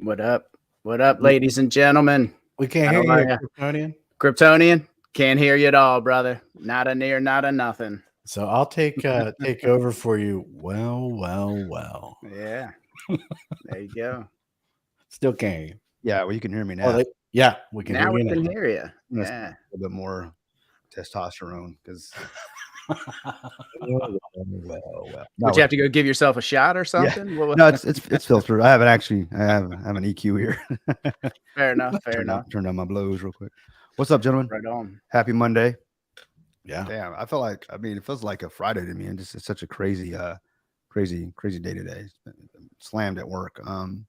What up? What up, ladies and gentlemen? We can't hear you, Kryptonian. Kryptonian? Can't hear you at all, brother. Not a near, not a nothing. So I'll take over for you. Well. Yeah. There you go. Still can't hear you. Yeah, well, you can hear me now. Yeah, we can now hear you. We can hear you. Yeah. A little bit more testosterone because. Well. Would you have to go give yourself a shot or something? Yeah. No, it's filtered. I have an EQ here. Fair enough. Turn down my blows real quick. What's up, gentlemen? Right on. Happy Monday. Yeah. Damn, it feels like a Friday to me, and it's such a crazy day today. Slammed at work. And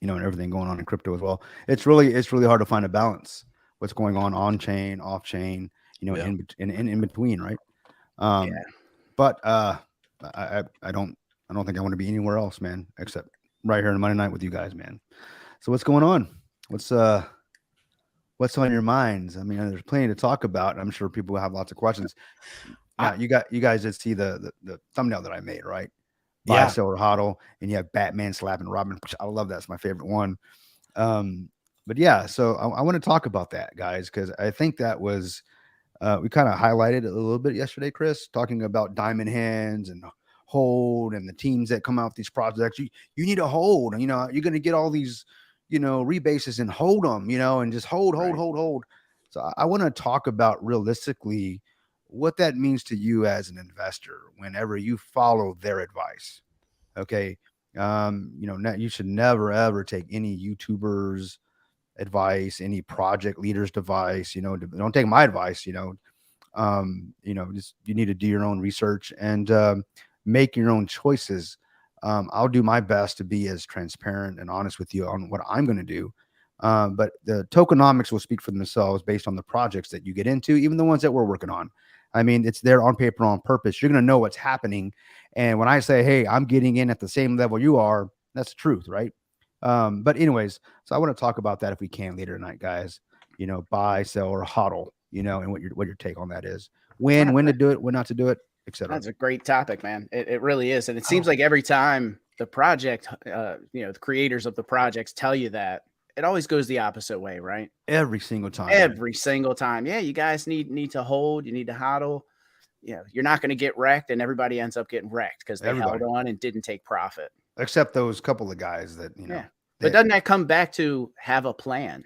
everything going on in crypto as well. It's really hard to find a balance. What's going on chain, off chain, in between, right? But I don't think I want to be anywhere else, man, except right here on Monday night with you guys, man. So what's going on? What's on your minds? I mean, there's plenty to talk about. I'm sure people have lots of questions. You guys did see the thumbnail that I made, right? Buy, sell, or hodl, and you have Batman slapping Robin, which I love. That's my favorite one. But yeah, so I want to talk about that, guys, because I think that was we kind of highlighted it a little bit yesterday, Chris, talking about diamond hands and hold and the teams that come out with these projects. You need to hold, and you're going to get all these, rebases, and hold them, and just hold. So I want to talk about realistically what that means to you as an investor whenever you follow their advice. Okay. You should never, ever take any YouTubers advice, any project leaders advice, don't take my advice, just you need to do your own research and make your own choices. I'll do my best to be as transparent and honest with you on what I'm going to do. But the tokenomics will speak for themselves based on the projects that you get into, even the ones that we're working on. I mean, it's there on paper, on purpose. You're going to know what's happening. And when I say, hey, I'm getting in at the same level you are, that's the truth, right? But anyways, so I want to talk about that if we can later tonight, guys. Buy, sell, or hodl, and what your take on that is. When to do it, when not to do it, etc. That's a great topic, man. It really is. And it seems like every time the project, the creators of the projects tell you that, it always goes the opposite way, right? Every single time. Every single time. Yeah, you guys need to hold, you need to hodl. You're not going to get wrecked, and everybody ends up getting wrecked because they held on and didn't take profit. Except those couple of guys that, Yeah. But doesn't that come back to have a plan?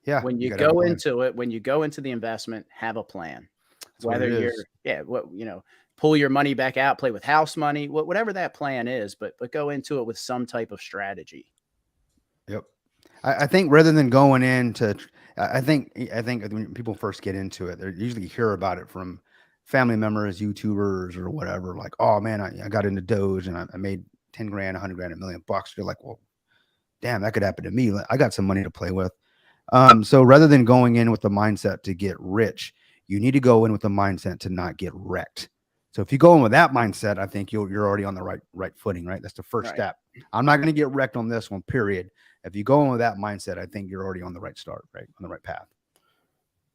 Yeah. When you go into it, when you go into the investment, have a plan. That's whether you're, pull your money back out, play with house money, whatever that plan is, but go into it with some type of strategy. Yep. I think rather than going into, I think when people first get into it, they usually hear about it from family members, YouTubers, or whatever. Like, oh man, I got into Doge and I made 10 grand, 100 grand, $1 million. You're like, well, damn, that could happen to me. I got some money to play with. So rather than going in with the mindset to get rich, you need to go in with the mindset to not get wrecked. So if you go in with that mindset, I think you're already on the right footing, right? That's the first step. I'm not going to get wrecked on this one, period. If you go in with that mindset, I think you're already on the right start, right? On the right path.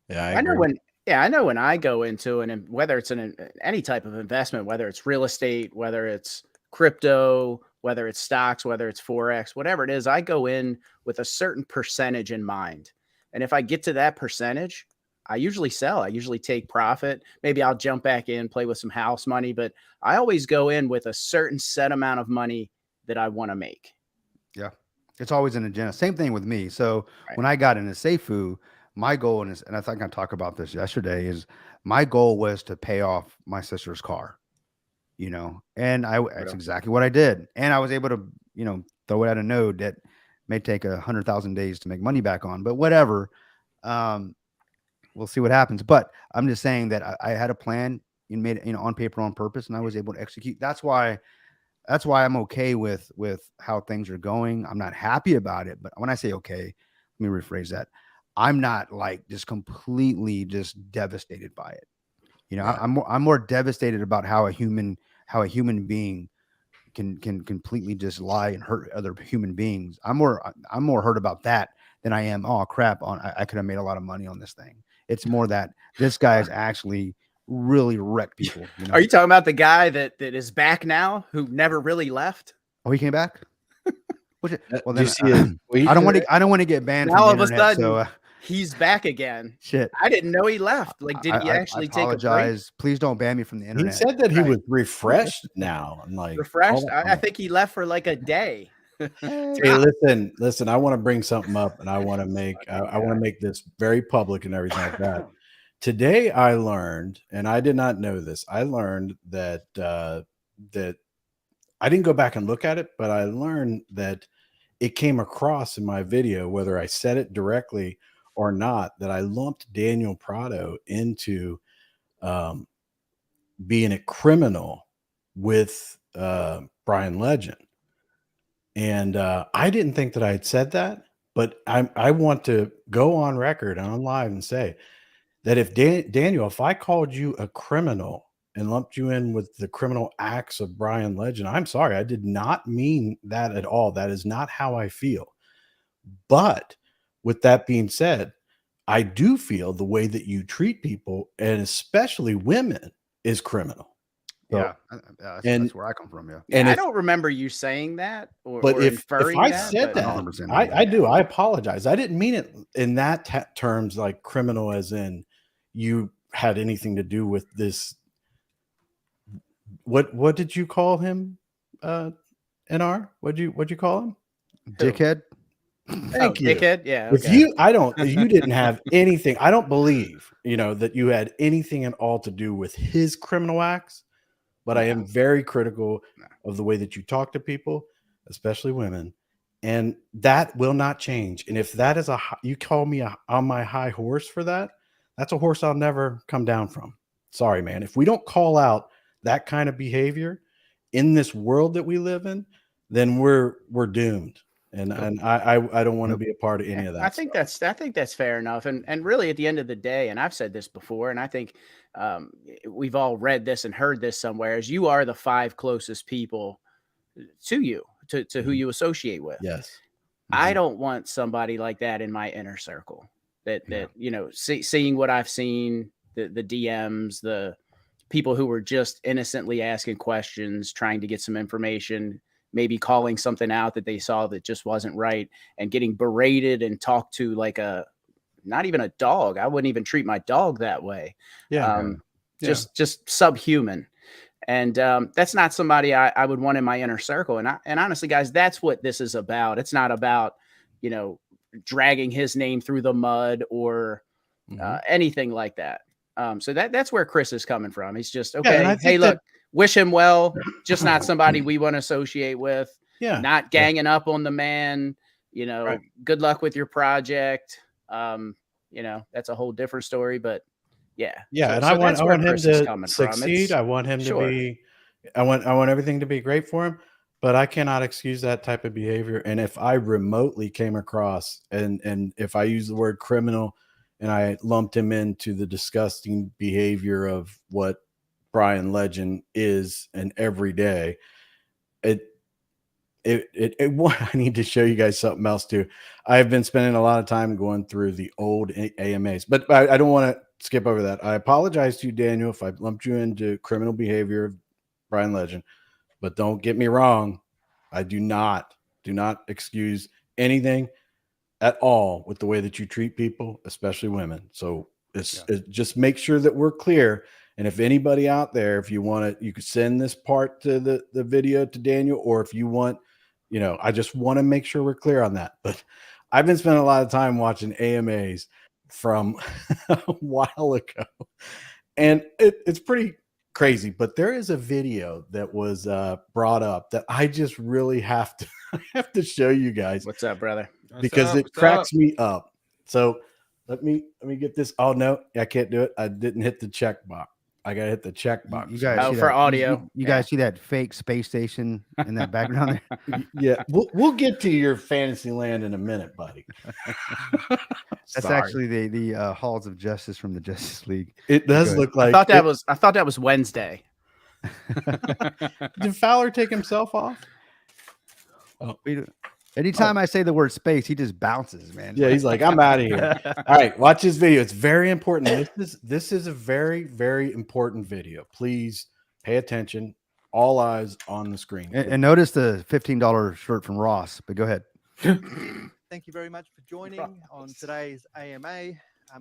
Yeah, I know when I go into it, and whether it's in any type of investment, whether it's real estate, whether it's crypto, whether it's stocks, whether it's Forex, whatever it is, I go in with a certain percentage in mind. And if I get to that percentage, I usually sell. I usually take profit. Maybe I'll jump back in, play with some house money, but I always go in with a certain set amount of money that I want to make. Yeah. It's always an agenda. Same thing with me. So when I got into Seifu, my goal, and I think I talked about this yesterday, is my goal was to pay off my sister's car, and that's exactly what I did. And I was able to, throw it at a node that may take 100,000 days to make money back on, but whatever. We'll see what happens. But I'm just saying that I had a plan and made it, on paper, on purpose, and I was able to execute. That's why I'm okay with how things are going. I'm not happy about it, but when I say okay, let me rephrase that. I'm not like just completely just devastated by it. I'm more devastated about how a human being can completely just lie and hurt other human beings. I'm more hurt about that than I am, oh crap, I could have made a lot of money on this thing. It's more that this guy's actually really wrecked people. Are you talking about the guy that is back now who never really left? Oh, he came back? Well, then I don't want to get banned. Now all of a internet, sudden, he's back again. Shit. I didn't know he left. Like, did he actually take a break? Please don't ban me from the internet. He said that he was refreshed now. I'm like, refreshed? I think he left for like a day. Hey, listen, I want to bring something up, and I want to make this very public and everything like that. Today I learned, and I did not know this, I learned that that I didn't go back and look at it, but I learned that it came across in my video, whether I said it directly or not, that I lumped Daniel Prado into being a criminal with Brian Legend. And I didn't think that I had said that, but I want to go on record and on live and say that if Daniel, if I called you a criminal and lumped you in with the criminal acts of Brian Legend, I'm sorry, I did not mean that at all. That is not how I feel. But with that being said, I do feel the way that you treat people, and especially women, is criminal. So, that's where I come from. Yeah, and I don't remember you saying that, but if I said that, I do. I apologize. I didn't mean it in that terms, like criminal, as in you had anything to do with this. What did you call him? NR? What'd you call him? Dickhead. Thank you. Dickhead. Yeah. If Okay. you didn't have anything, I don't believe, that you had anything at all to do with his criminal acts, but I am very critical of the way that you talk to people, especially women, and that will not change. And if that is you call me on my high horse for that, that's a horse I'll never come down from. Sorry, man. If we don't call out that kind of behavior in this world that we live in, then we're doomed. And I don't want to be a part of any of that. I think that's fair enough. And really, at the end of the day, and I've said this before, and I think we've all read this and heard this somewhere, is you are the 5 closest people to you, to who you associate with. Yes. I don't want somebody like that in my inner circle. That seeing what I've seen, the DMs, the people who were just innocently asking questions, trying to get some information, maybe calling something out that they saw that just wasn't right, and getting berated and talked to like not even a dog. I wouldn't even treat my dog that way. Yeah. Just subhuman. And that's not somebody I would want in my inner circle. And honestly, guys, that's what this is about. It's not about, dragging his name through the mud or anything like that. So that's where Chris is coming from. He's just, okay, hey, look, wish him well, just not somebody we want to associate with. Yeah. Not ganging up on the man, right. Good luck with your project. That's a whole different story, but yeah. And I want him to succeed. I want him to be, I want everything to be great for him, but I cannot excuse that type of behavior. And if I remotely came across and if I use the word criminal and I lumped him into the disgusting behavior of what Brian Legend is and every day, I need to show you guys something else too. I've been spending a lot of time going through the old AMAs, but I don't want to skip over that. I apologize to you, Daniel, if I lumped you into criminal behavior of Brian Legend, but don't get me wrong. I do not excuse anything at all with the way that you treat people, especially women. So it's just make sure that we're clear. And if anybody out there, if you want to, you could send this part to the video to Daniel, or if you want, I just want to make sure we're clear on that. But I've been spending a lot of time watching AMAs from a while ago, and it's pretty crazy. But there is a video that was brought up that I just really have to show you guys. What's up, brother? Because it cracks me up. So let me get this. Oh no, I can't do it. I didn't hit the check box. I gotta hit the check box. You guys for audio. You guys see that fake space station in that background there? Yeah, we'll get to your fantasy land in a minute, buddy. That's actually the halls of justice from the Justice League. It does look like. I thought that was Wednesday. Did Fowler take himself off? Oh. Anytime I say the word space, he just bounces, man. Yeah, he's like, I'm out of here. All right, watch this video. It's very important. This is a very, very important video. Please pay attention. All eyes on the screen. And notice the $15 shirt from Ross, but go ahead. Thank you very much for joining on today's AMA.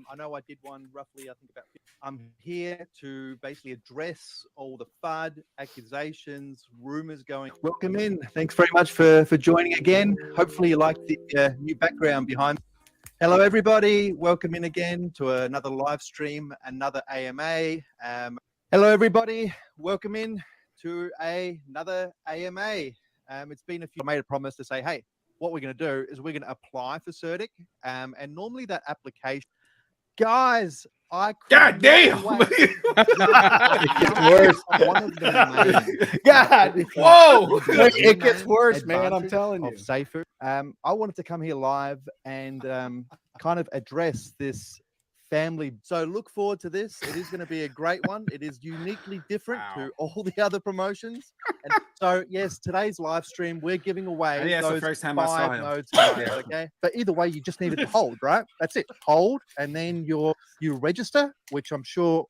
I know I did one roughly, I think about. I'm here to basically address all the FUD, accusations, rumors going. Welcome in. Thanks very much for joining again. Hopefully you like the new background behind. Hello, everybody. Welcome in again to another live stream, another AMA. Hello, everybody. Welcome in to another AMA. It's been a few. I made a promise to say, hey, what we're going to do is we're going to apply for CERTIC. And normally that application. Guys, God damn! Worse. God, whoa! It gets worse, man. I'm telling you. Safer. I wanted to come here live and kind of address this family. So look forward to this. It is going to be a great one. It is uniquely different to all the other promotions. And so yes, today's live stream, we're giving away those 5 nodes. Okay, but either way, you just needed to hold, right? That's it. Hold, and then you register, which I'm sure.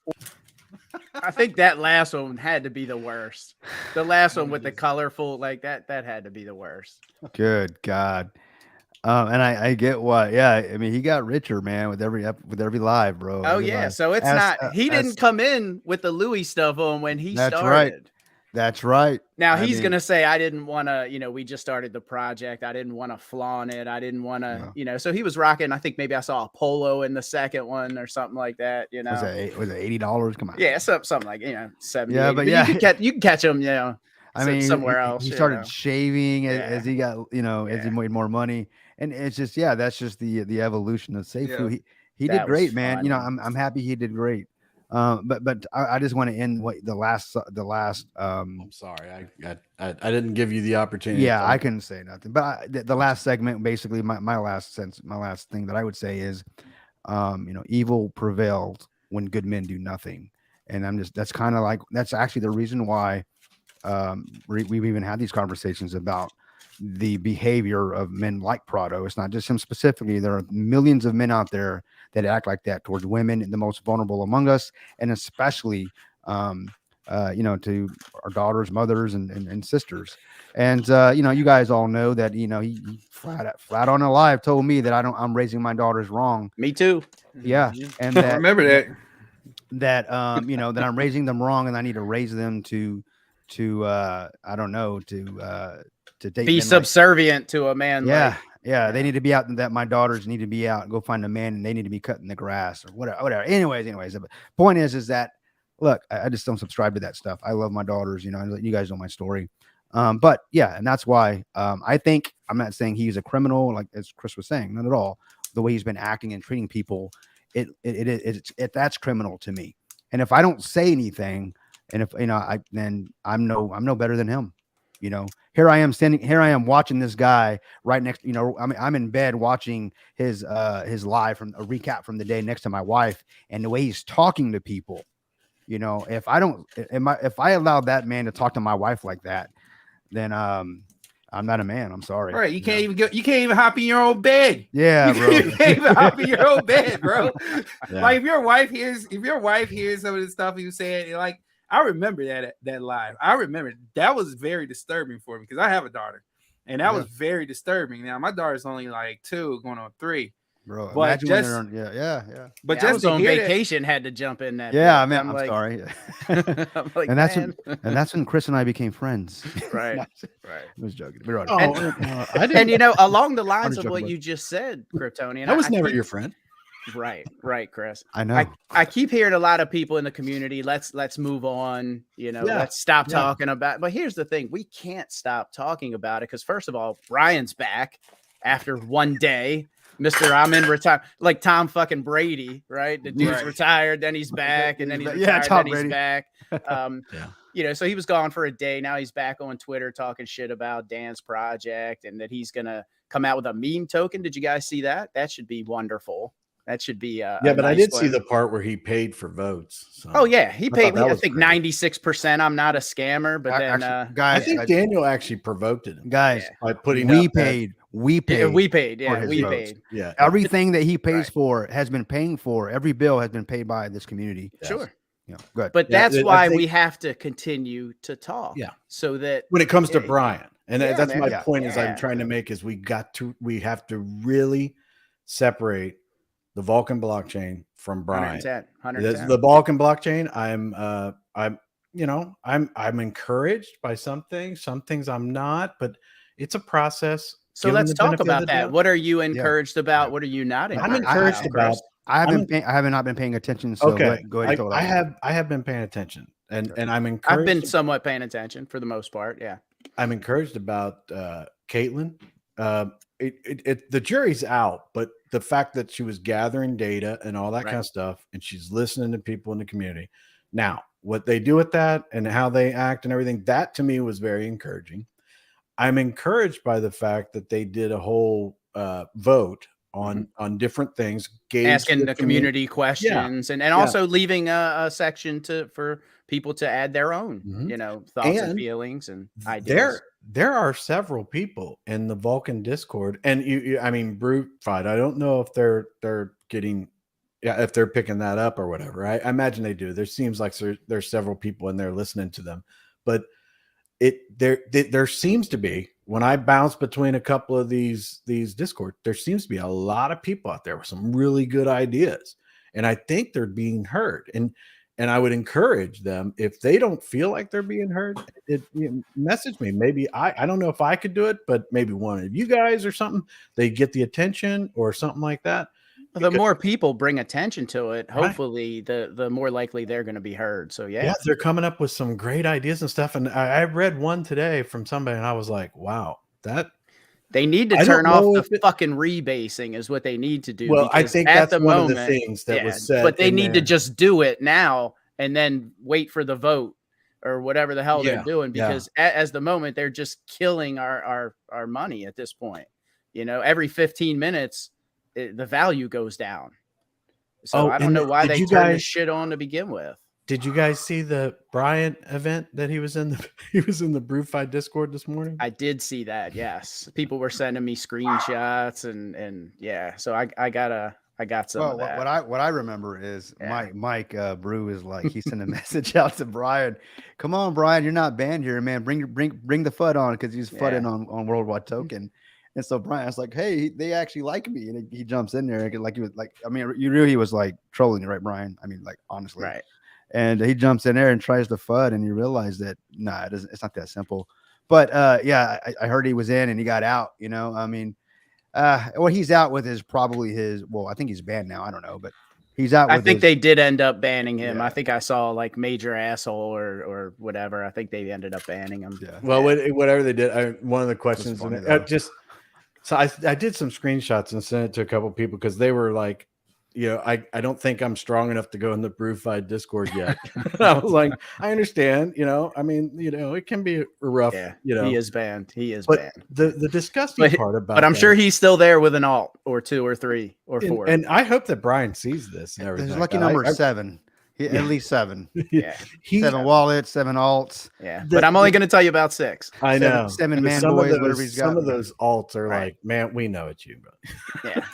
I think that last one had to be the worst. The last one with the colorful, like that had to be the worst. Good God. And I get why. Yeah, I mean, he got richer, man, with every live, bro. Oh Every yeah, live. so it's As- not he as- didn't come in with the Louis stuff on when he That's right. started. That's right. Now I he's mean, gonna say, I didn't want to, we just started the project. I didn't want to flaunt it. I didn't want to, Yeah. so he was rocking. I think maybe I saw a polo in the second one or something like that. was it $80? Come on. Yeah, something like 70. Yeah, 80. but But yeah. you can catch him, I mean, somewhere else. he started shaving as he got, as he Yeah. made more money, and it's just, that's just the evolution of Seifu. Yeah. He That did great, was man. fun. I'm happy he did great. But I just want to end the last. I'm sorry, I didn't give you the opportunity. Yeah, I couldn't say nothing. But the last segment, basically, my last thing that I would say is, evil prevailed when good men do nothing, and that's kind of like that's actually the reason why. We've even had these conversations about the behavior of men like Prado. It's not just him specifically. There are millions of men out there that act like that towards women, the most vulnerable among us, and especially, to our daughters, mothers, and sisters. And you guys all know that he flat on alive told me that I'm raising my daughters wrong. Me too. Yeah, and I remember that. that I'm raising them wrong, and I need to raise them to I don't know, to date Be men subservient to a man. yeah, they need to be out. That my daughters need to be out, go find a man, and they need to be cutting the grass or whatever. Anyways, the point is that look, I just don't subscribe to that stuff. I love my daughters, you guys know my story. But yeah, and that's why I think I'm not saying he's a criminal, like as Chris was saying, not at all. The way he's been acting and treating people, that's criminal to me. And if I don't say anything, and if then I'm no better than him. Here I am watching this guy right next. I'm in bed watching his live from a recap from the day next to my wife, and the way he's talking to people. If I allow that man to talk to my wife like that, then I'm not a man. I'm sorry. Right. You can't even hop in your own bed. Yeah, bro. You can't even hop in your own bed, bro. Yeah. Like if your wife hears some of the stuff he was saying, like I remember that live. I remember that was very disturbing for me because I have a daughter, and that was very disturbing. Now my daughter's only like 2, going on 3. Bro, but imagine when they're on, yeah. But I just was to on hear vacation, had to jump in that. Yeah, bit. man. I'm like, sorry. I'm like, and that's man. that's when Chris and I became friends. Right. I Right. was joking. We're on. I didn't. And along the lines of joking, what bud. you just said, Kryptonian, I was I never keep- your friend. Right, Chris. I know. I keep hearing a lot of people in the community. Let's move on. Let's stop talking about. But here's the thing: we can't stop talking about it because first of all, Brian's back after one day. Mr. I'm in retire, like Tom fucking Brady, right? The dude's retired, then he's back, and then he's retired, Tom then he's Brady. back. So he was gone for a day. Now he's back on Twitter talking shit about Dan's project and that he's gonna come out with a meme token. Did you guys see that? That should be wonderful. That should be but I did see the part where he paid for votes. So. Oh yeah, he paid me. I think great. 96%. I'm not a scammer, but then Actually, I guys, think Daniel actually provoked him, guys, by putting we up that- paid. We paid. yeah, we paid. Yeah, his we votes. paid. Yeah, Everything that he pays Right. for has been paying for. Every bill has been paid by this community. Sure. Good. But Yeah, that's I why think- we have to continue to talk. Yeah. So that when it comes to Yeah, Brian, and yeah, that's man. my Yeah. point is I'm Yeah. trying to make is we have to really separate the Vulcan blockchain from Brian. 110, The 110. Vulcan blockchain, I'm encouraged by some things I'm not, but it's a process. So Give him let's the talk benefit of about the that. doubt. What are you encouraged about? What are you not I'm encouraged encouraged about? about. I I'm have not been paying attention. So Okay, go ahead. And I have been paying attention, and I'm I've encouraged. been somewhat paying attention for the most part. Yeah. I'm encouraged about Caitlin. The jury's out, but the fact that she was gathering data and all that Right. kind of stuff, and she's listening to people in the community. Now, what they do with that and how they act and everything, that to me was very encouraging. I'm encouraged by the fact that they did a whole vote on different things, gauged Asking the community questions and also leaving a section for people to add their own, Mhm. thoughts and And feelings and ideas. There are several people in the Vulcan Discord, and I mean, Brute Fight. I don't know if they're getting, if they're picking that up or whatever. I imagine they do. There seems like there's several people in there listening to them, but there seems to be when I bounce between a couple of these Discord, there seems to be a lot of people out there with some really good ideas, and I think they're being heard. And I would encourage them, if they don't feel like they're being heard, message me. Maybe I don't know if I could do it, but maybe one of you guys or something, they get the attention or something like that. The more people bring attention to it, Right. hopefully the more likely they're going to be heard. So Yeah, they're coming up with some great ideas and stuff. And I read one today from somebody, and I was like, wow, that they need to I turn don't off know the if it- fucking rebasing is what they need to do. well, I because think at that's the one moment, of the things that was said. but they in need to there. just do it now and then wait for the vote or whatever the hell Yeah, they're doing. yeah. Because as the moment, they're just killing our money at this point. You know, every 15 minutes, the value goes down. So I don't and know why did they you turned this guys- shit on to begin with. Did you guys see the Bryant event that he was in? He was in the BrewFi Discord this morning. I did see that. Yes, people were sending me screenshots and yeah. So I got some Well, of that. what I remember is Yeah. Mike Brew is like, he sent a message out to Brian. Come on, Brian, you're not banned here, man. Bring the FUD on, because he's fudding on Worldwide Token. And so Brian's like, hey, they actually like me, and he jumps in there like he was like, I mean, you knew he was like trolling you, right, Brian? I mean, like, honestly, Right. And he jumps in there and tries to FUD, and you realize that nah, it's not that simple. But yeah, I heard he was in and he got out. You know, I mean, what he's out with is probably his. Well, I think he's banned now. I don't know, but he's out. I with think his, they did end up banning him. Yeah. I think I saw like major asshole or whatever. I think they ended up banning him. Yeah. Well, whatever they did, one of the questions, funny, and though. so I did some screenshots and sent it to a couple of people because they were like, you know, I don't think I'm strong enough to go in the BrewFi Discord yet. I was like, I understand, you know, I mean, you know, it can be rough, Yeah, you know. he is banned. He is But banned. the disgusting part about But I'm that- sure he's still there with an alt or 2 or 3 or 4. and I hope that Brian sees this and everything. his like lucky that. number I- is 7. At least 7. Yeah. he, 7 wallets, 7 alts. Yeah. The- But I'm only going to tell you about 6. I know. seven And man some boys, of those, whatever he's some got. of those alts are Right. like, man, we know it's you, bro. Yeah.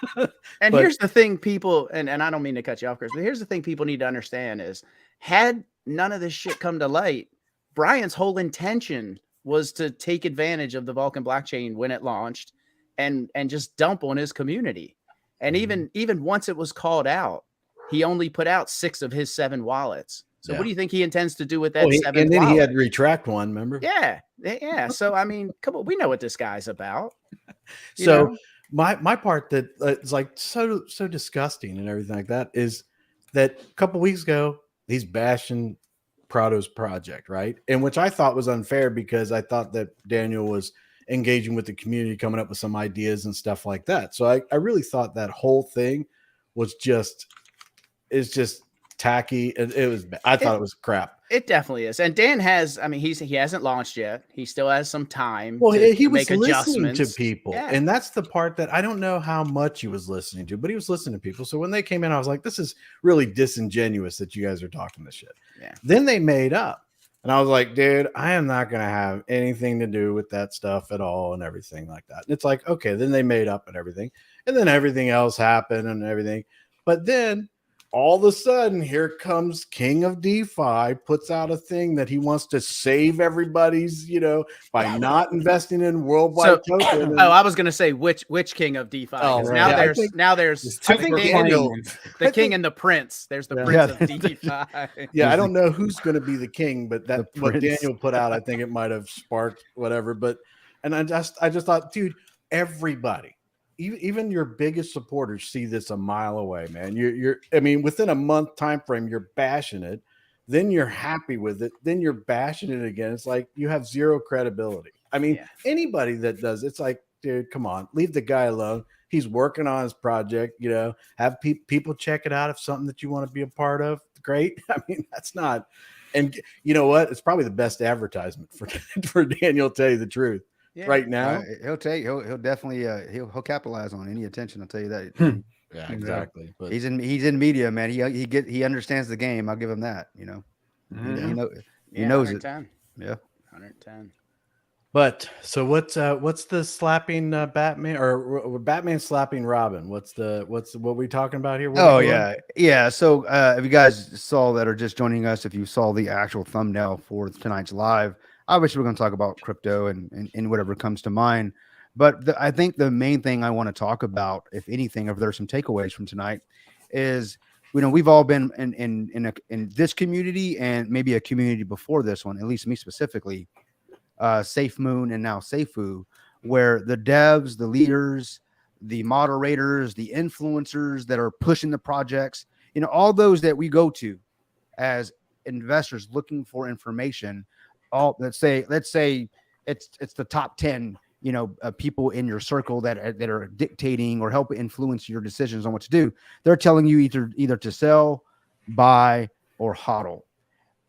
And But- here's the thing, people, and I don't mean to cut you off, Chris, but here's the thing people need to understand is had none of this shit come to light, Brian's whole intention was to take advantage of the Vulcan blockchain when it launched and just dump on his community. And even once it was called out, he only put out 6 of his 7 wallets. So Yeah. what do you think he intends to do with that 7th and then wallet? he had to retract one, remember? Yeah. So I mean, come on, we know what this guy's about. You So know? my part that is like so disgusting and everything like that is that a couple weeks ago he's bashing Prado's project, right? And which I thought was unfair because I thought that Daniel was engaging with the community, coming up with some ideas and stuff like that. So I really thought that whole thing was just tacky. I thought it was crap. It definitely is. And Dan has, I mean, he hasn't launched yet. He still has some time. Well, to he was make listening to adjustments. people, Yeah. and that's the part that I don't know how much he was listening to, but he was listening to people. So when they came in, I was like, "This is really disingenuous that you guys are talking this shit." Yeah. Then they made up, and I was like, "Dude, I am not going to have anything to do with that stuff at all, and everything like that." And it's like, okay, then they made up and everything, and then everything else happened and everything, but then all of a sudden, here comes King of DeFi, puts out a thing that he wants to save everybody's, you know, by not investing in worldwide token. I was gonna say which king of DeFi. Oh, 'Cause right. now Yeah, there's There's the two king, Daniel. the king and the prince. There's the Yeah. prince Yeah. of DeFi. Yeah, I don't know who's going to be the king, but that The what prince. Daniel put out, I think it might have sparked whatever. But and I just thought, dude, everybody, even your biggest supporters see this a mile away, man. You're I mean, within a month time frame, you're bashing it, then you're happy with it, then you're bashing it again. It's like you have zero credibility. I mean, Yeah. anybody that does it's like, dude, come on, leave the guy alone. He's working on his project, you know, have people check it out if something that you want to be a part of. Great. I mean, that's not, and you know what? It's probably the best advertisement for Daniel, to tell you the truth. Yeah. Right now. He'll definitely he'll capitalize on any attention. I'll tell you that. Yeah, exactly. But He's in media, man. He understands the game. I'll give him that. You know, he knows it. 110. Yeah. 110. But so what's the slapping Batman or Batman slapping Robin? What we talking about here? What Oh we doing? yeah. So if you guys saw that or just joining us, if you saw the actual thumbnail for tonight's live, obviously we're going to talk about crypto and whatever comes to mind. But I think the main thing I want to talk about, if anything, if there's some takeaways from tonight, is we've all been in this community and maybe a community before this one, at least me specifically, Safe Moon and now Seifu, where the devs, the leaders, the moderators, the influencers that are pushing the projects, all those that we go to as investors looking for information, let's say it's the top 10 people in your circle that are dictating or help influence your decisions on what to do. They're telling you either to sell, buy, or hodl.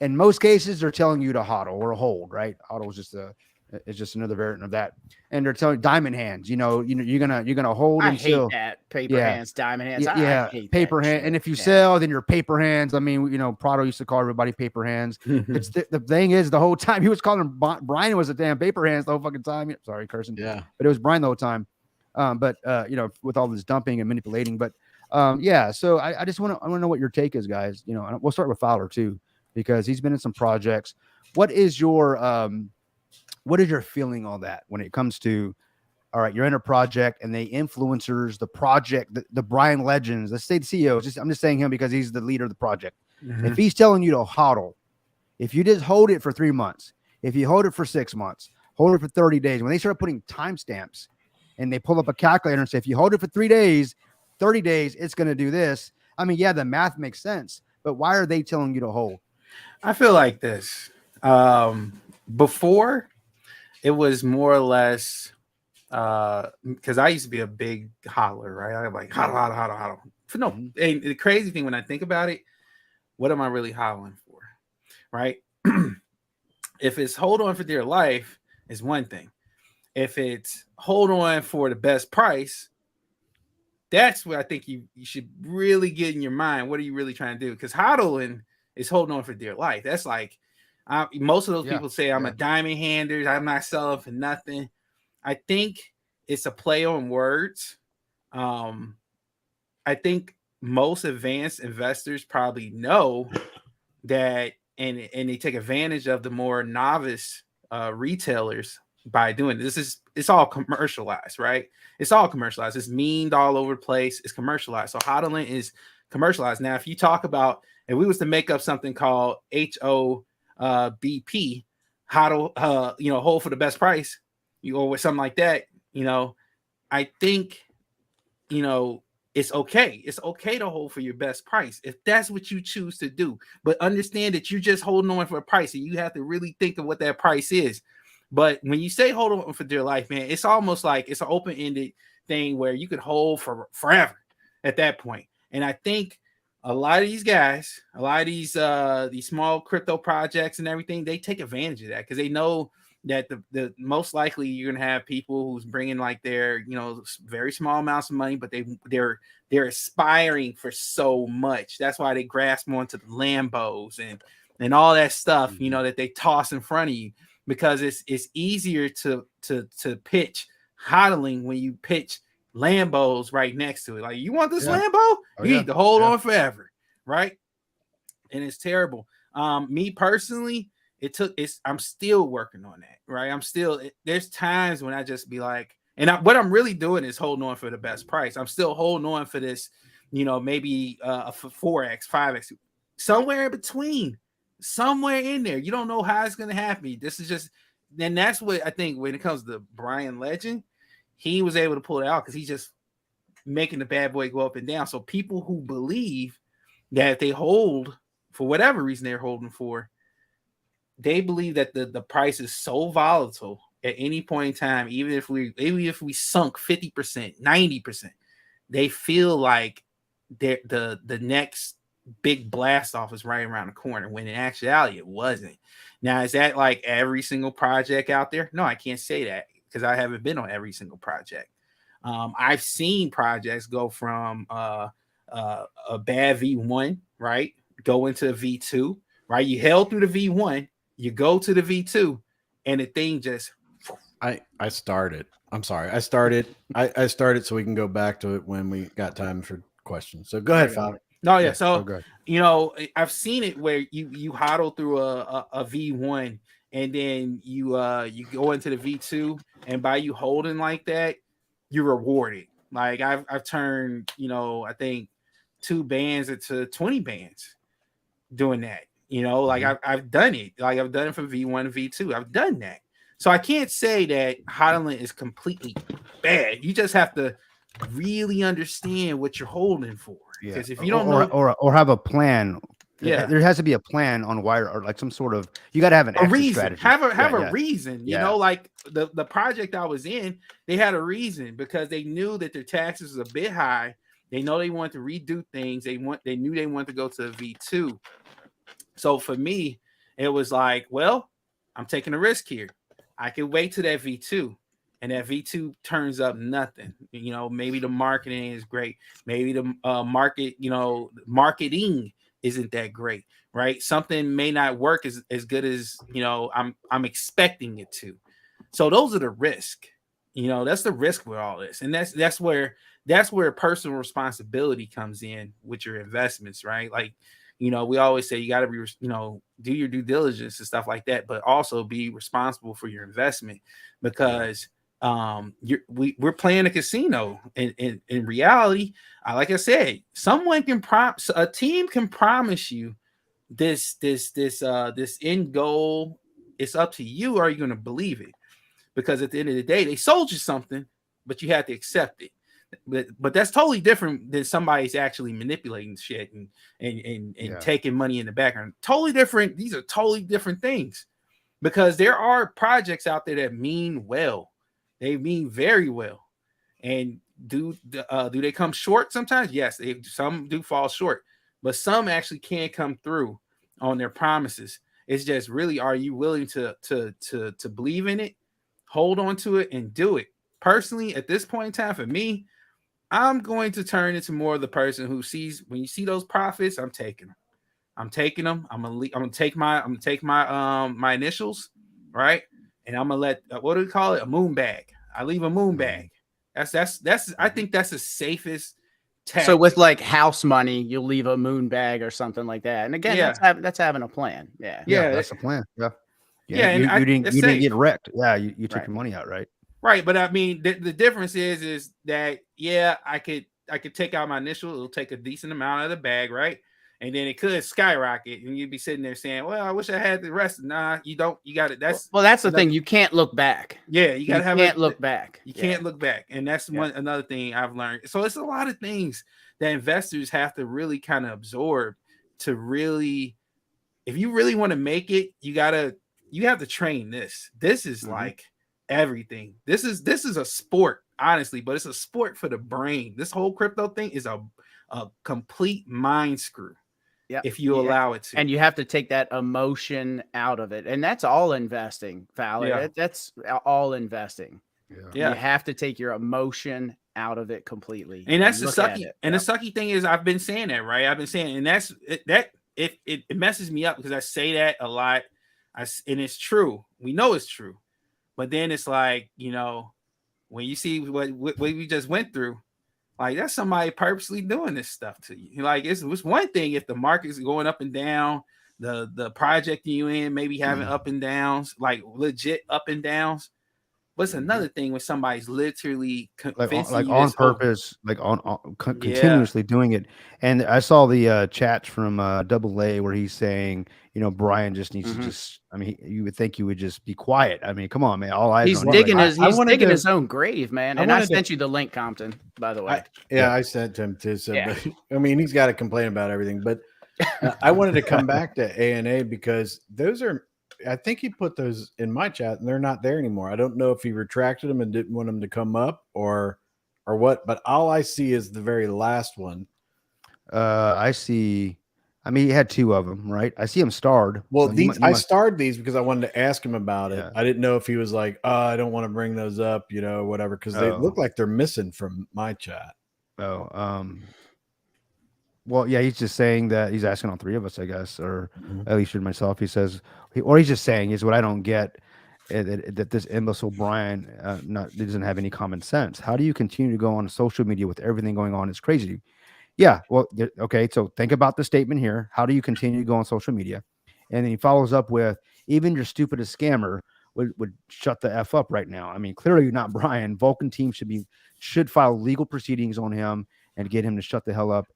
In most cases, they're telling you to hodl or hold, right? Hodl is just another variant of that. And they're telling diamond hands, you're gonna hold I until hate that paper hands, diamond hands. yeah, I hate paper that hand. shit. And if you sell, then you're paper hands. I mean, Prado used to call everybody paper hands. It's the thing is, the whole time he was calling Brian was a damn paper hands the whole fucking time. Sorry, cursing. Yeah. But it was Brian the whole time. But with all this dumping and manipulating. But yeah. So I just want to know what your take is, guys. We'll start with Fowler too, because he's been in some projects. What is your feeling on that when it comes to, all right, you're in a project and the influencers, the project, the Brian Legends, let's say the CEO, I'm just saying him because he's the leader of the project. Mm-hmm. If he's telling you to hodl, if you just hold it for 3 months, if you hold it for 6 months, hold it for 30 days, when they start putting timestamps and they pull up a calculator and say, if you hold it for 3 days, 30 days, it's going to do this. I mean, yeah, the math makes sense, but why are they telling you to hold? I feel like this. Before, it was more or less because I used to be a big hodler, right? I'm like hodl. No, and the crazy thing when I think about it, what am I really hodling for, right? If it's hold on for dear life, is one thing. If it's hold on for the best price, that's what I think you should really get in your mind. What are you really trying to do? Because hodling is holding on for dear life. That's like most of those people say I'm a diamond hander. I'm not selling for nothing. I think it's a play on words. I think most advanced investors probably know that, and they take advantage of the more novice retailers by doing this. It's all commercialized, right? It's all commercialized. It's memed all over the place. It's commercialized. So hodling is commercialized. Now, if you talk about, if we was to make up something called HOBP, hodl, hold for the best price, or with something like that, I think, it's okay. It's okay to hold for your best price if that's what you choose to do. But understand that you're just holding on for a price, and you have to really think of what that price is. But when you say hold on for dear life, man, it's almost like it's an open-ended thing where you could hold for forever at that point. And I think a lot of these guys, a lot of these small crypto projects and everything, they take advantage of that because they know that the most likely you're gonna have people who's bringing like their very small amounts of money, but they're aspiring for so much. That's why they grasp onto the Lambos and all that stuff, that they toss in front of you, because it's easier to pitch hodling when you pitch Lambos right next to it. Like, you want this Lambo? You need to hold on forever, right? And it's terrible. Me personally, I'm still working on that, right? There's times when I just be like, what I'm really doing is holding on for the best price. I'm still holding on for this, maybe a 4x, 5x, somewhere in between, somewhere in there. You don't know how it's going to happen. This is just, then that's what I think when it comes to Brian Legend, he was able to pull it out because he's just making the bad boy go up and down. So people who believe that if they hold for whatever reason they're holding for, they believe that the price is so volatile at any point in time, even if we sunk 50%, 90%, they feel like the next big blast off is right around the corner, when in actuality it wasn't. Now, is that like every single project out there? No, I can't say that because I haven't been on every single project. I've seen projects go from a bad V1, right, go into a V2, right? You held through the V1, you go to the V2, and the thing just. I started. I'm sorry. I started so we can go back to it when we got time for questions. So go ahead, Fowler. No, yeah. So I've seen it where you hodl through a V1 and then you go into the V2, and by you holding like that, you're rewarded. Like I've turned, I think 2 bands into 20 bands doing that. Like I've done it. Like I've done it from V1 to V2. I've done that. So I can't say that hodling is completely bad. You just have to really understand what you're holding for. Because if you don't know, or have a plan. Yeah, there has to be a plan on why, or like some sort of, you got to have an exit reason. strategy. Have a reason. Yeah. Like the project I was in, they had a reason because they knew that their taxes was a bit high. They know they wanted to redo things. They knew they wanted to go to a V2. So for me, it was like, well, I'm taking a risk here. I could wait to that V2, and that V2 turns up nothing. Maybe the marketing is great. Maybe the marketing isn't that great, right? Something may not work as good as I'm expecting it to. So those are the risk. That's the risk with all this, and that's where personal responsibility comes in with your investments, right? Like, we always say you got to be, do your due diligence and stuff like that, but also be responsible for your investment, because we're playing a casino. In reality, like I said, a team can promise you this end goal. It's up to you. Are you going to believe it? Because at the end of the day, they sold you something, but you have to accept it. But that's totally different than somebody's actually manipulating shit and taking money in the background. Totally different. These are totally different things, because there are projects out there that mean well. They mean very well. And do they come short sometimes? Yes, some do fall short, but some actually can come through on their promises. It's just really, are you willing to believe in it, hold on to it, and do it? Personally, at this point in time, for me, I'm going to turn into more of the person who sees, when you see those profits, I'm taking them. I'm gonna take my initials, right? And I'm gonna let, what do we call it? A moon bag. I leave a moon bag. That's I think that's the safest tactic. So with like house money, you'll leave a moon bag or something like that. And again, that's having a plan. Yeah, that's a plan. Yeah. And you didn't get wrecked. Yeah, you took your money out, right? Right, but I mean, the difference is that I could take out my initial. It'll take a decent amount of the bag, right? And then it could skyrocket, and you'd be sitting there saying, "Well, I wish I had the rest." Nah, you don't. You got it. That's the thing. You can't look back. Yeah, you gotta look back. You can't look back, and that's another thing I've learned. So it's a lot of things that investors have to really kind of absorb to really, if you really want to make it, you have to train this. This is like everything. This is a sport, honestly, but it's a sport for the brain. This whole crypto thing is a complete mind screw. Yeah, if you allow it to. And you have to take that emotion out of it. And that's all investing, Fowler. Yeah. That's all investing. Yeah. You have to take your emotion out of it completely. And that's the sucky. And the sucky thing is, I've been saying that, right? I've been saying, and that's it messes me up because I say that a lot. And it's true. We know it's true. But then it's like, when you see what we just went through, like, that's somebody purposely doing this stuff to you. Like, it's one thing if the market's going up and down, the project you in maybe having up and downs, like legit up and downs. But it's another thing when somebody's literally convincing you on purpose, continuously doing it. And I saw the chats from AA where he's saying, Brian just needs to just. I mean, you would think you would just be quiet. I mean, come on, man. All eyes. He's digging his own grave, man. And I sent you the link, Compton. By the way, I sent him too. So, but, I mean, he's got to complain about everything. But I wanted to come back to ANA because those are. I think he put those in my chat, and they're not there anymore. I don't know if he retracted them and didn't want them to come up or what. But all I see is the very last one. I see. I mean, he had 2 of them, right? I see him starred. Well, so I starred these because I wanted to ask him about it. Yeah. I didn't know if he was like, I don't want to bring those up, whatever, because they look like they're missing from my chat. Well, yeah, he's just saying that he's asking on 3 of us, I guess, or at least myself. He says, or he's just saying is what I don't get that this imbecile Brian doesn't have any common sense. How do you continue to go on social media with everything going on? It's crazy. Yeah, well, okay. So think about the statement here. How do you continue to go on social media And then he follows up with, even your stupidest scammer would shut the F up right now. I mean, clearly not Brian. Vulcan team should file legal proceedings on him and get him to shut the hell up.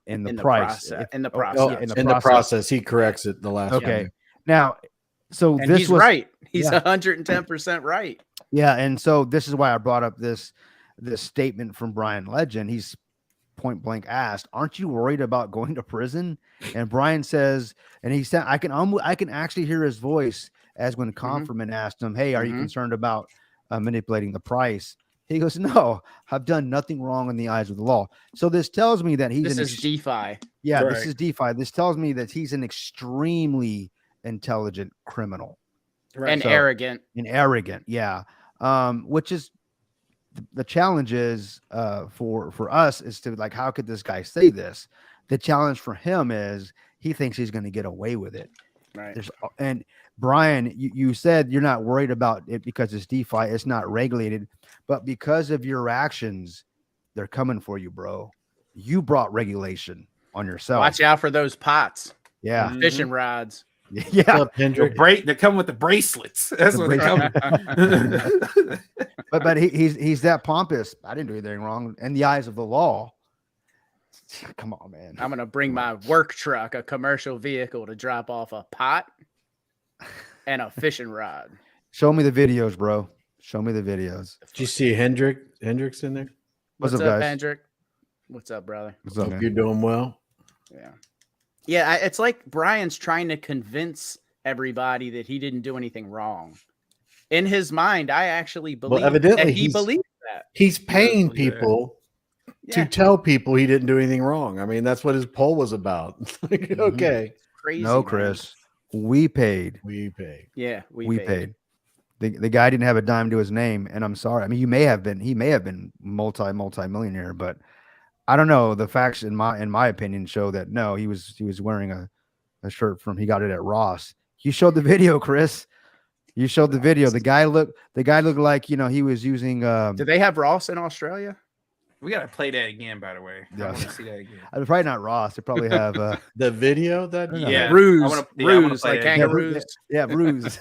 In the process, in the Oh, process, in the process, he corrects it the last Okay. time. Now, so and this he's was right. He's yeah. 110% right. Yeah, and so this is why I brought up this statement from Brian Legend. He's point blank asked, "Aren't you worried about going to prison?" And Brian says, and he said, I can actually hear his voice as when Conferman asked him, "Hey, are you concerned about manipulating the price?" He goes, "No, I've done nothing wrong in the eyes of the law." So this tells me that This is DeFi. Yeah, Right. this is DeFi. This tells me that he's an extremely intelligent criminal. Right. And So- arrogant. And arrogant, yeah. Which is the challenge is for us is to like, how could this guy say this? The challenge for him is he thinks he's going to get away with it. Right. And Brian, you said you're not worried about it because it's DeFi, it's not regulated, but because of your actions, they're coming for you, bro. You brought regulation on yourself. Watch out for those pots. Yeah, Fishing rods. yeah. What's up, Hendrick? They come with the bracelets. That's The what they come with. But he's that pompous. I didn't do anything wrong in the eyes of the law. Come on, man. I'm going to bring my work truck, a commercial vehicle, to drop off a pot and a fishing rod. Show me the videos, bro. Show me the videos. Did you see Hendrick's in there? What's up, up, guys? Hendrick? What's up, brother? What's up, Hope man? you're doing well. Yeah. Yeah, it's like Brian's trying to convince everybody that he didn't do anything wrong. In his mind, I actually believe evidently that he he's- believes that. He's paying Yeah. people to Yeah, tell people he didn't do anything wrong. I mean, that's what his poll was about. Like, okay, crazy. No, man. Chris. We paid. we pay. Yeah, We paid. The guy didn't have a dime to his name, and I'm sorry. I mean, he may have been multi-millionaire, but I don't know. The facts in my opinion show that no, he was wearing a shirt he got it at Ross. You showed the video, Chris. You showed the video. The guy looked like, he was using Do they have Ross in Australia? We gotta play that again, by the way. Yeah. I want to see that again. probably not Ross. They probably have The video that Yeah. Ruse, I wanna ruse, play like that. kangaroos. yeah, Ruse.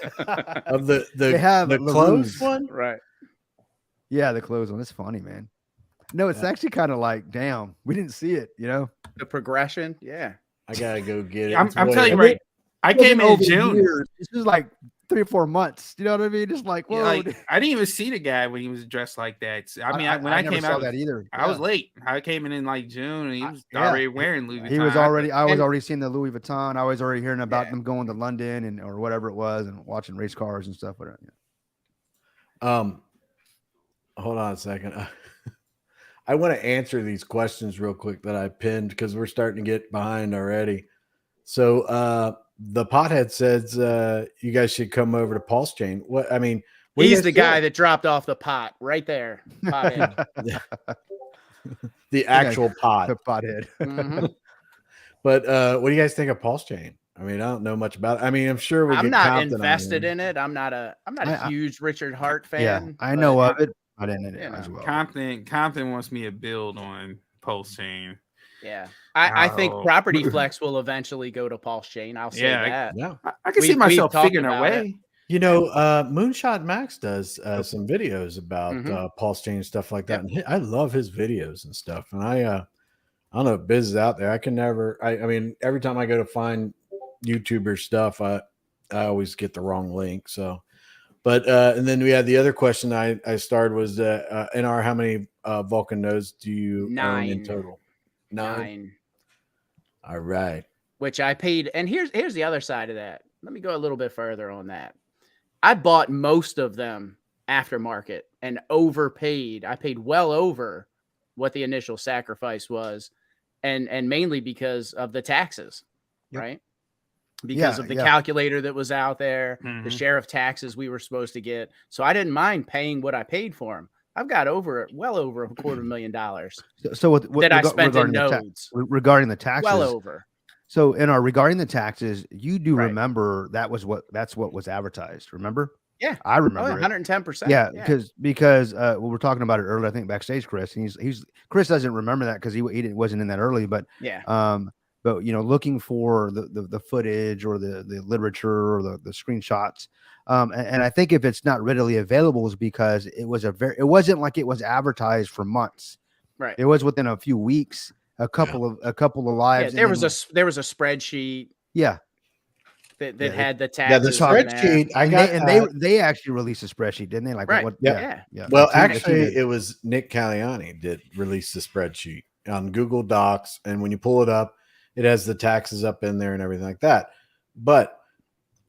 of the They have the La clothes Ruse. one. Right. Yeah, the clothes one. It's funny, man. No, it's actually kind of like, damn, we didn't see it, The progression. Yeah. I gotta go get it. I'm It's telling you way- And right. I came in Over June. years. This is like 3 or 4 months. You know what I mean? Just like, Yeah, whoa. like, I didn't even see the guy when he was dressed like that. I mean, when I never came saw out, that either. I was late. I came in like June, and he was yeah. already wearing Louis Vuitton. He was already. I was And- already seeing the Louis Vuitton. I was already hearing about Yeah. them going to London or whatever it was, and watching race cars and stuff. Whatever. Hold on a second. I want to answer these questions real quick that I pinned because we're starting to get behind already. So the pothead says you guys should come over to Pulse Chain. What I mean, what do you He's guys the guy feel? that dropped off the pot right there. Pothead. The actual pot. The pothead. Mhm. But what do you guys think of Pulse Chain? I mean, I don't know much about it. I mean, I'm sure we I'm get not Compton on invested here. in it. I'm not a I- huge Richard Hart Yeah, fan. I know but of it. I didn't you as know, well. Compton wants me to build on Pulse Chain. Yeah. I think Oh. Property Flex will eventually go to Pulse Chain. I'll say Yeah, that. Yeah. I can We- see we've myself talked figuring a about way. You know, Moonshot Max does some videos about Mhm. Pulse Chain and stuff like that. And I love his videos and stuff. And I don't know if Biz is out there. I can never. I mean, every time I go to find YouTuber stuff, I always get the wrong link. So, but and then we had the other question I started was NR. How many Vulcan nodes do you own in 9. total? 9. All right. Which I paid. And here's the other side of that. Let me go a little bit further on that. I bought most of them aftermarket and overpaid. I paid well over what the initial sacrifice was, and mainly because of the taxes, Yep. right? Because Yeah, of the yeah. calculator that was out there, the Mhm. share of taxes we were supposed to get. So I didn't mind paying what I paid for them. I've got well over $250,000 So with that I rega- spent in regarding the ta- nodes. regarding the taxes, Well over. So regarding the taxes, you do Right. remember that's what was advertised. Remember? Yeah. I Oh, remember. yeah, it. 110%. Yeah, because we were talking about it earlier. I think backstage, Chris. And he's Chris doesn't remember that because he wasn't in that early. But yeah. but looking for the footage or the literature or the screenshots. And I think if it's not readily available is because it wasn't like it was advertised for months. Right. It was within a few weeks, a couple of lives. Yeah, there was a spreadsheet yeah. that had the Yeah, the taxes. in there. spreadsheet. I And got they actually released a spreadsheet, didn't they? Like Right. what? Yeah. Yeah. Well, The team actually, did. it was Nick Caliani that released the spreadsheet on Google Docs, and when you pull it up, it has the taxes up in there and everything like that. But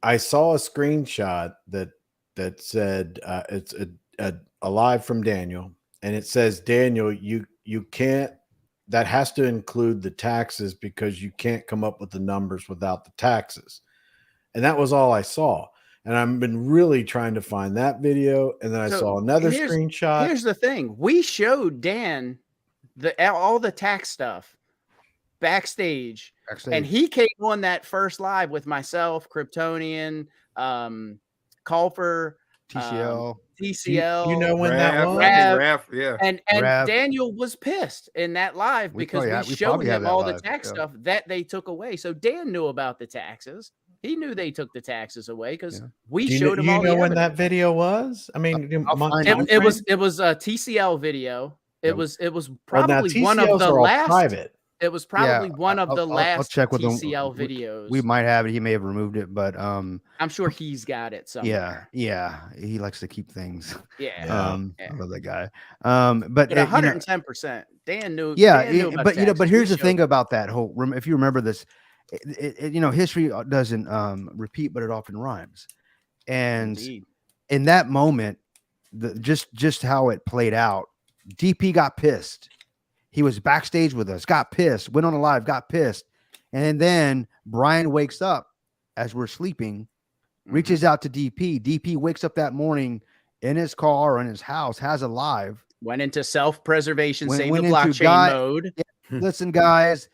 I saw a screenshot that said it's a live from Daniel, and it says, Daniel, you can't. That has to include the taxes because you can't come up with the numbers without the taxes. And that was all I saw. And I've been really trying to find that video. And then I saw another screenshot. Here's the thing. We showed Dan all the tax stuff backstage. And he came on that first live with myself, Kryptonian, Culper, TCL. You know when Raph, that was? Raph, yeah. And Raph. Daniel was pissed in that live because we showed him all the tax stuff that they took away. So Dan knew about the taxes. He knew they took the taxes away because we showed him all the evidence. when that video was? I mean, it was a TCL video. It was probably one of the last private. It was probably one of the last I'll check with TCL him. videos. We might have it. He may have removed it, but I'm sure he's got it somewhere. Yeah. He likes to keep things. Yeah. I love that guy. But 110%. Dan knew. Yeah, Dan knew about but here's the thing about that whole. If you remember this, history doesn't repeat, but it often rhymes. And Indeed. in that moment, just how it played out, DP got pissed. He was backstage with us, got pissed, went on a live, got pissed. And then Brian wakes up as we're sleeping, reaches out to DP. DP wakes up that morning in his car or in his house, has a live. Went into self-preservation, save the went into blockchain mode. Listen, guys,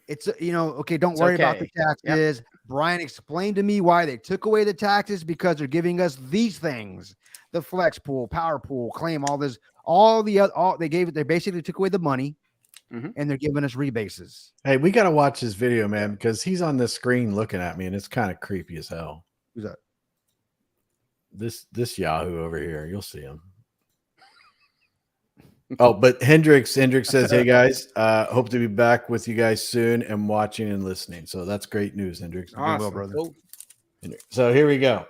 it's, okay, don't worry about the taxes. Yep. Brian explained to me why they took away the taxes because they're giving us these things. The flex pool, power pool, claim, all this, they basically took away the money. And they're giving us rebases. Hey, we got to watch this video, man, because he's on the screen looking at me, and it's kind of creepy as hell. Who's that? This Yahoo over here. You'll see him. Oh, but Hendrix says, "Hey guys, hope to be back with you guys soon and watching and listening." So that's great news, Hendrix. Awesome. Well, brother. Cool. So here we go.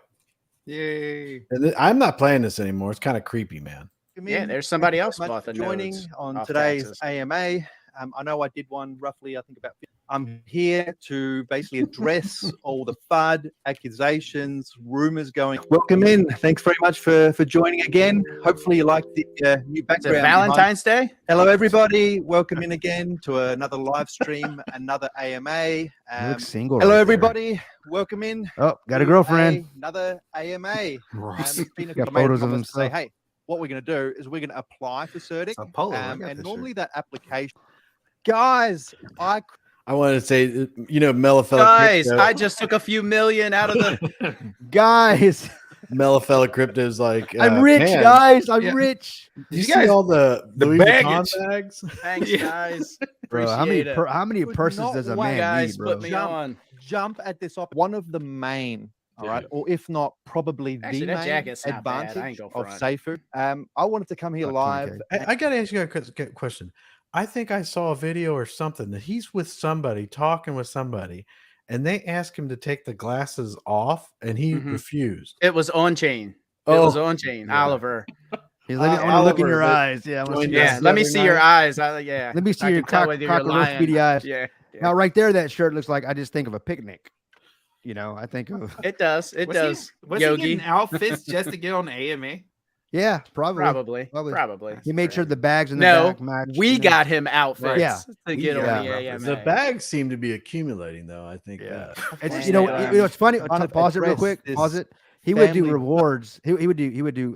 Yay! And I'm not playing this anymore. It's kind of creepy, man. Yeah, there's somebody else about the joining notes on today's AMA. I know I did one roughly, I think about 50. I'm here to basically address all the FUD, accusations, rumors going. Welcome in. Thanks very much for joining again. Hopefully you like the new background. Is it Valentine's Day? Hello, everybody. Welcome in again to another live stream, another AMA. Single. Hello, everybody. Welcome in. Oh, got a girlfriend. Another AMA. Got photos of him. Say, hey, what we're going to do is we're going to apply for CERTIC. And normally that application, guys, I want to say, Mellifella. Guys, I just took a few million out of the guys. Mellifella Crypto is like, I'm rich, guys. I'm rich. Did you guys see all the Louis Vuitton bags? Thanks, guys. Bro, how many purses does a man need, bro? Put me on. Jump at this one of the main. All right, or if not, probably the main advantage of Safer. I wanted to come here live. I got to ask you a question. I think I saw a video or something that he's with somebody, talking with somebody, and they asked him to take the glasses off, and he refused. It was on chain. It was on chain. Yeah. Oliver. He's look in your eyes. Yeah, let me see your eyes. Let me see your cockroach beady eyes. Yeah. Now, right there, that shirt looks like I just think of a picnic. I think of it does. It does. Was he getting outfits just to get on the AMA? Yeah, probably. He made sure the bags in the back matched. We got him outfits to get on the AMA. The bags seem to be accumulating, though. I think. It's it's funny. Pause it real quick. Pause it. He would do rewards. He would do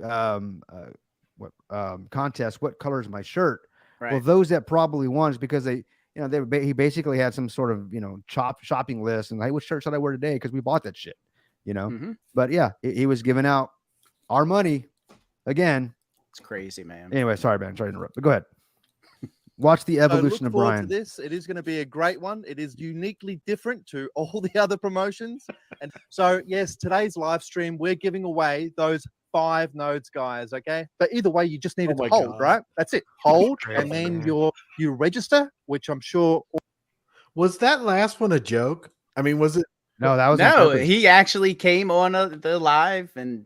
contests. What color is my shirt? Right. Well, those that probably won is because he basically had some sort of shopping list and, hey, what shirt should I wear today? Because we bought that shit. But yeah, he was giving out our money. Again, it's crazy, man. Anyway, sorry, man. Sorry to interrupt. But go ahead. Watch the So evolution look of forward to Brian. this. It is going to be a great one. It is uniquely different to all the other promotions. And so, yes, today's live stream, we're giving away those 5 nodes, guys. Okay. But either way, you just needed Oh to my hold, God. right? That's it. Hold. Crazy, And then man. you register, which I'm sure. Was that last one a joke? I mean, was it? No, that was on No, purpose. he actually came on the live, and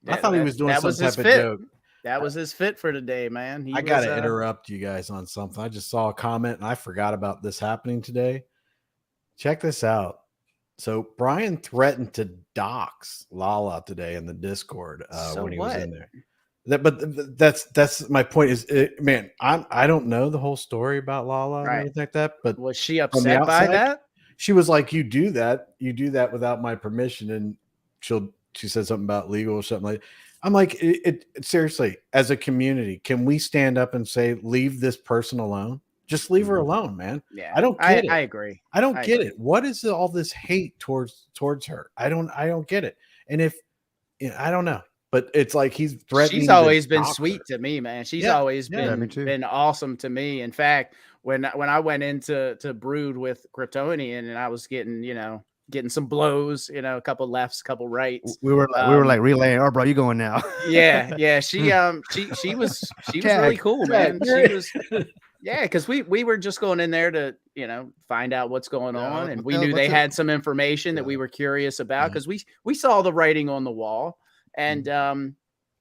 I thought he was doing that some was his type of fit. joke. That was his fit for the day, man. He I was, got to interrupt you guys on something. I just saw a comment and I forgot about this happening today. Check this out. So Brian threatened to dox Lala today in the Discord So when he was what? in there. That's my point. Is man, I don't know the whole story about Lala and Right. everything like that, but Was she from the upset by outside, that? she was like, you do that without my permission. And she said something about legal or something like, I'm like, it seriously, as a community, can we stand up and say, leave this person alone? Just leave her alone, man. Yeah, I don't get it. I agree. I don't get agree. it. What is all this hate towards her? I don't get it. And if I don't know, but it's like he's threatening. She's to always been dox sweet her. to me, man. She's Yeah, always yeah, me too. been awesome to me. In fact, when I went into Brood with Kryptonian and I was getting some blows, a couple lefts, a couple rights. We were like relaying. Oh, bro, you going now? Yeah. She was really cool, man. She was. Yeah, because we were just going in there to find out what's going Yeah, on, and what we the hell- knew they what's it- had some information that we were curious about because we saw the writing on the wall, and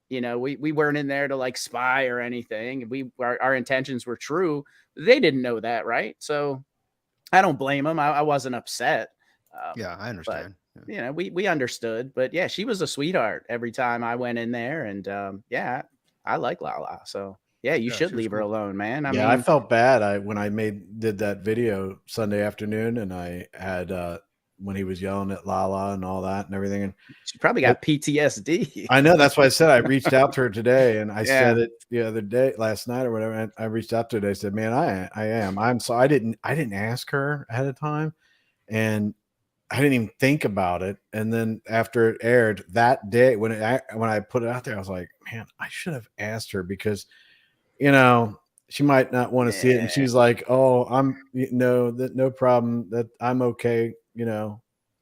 we weren't in there to like spy or anything. Our intentions were true. They didn't know that, right? So I don't blame them. I wasn't upset. Yeah, I understand. We understood, but yeah, she was a sweetheart every time I went in there, and I like Lala, so. Yeah, you should leave her alone, man. I mean, I felt bad. When I did that video Sunday afternoon, and I had when he was yelling at Lala and all that and everything, and she probably got PTSD. I know that's why I said I reached out to her today, and I Yeah. said it the other day, last night or whatever. And I reached out to her today. I said, "Man, I am. I'm so I didn't ask her ahead of time, and I didn't even think about it. And then after it aired that day, when I put it out there, I was like, man, I should have asked her because." She might not want to see it. And she's like, oh, no problem. That I'm okay. Yeah,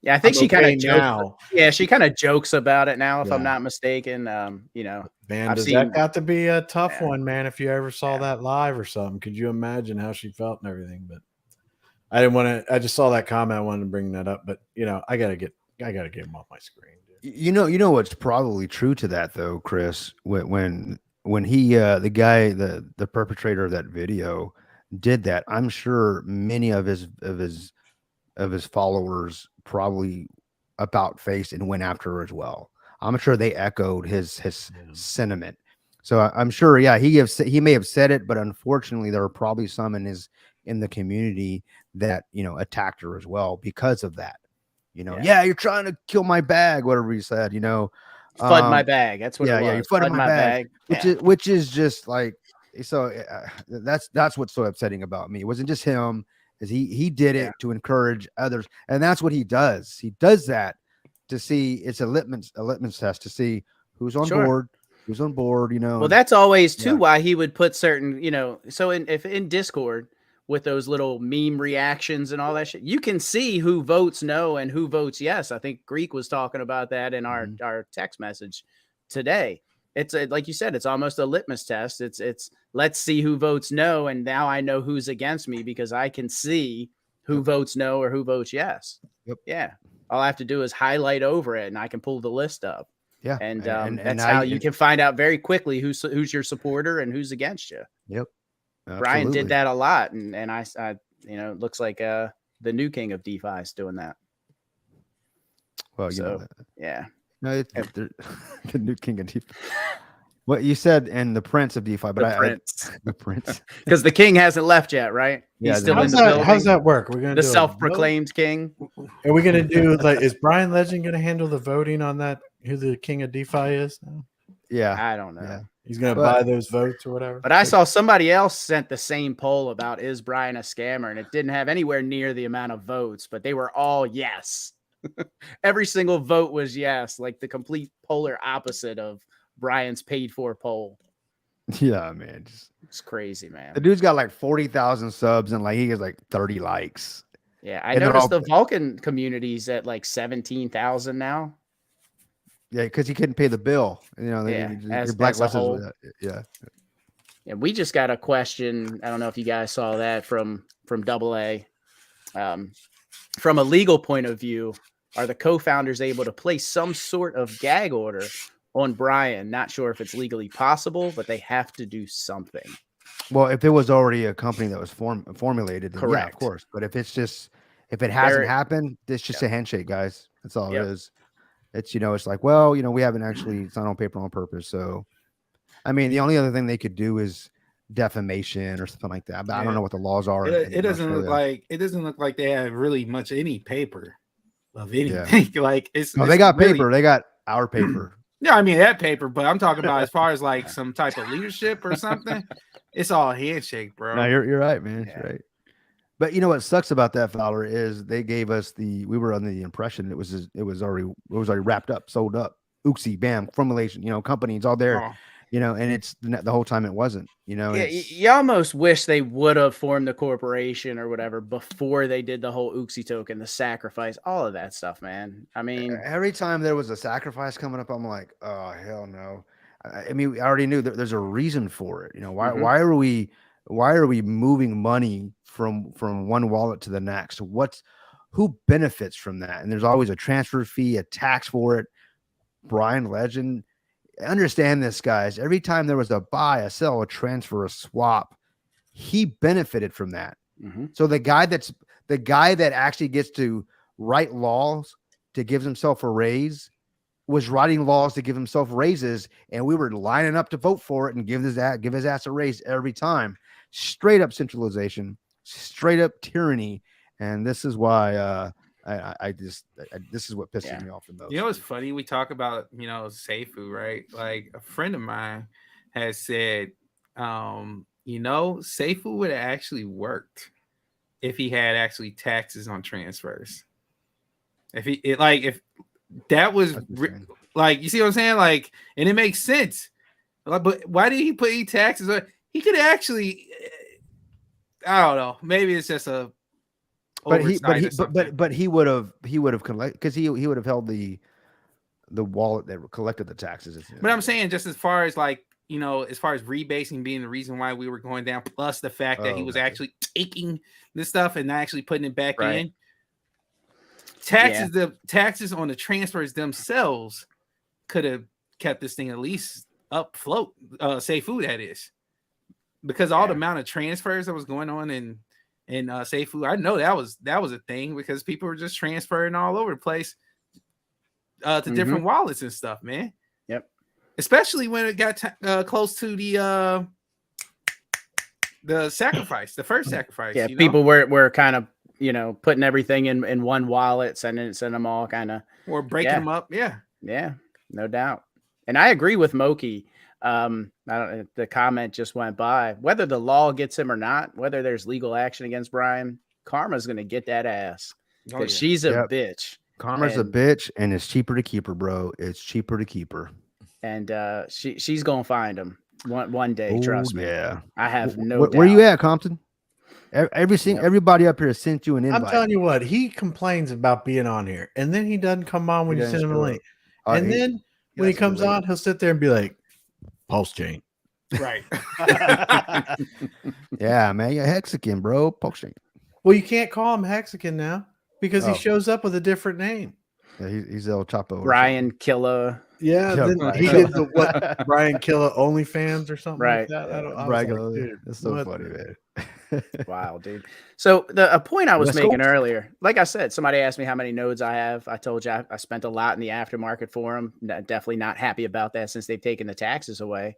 I think she kind of jokes. Yeah, she kind of jokes about it now, if I'm not mistaken. Man, that got to be a tough one, man. If you ever saw that live or something, could you imagine how she felt and everything? But I didn't want to. I just saw that comment. I wanted to bring that up, but I gotta get him off my screen. Dude. You know what's probably true to that though, Chris, when he the guy the perpetrator of that video did that, I'm sure many of his followers probably about faced and went after her as well. I'm sure they echoed his sentiment. So I'm sure, he may have said it, but unfortunately there are probably some in the community that attacked her as well because of that. You're trying to kill my bag, whatever he said, FUD my bag. That's what it was. Yeah, you FUD my bag. Which is just like, so that's what's so upsetting about me. It wasn't just him, is he did it to encourage others, and that's what he does. He does that to see, it's a litmus test to see who's on board. Well, that's always too why he would put certain, so if in Discord with those little meme reactions and all that shit, you can see who votes no and who votes yes. I think Greek was talking about that in our text message today. It's like you said, it's almost a litmus test. It's let's see who votes no, and now I know who's against me because I can see who votes no or who votes yes. Yep. Yeah. All I have to do is highlight over it, and I can pull the list up. Yeah. And that's how you can find out very quickly who's your supporter and who's against you. Yep. Brian did that a lot, and I it looks like the new king of DeFi is doing that. Well, yeah. No, the new king of DeFi. What you said, and the prince of DeFi, but the prince, because the king hasn't left yet, right? Yeah, he's still in the building. How's that work? We're gonna the do self-proclaimed king. Are we gonna do is Brian Legend gonna handle the voting on that? Who the king of DeFi is now? Yeah, I don't know. Yeah. He's gonna buy those votes or whatever. But I saw somebody else sent the same poll about is Brian a scammer, and it didn't have anywhere near the amount of votes, but they were all yes. Every single vote was yes, like the complete polar opposite of Brian's paid for poll. Yeah, man. It's crazy, man. The dude's got like 40,000 subs and like he has like 30 likes. Yeah, I And they're noticed all- the Vulcan community's at like 17,000 now. Yeah, because he couldn't pay the bill. You know, Yeah, you're as a blacklisted. whole. Yeah. And we just got a question. I don't know if you guys saw that from AA. From a legal point of view, are the co-founders able to place some sort of gag order on Brian? Not sure if it's legally possible, but they have to do something. Well, if it was already a company that was formulated, then yeah, of Correct. course. But if it hasn't There- happened, it's just a handshake, guys. That's all Yep. it is. It's it's like, well, we haven't actually signed on paper on purpose. So, I mean, the only other thing they could do is defamation or something like that. But I don't Yeah. know what the laws are. It in doesn't look Australia. like they have really much any paper of anything. Like it's No, it's they got really- paper. They got our paper. Yeah, I mean that paper, but I'm talking about as far as like some type of leadership or something. It's all handshake, bro. No, you're right, man. Yeah. You're right. But you know what sucks about that, Fowler, is they gave us we were under the impression it was already wrapped up, sold up, oopsie, bam, formulation, company, it's all there, Oh, and it's the whole time it wasn't, Yeah, it's- you almost wish they would have formed the corporation or whatever before they did the whole Uxie token, the sacrifice, all of that stuff, man. I mean, every time there was a sacrifice coming up, I'm like, oh hell no. I mean, I already knew that there's a reason for it. Mhm. Why are we moving money from one wallet to the next? Who benefits from that? And there's always a transfer fee, a tax for it. Brian Legend, understand this, guys. Every time there was a buy, a sell, a transfer, a swap, he benefited from that. mhm. So the guy that actually gets to write laws to give himself a raise was writing laws to give himself raises, and we were lining up to vote for it and give his ass a raise every time. Straight up centralization, straight up tyranny, and this is why this is what pisses me off the most. you know what's funny? We talk about Seifu, right? Like a friend of mine has said, Seifu would have actually worked if he had actually taxes on transfers. If that was like, you see what I'm saying? Like, and it makes sense. But why did he put any taxes on? He could actually, I don't know. Maybe it's just a. But he would have collected, because he would have held the wallet that collected the taxes. But I'm saying, just as far as like, as far as rebasing being the reason why we were going down, plus the fact that he was actually taking this stuff and not actually putting it back in. The taxes on the transfers themselves could have kept this thing at least afloat. Seifu, that is, because all the amount of transfers that was going on in Seifu, I know that was a thing, because people were just transferring all over the place to different wallets and stuff, man. Yep. Especially when it got close to the sacrifice, the first sacrifice. Yeah, people were kind of putting everything in one wallet, sending them all kind of, or breaking them up. Yeah, no doubt. And I agree with Moki. The comment just went by. Whether the law gets him or not, whether there's legal action against Brian, Karma's going to get that ass, because she's a bitch. Karma's a bitch, and it's cheaper to keep her, bro. It's cheaper to keep her. And she's going to find him one day. Trust me. Yeah, I have no doubt. Where you at, Compton? Everybody up here sent you an invite. I'm telling you what, he complains about being on here, and then he doesn't come on when you send him a link. And then when he comes on, he'll sit there and be like, "Pulse chain." Right. Yeah, man, you're Hexican, bro. Pulse chain. Well, you can't call him Hexican now because he shows up with a different name. Yeah, he's El Chapo. Brian Killa. Yeah, then he did the Brian Killa OnlyFans or something like that. That's so funny, man. Wow, dude. So a point I was making earlier, like I said, somebody asked me how many nodes I have. I told you I spent a lot in the aftermarket for them. Definitely not happy about that since they've taken the taxes away.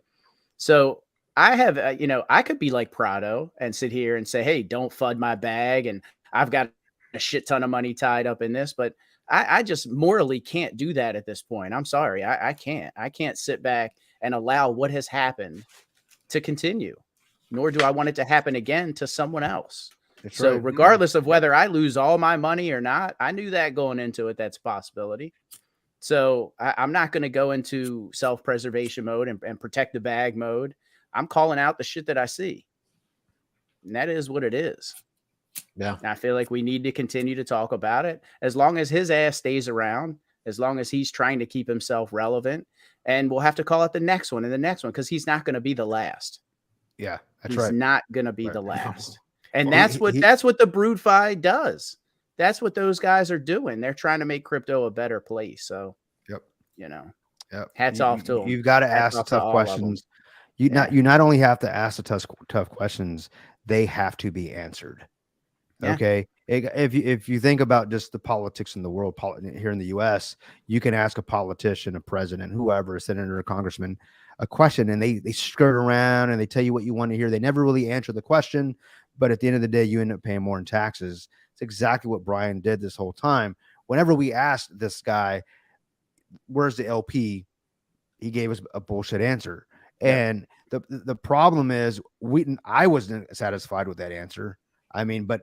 So I have, I could be like Prado and sit here and say, hey, don't FUD my bag, and I've got a shit ton of money tied up in this, but I just morally can't do that at this point. I'm sorry. I can't sit back and allow what has happened to continue, nor do I want it to happen again to someone else. That's so right. regardless of whether I lose all my money or not, I knew that going into it, that's a possibility. So I'm not going to go into self-preservation mode and protect the bag mode. I'm calling out the shit that I see. And that is what it is. Yeah. And I feel like we need to continue to talk about it as long as his ass stays around, as long as he's trying to keep himself relevant. And we'll have to call it the next one and the next one because he's not going to be the last. Yeah, that's He's right. not going to be Right. the last. And Well, that's what the Brood Fi does. That's what those guys are doing. They're trying to make crypto a better place. So, Yep. Yep. hats off to them. You've got to Hats ask the off to tough all of them. questions. You not only have to ask the tough questions, they have to be answered. Yeah. Okay. If you think about just the politics in the world here in the U.S., you can ask a politician, a president, whoever, a senator, a congressman, a question, and they skirt around and they tell you what you want to hear. They never really answer the question, but at the end of the day, you end up paying more in taxes. It's exactly what Brian did this whole time. Whenever we asked this guy, "Where's the LP?" he gave us a bullshit answer. Yeah. And the problem is I wasn't satisfied with that answer. I mean, but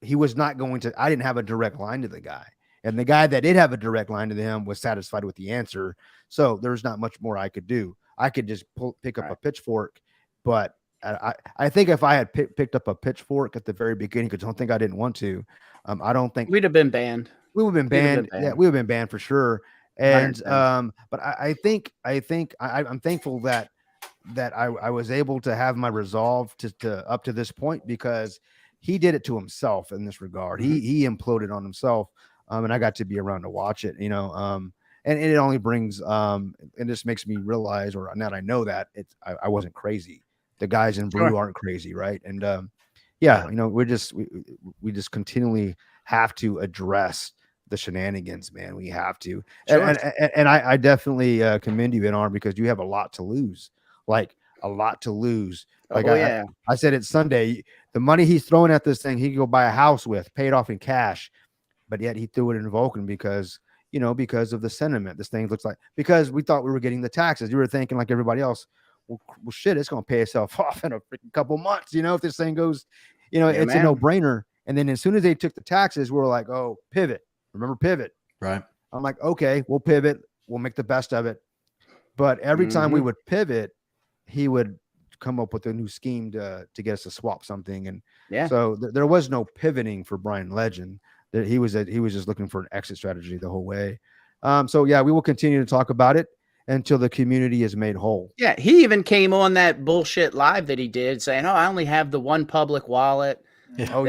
he was not going to, I didn't have a direct line to the guy. And the guy that did have a direct line to him was satisfied with the answer. So there's not much more I could do. I could just pick up a pitchfork. But I think if I had picked up a pitchfork at the very beginning, because I don't think I didn't want to, I don't think we'd have been banned. We would have been banned. Yeah, we would have been banned for sure. And but I'm thankful that I was able to have my resolve to up to this point, because he did it to himself in this regard. He imploded on himself, and I got to be around to watch it. And it only brings and this makes me realize, or now that I know that I wasn't crazy. The guys in blue aren't crazy, right? And we just continually have to address the shenanigans, man. We have to. And I definitely commend you, NR, because you have a lot to lose. Like a lot to lose. Like I said it Sunday, the money he's throwing at this thing, he could go buy a house with, pay it off in cash, but yet he threw it in Vulcan because of the sentiment. This thing looks like, because we thought we were getting the taxes. You were thinking like everybody else, well shit, it's going to pay itself off in a couple months. If this thing goes, it's a no-brainer. And then as soon as they took the taxes, we were like, oh, pivot. Remember pivot. Right. I'm like, okay, we'll pivot. We'll make the best of it. But every time we would pivot, he would come up with a new scheme to get us to swap something. And so there was no pivoting for Brian Legend. That he was just looking for an exit strategy the whole way. We will continue to talk about it until the community is made whole. Yeah, he even came on that bullshit live that he did saying, "Oh, I only have the one public wallet." Yeah. Oh,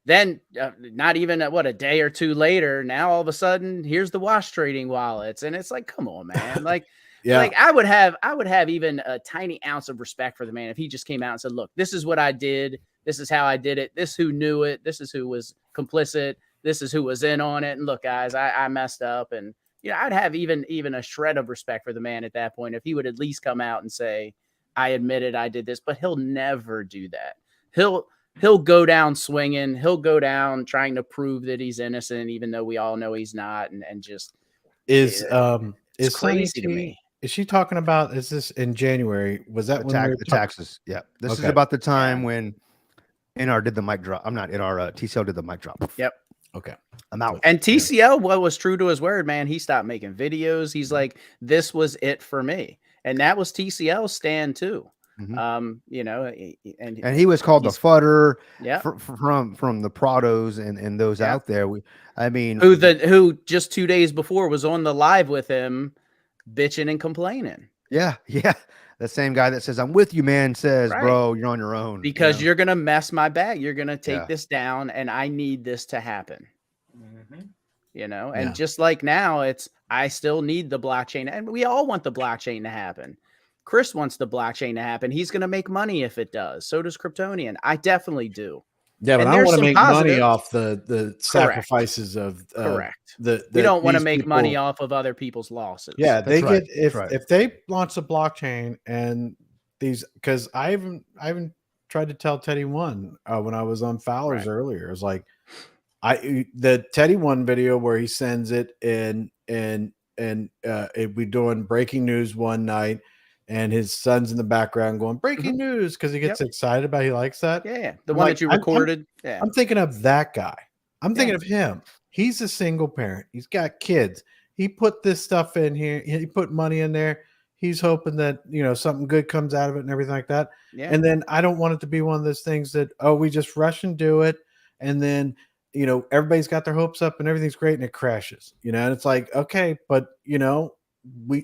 Then not even a day or two later, now all of a sudden here's the wash trading wallets, and it's like, come on, man. Like, like I would have even a tiny ounce of respect for the man if he just came out and said, "Look, this is what I did. This is how I did it. This who knew it. This is who was complicit. This is who was in on it. And look, guys, I messed up." And I'd have even a shred of respect for the man at that point if he would at least come out and say, "I admitted I did this." But he'll never do that. He'll go down swinging. He'll go down trying to prove that he's innocent, even though we all know he's not. And just is crazy to me. Is she talking about? Is this in January? Was that when the taxes? Yeah, this is about the time when NR did the mic drop. I'm not NR. TCL did the mic drop. Yep. Okay. I'm out. And TCL, what was true to his word, man, he stopped making videos. He's like, this was it for me. And that was TCL's stand too. And he was called the fudder from the Prados and those out there. Who just 2 days before was on the live with him bitching and complaining. Yeah. The same guy that says, "I'm with you, man," says, "Bro, you're on your own. Because you're going to mess my bag. You're going to take this down, and I need this to happen." And just like now, I still need the blockchain. And we all want the blockchain to happen. Chris wants the blockchain to happen. He's going to make money if it does. So does Kryptonian. I definitely do. Yeah, but I want to make money off the sacrifices of correct. We don't want to make money off of other people's losses. Yeah, they get if they launch a blockchain and these, because I haven't tried to tell Teddy One when I was on Fowler's earlier. It was like the Teddy One video where he sends it and we doing breaking news one night. And his son's in the background going breaking news because he gets excited about it. He likes that. Yeah, the one that you recorded. I'm thinking of that guy. I'm thinking of him. He's a single parent. He's got kids. He put this stuff in here. He put money in there. he's hoping that, something good comes out of it and everything like that. Yeah. And then I don't want it to be one of those things that, we just rush and do it. And then, everybody's got their hopes up and everything's great and it crashes, and it's like, okay, but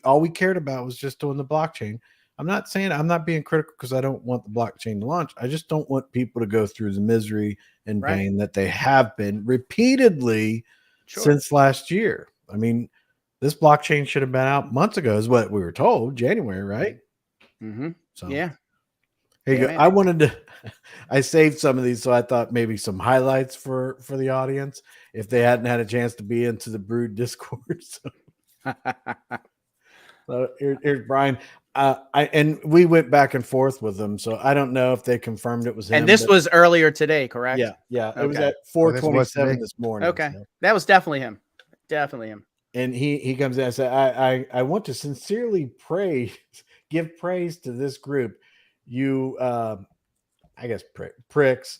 all we cared about was just doing the blockchain. I'm not saying, I'm not being critical because I don't want the blockchain to launch. I just don't want people to go through the misery and Right. pain that they have been repeatedly since last year. I mean, this blockchain should have been out months ago, is what we were told, January, right? Mm-hmm. So Yeah. here you Yeah, go. man. I wanted to, I saved some of these, so I thought maybe some highlights for the audience if they hadn't had a chance to be into the Brood Discord. So here's Brian. And we went back and forth with them, so I don't know if they confirmed it was him. And this was earlier today, correct? Yeah. It was Okay. at Oh, this was 4:27 today? this morning. Okay. so. That was definitely him. Definitely him. And he comes in and said, I want to sincerely give praise to this group. You, I guess pricks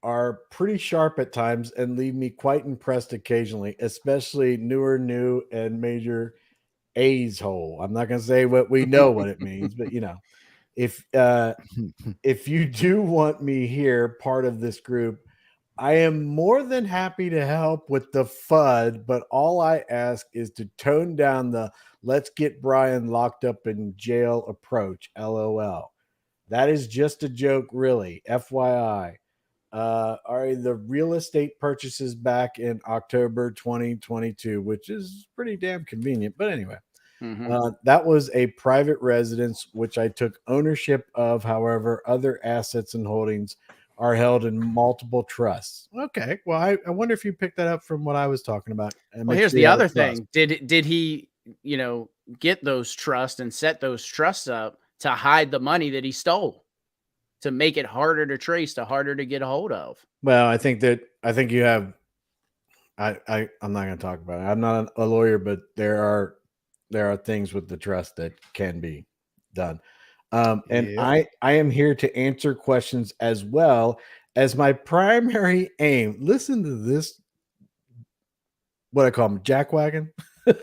are pretty sharp at times and leave me quite impressed occasionally, especially new and major A's hole. I'm not going to say what we know what it means, but if you do want me here, part of this group, I am more than happy to help with the FUD, but all I ask is to tone down the let's get Brian locked up in jail approach. LOL. That is just a joke, really. FYI. Are the real estate purchases back in October 2022, which is pretty damn convenient. But anyway, that was a private residence, which I took ownership of. However, other assets and holdings are held in multiple trusts. Okay. Well, I wonder if you picked that up from what I was talking about. Well, here's the other thing. Did he, get those trusts and set those trusts up to hide the money that he stole, to make it harder to trace, harder to get a hold of? Well, I think you have, I'm not going to talk about it. I'm not a lawyer, but there are things with the trust that can be done. And I am here to answer questions as well as my primary aim. Listen to this. What I call him, jackwagon.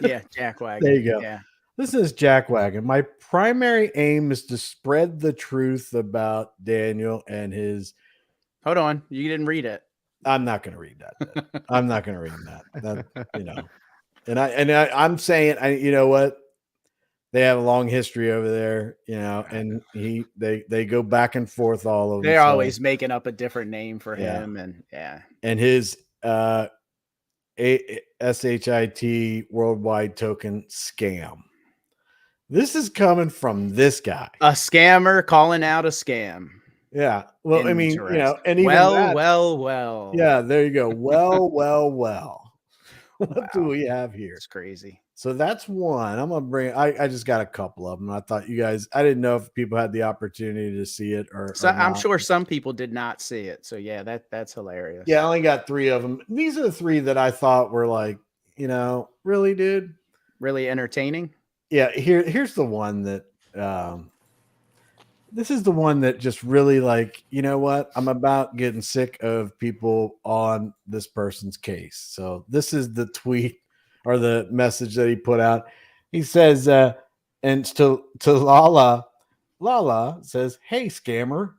Yeah, jackwagon. There you go. Yeah. This is jackwagon. My primary aim is to spread the truth about Daniel and his. Hold on, you didn't read it. I'm not going to read that. I'm not going to read that. And I'm saying, you know what? They have a long history over there, and they go back and forth all over. They're always making up a different name for him, and his SHIT worldwide token scam. This is coming from this guy, a scammer calling out a scam. Yeah, well, I mean, and even well. Yeah, there you go. Well. What do we have here? It's crazy. So that's one. I'm gonna bring. I just got a couple of them. I thought you guys. I didn't know if people had the opportunity to see it or. So I'm sure some people did not see it. So yeah, that's hilarious. Yeah, I only got 3 of them. These are the 3 that I thought were like, really, dude, really entertaining. Yeah. Here's the one that. This is the one that just really like, you know what? I'm about getting sick of people on this person's case. So this is the tweet or the message that he put out. He says, and to Lala says, "Hey, scammer."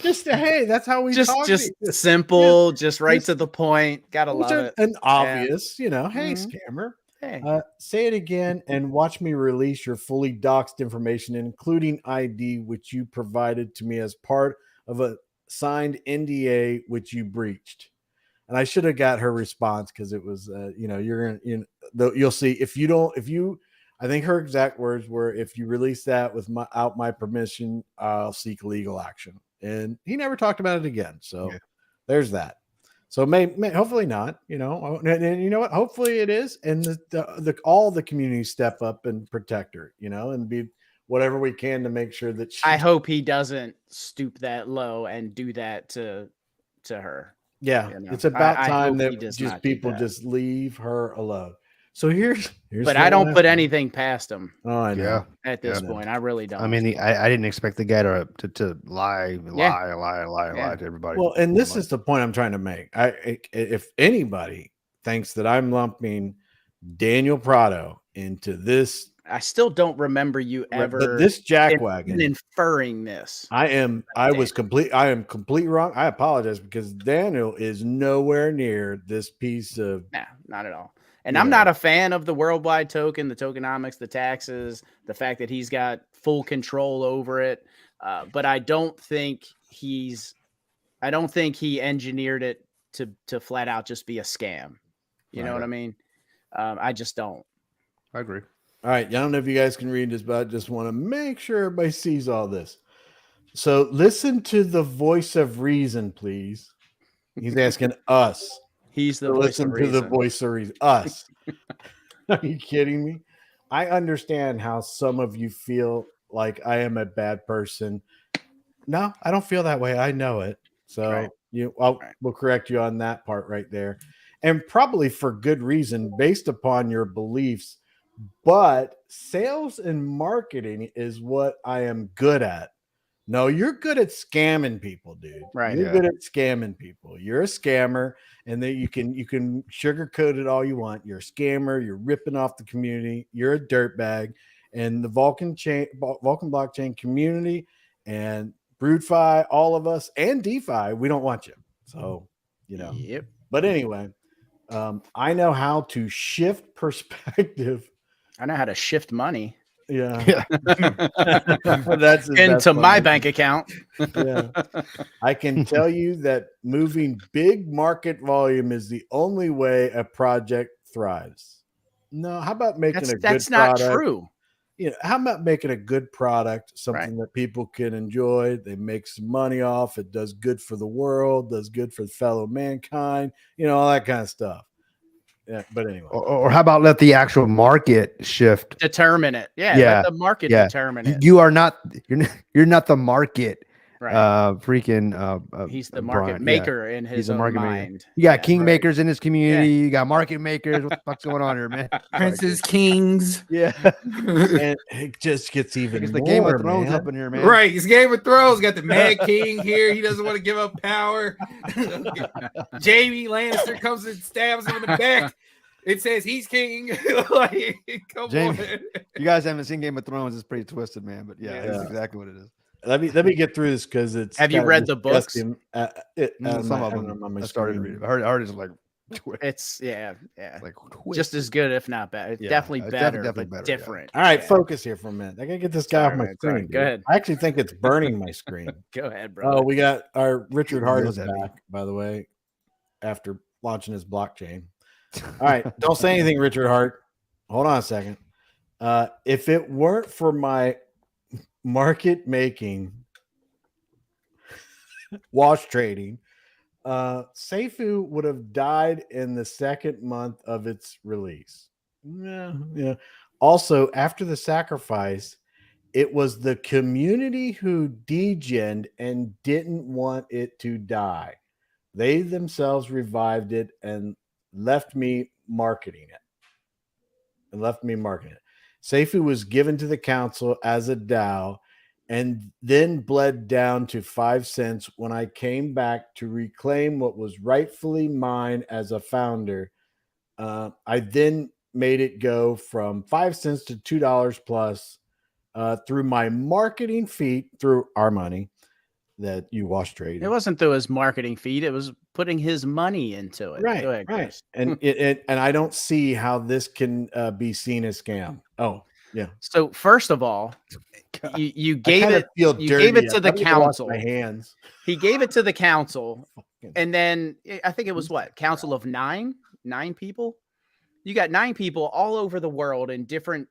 Hey, that's how we just simple, just right to the point. Gotta love it. And obvious, hey, scammer. Hey. Say it again and watch me release your fully doxed information, including ID, which you provided to me as part of a signed NDA, which you breached. And I should have got her response because it was, you'll see I think her exact words were, if you release that without my permission, I'll seek legal action. And he never talked about it again. So there's that. So hopefully not, and you know what? Hopefully it is. And all the community step up and protect her, and be whatever we can to make sure that I hope he doesn't stoop that low and do that to her. Yeah. It's about time that just people just leave her alone. So here's but I don't put anything past him. Oh, I know. Yeah. At this point, I really don't. I mean, I didn't expect the guy to lie to everybody. Well, and this is the point I'm trying to make. If anybody thinks that I'm lumping Daniel Prado into this. I still don't remember you ever But this jack even wagon, inferring this. I am completely wrong. I apologize because Daniel is nowhere near this piece of. Nah, not at all. And I'm not a fan of the worldwide token, the tokenomics, the taxes, the fact that he's got full control over it. But I don't think he engineered it to flat out just be a scam. You know what I mean? I just don't. I agree. All right. I don't know if you guys can read this, but I just want to make sure everybody sees all this. So listen to the voice of reason, please. He's asking us. He's the to voice listen of to reason. the voice of reason. Us. Are you kidding me? I understand how some of you feel like I am a bad person. No, I don't feel that way. I know it. So we'll correct you on that part right there. And probably for good reason based upon your beliefs. But sales and marketing is what I am good at. No, you're good at scamming people, dude. Right. You're good at scamming people. You're a scammer, and then you can sugarcoat it all you want. You're a scammer. You're ripping off the community. You're a dirtbag. And the Vulcan blockchain community and BroodFi, all of us, and DeFi, we don't want you. So, Yep. But anyway, I know how to shift perspective. I know how to shift money. Yeah. That's into my bank account. Yeah. I can tell you that moving big market volume is the only way a project thrives. No, how about making a good that's not product? true. How about making a good product, something that people can enjoy, they make some money off, it does good for the world, does good for fellow mankind, all that kind of stuff. Yeah, but anyway. Or how about let the actual market shift? Determine it. Let the market determine it. You're not the market. Right. He's the market maker in his own mind. You got kingmakers in his community. You got market makers. What the fuck's going on here, man? Princes, kings. Yeah. And it just gets even it's more, the Game of Thrones man. up in here, man. Right. It's Game of Thrones. Got the Mad King here. He doesn't want to give up power. Jamie Lannister comes and stabs him in the back. It says he's king. Come on. You guys haven't seen Game of Thrones. It's pretty twisted, man. But that's exactly what it is. Let me get through this because it's. Have you read the books? Some of them. I started reading. I heard it's like. It's like just as good, if not better. Definitely better, definitely better, different. All right, focus here for a minute. I gotta get this guy off my screen. Go ahead. I actually think it's burning my screen. Go ahead, bro. Oh, we got our Richard Hart is back, by the way, after launching his blockchain. All right, don't say anything, Richard Hart. Hold on a second. If it weren't for my market making wash trading, Seifu would have died in the second month of its release. Yeah. Also, after the sacrifice, it was the community who degened and didn't want it to die. They themselves revived it and left me marketing it. Seifu was given to the council as a DAO and then bled down to 5 cents when I came back to reclaim what was rightfully mine as a founder. I then made it go from 5 cents to $2 plus through my marketing feat, through our money that you wash trade. It wasn't through his marketing feed. It was putting his money into it. Right. Go ahead, Chris. And and I don't see how this can be seen as scam. Oh, yeah. So first of all, you gave it to the council. My hands. He gave it to the council, and then I think it was council of nine people. You got 9 people all over the world in different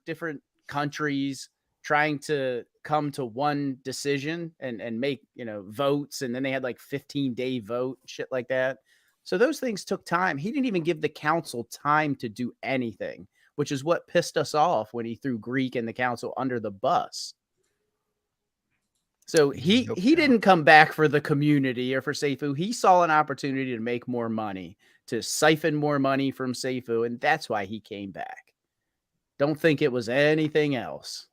countries trying to come to one decision and make votes, and then they had like 15-day vote, shit like that. So those things took time. He didn't even give the council time to do anything, which is what pissed us off when he threw Greek and the council under the bus. So he didn't come back for the community or for Seifu. He saw an opportunity to make more money, to siphon more money from Seifu, and that's why he came back. Don't think it was anything else.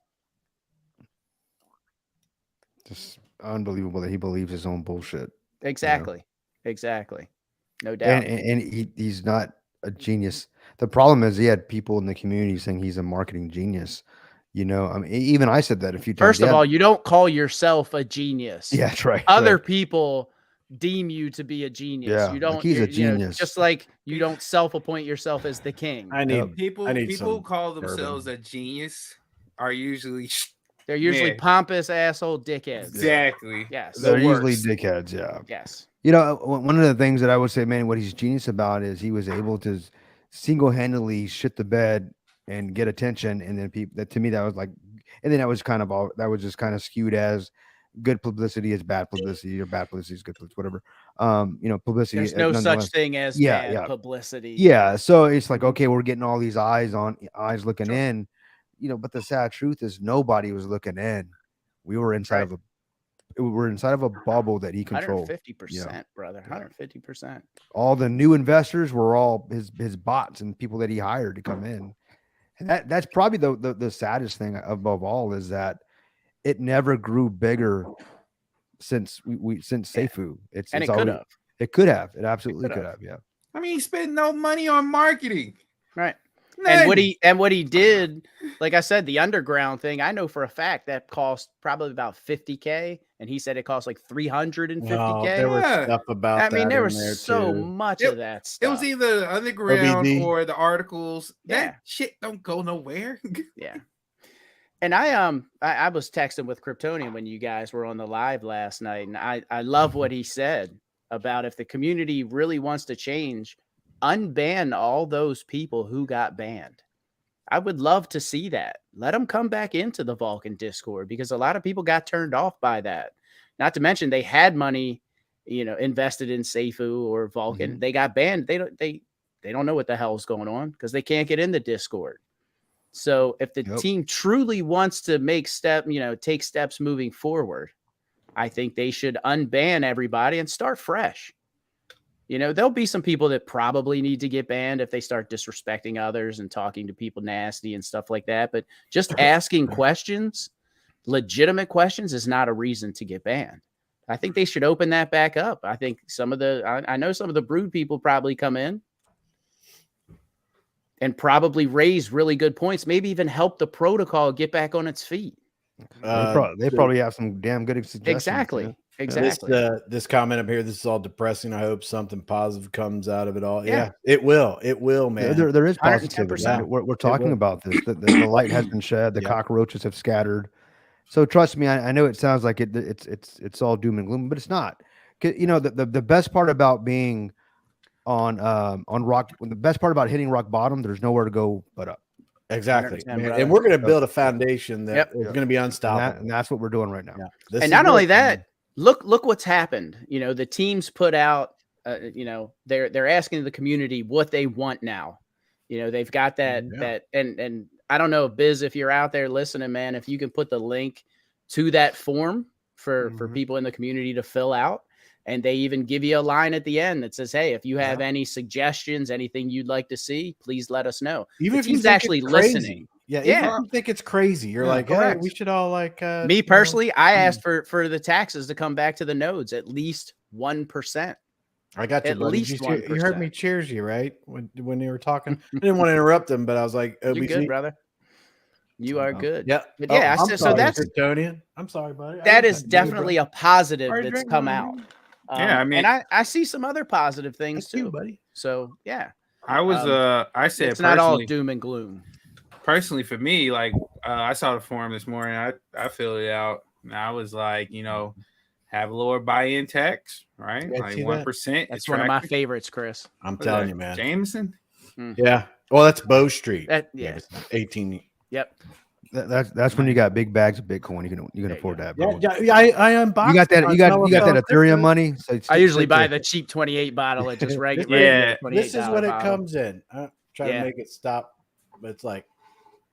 Just unbelievable that he believes his own bullshit. Exactly. No doubt. And he's not a genius. The problem is he had people in the community saying he's a marketing genius. You know, I mean, even I said that a few times. First of all, you don't call yourself a genius. Yeah, that's right. Other right. people deem you to be a genius. Yeah, You like don't. he's a you know, genius. just like you don't self-appoint yourself as the king. I need People who some call bourbon. themselves a genius are usually They're usually Man. pompous asshole dickheads. exactly. Yes. They're the usually worst. dickheads. Yeah. Yes. You know, one of the things that I would say, man, what he's genius about is he was able to single-handedly shit the bed and get attention, and then people that to me that was like, and then that was kind of all that was just kind of skewed as good publicity is bad publicity or bad publicity is good publicity, whatever. You know, publicity. There's no such nonetheless. thing as Yeah, bad yeah. publicity. Yeah, so it's like, okay, we're getting all these eyes looking Sure. in, you know, but the sad truth is nobody was looking in. We were inside Right. of a bubble that he controlled. 150%, brother. 150%. All the new investors were all his bots and people that he hired to come in. And that's probably the saddest thing above all is that it never grew bigger since since Yeah. Seifu. And It's it could always, have. it could have. It absolutely could could have. have. Yeah. I mean, he spent no money on marketing. Right. None. And what he did, like I said, the underground thing, I know for a fact that cost probably about $50K, and he said it cost like $350K. No, there was Yeah. stuff about I mean, that there in was there so too. much It- of that It stuff. was either the underground OBD. or the articles. Yeah. That shit don't go nowhere. Yeah. And I was texting with Kryptonian when you guys were on the live last night, and I love what he said about if the community really wants to change, unban all those people who got banned. I would love to see that. Let them come back into the Vulcan Discord because a lot of people got turned off by that. Not to mention they had money, you know, invested in Seifu or Vulcan. They got banned. They don't know what the hell's going on because they can't get in the Discord. So if the team truly wants to take steps moving forward, I think they should unban everybody and start fresh. You know, there'll be some people that probably need to get banned if they start disrespecting others and talking to people nasty and stuff like that. But just asking questions, legitimate questions, is not a reason to get banned. I think they should open that back up. I think I know some of the Brood people probably come in and probably raise really good points, maybe even help the protocol get back on its feet. They probably have some damn good suggestions. Exactly. Yeah. Exactly. This comment up here, this is all depressing. I hope something positive comes out of it all. Yeah, it will. It will, man. There is positivity. 110%. We're talking about this. The light has been shed. The cockroaches have scattered. So trust me, I know it sounds like it's all doom and gloom, but it's not. You know, the best part about being on rock, the best part about hitting rock bottom, there's nowhere to go but up. Exactly. 110%, Man. brother. And we're going to build a foundation that is going to be And unstoppable. that's what we're doing right now. Yeah. This And is not what- only that, look what's happened. You know, the teams put out, you know, they're asking the community what they want now. You know, they've got that and I don't know, Biz, if you're out there listening, man, if you can put the link to that form for people in the community to fill out. And they even give you a line at the end that says, hey, if you have any suggestions, anything you'd like to see, please let us know. even The if you team's think actually it's crazy. listening. Yeah, even Yeah. if you think it's crazy, you're like, hey, correct. we should all like Me personally, I asked for the taxes to come back to the nodes at least 1%. I got you, at buddy. least You heard 1%. me cheers you, right? When they were talking. I didn't want to interrupt them, but I was like, You're OBC. good, brother. You are good. Yeah. But yeah, I'm so sorry, that's Kryptonian. I'm sorry, buddy. that is definitely a positive Sorry, that's drink come one, out. man. Yeah, I mean- and I see some other positive things That's you, too, buddy. So yeah, I was I said it's not all personally- doom and gloom. personally for me, like I saw the forum this morning. I filled it out, and I was like, you know, have lower buy-in tax, right? Yeah, I Like see that. 1%. That's one of my favorites, Chris. I'm What is telling that, you, man. Jameson. Yeah. Well, that's Bow Street. Yeah. It's 18. Yep. That's when you got big bags of Bitcoin. You can afford that. Yeah, bro. yeah, I unboxed. You got that. it. You got I that know Ethereum crypto. money. So I usually buy the cheap 28 bottle at just regular. Yeah, $28 This is what it bottle. comes in. Try Yeah. to make it stop, but it's like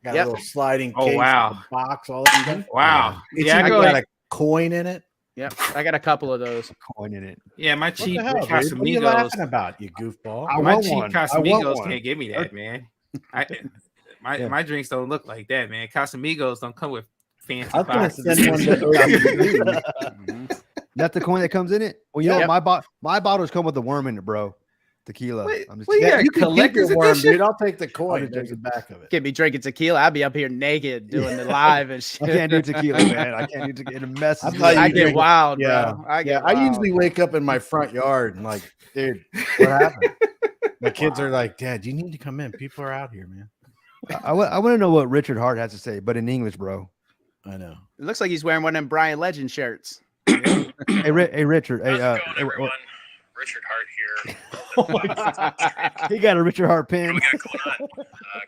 got Yep. a little sliding Oh, case, wow. with a box, all that stuff. Wow. It's Yeah, I even go got ahead. a coin in it. Yep. I got a couple of those. coin in it. Yeah, my What cheap the hell, dude? What are you Casamigos. laughing about, you goofball? I My want cheap one. I want Casamigos one. can't give me that, man. Yeah. My drinks don't look like that, man. Casamigos don't come with fancy I was gonna boxes. send one to OBC. Mhm. That's the coin that comes in it. Well, you Yep. know, my bottles come with a worm in it, bro. tequila. Wait, I'm just what Yeah, got you can keep collector's your worm, edition? dude. I'll take the I'll coin. just There's drink the back of it. Get me drinking tequila. I'd be up here naked doing the live and shit. I can't do tequila, man. I can't do tequila. It messes I me thought up. I you get drink- wild, Yeah, bro. I yeah. get I wild. usually wake up in my front yard and like, dude, what happened? My kids are like, Dad, you need to come in. People are out here, man. I want to know what Richard Hart has to say, but in English, bro. I know. It looks like he's wearing one of them Brian Legend shirts. Hey, Richard. Hey, How's it going, everyone? Richard Hart here. Oh my God. He got a Richard Hart What do pin. we got going on?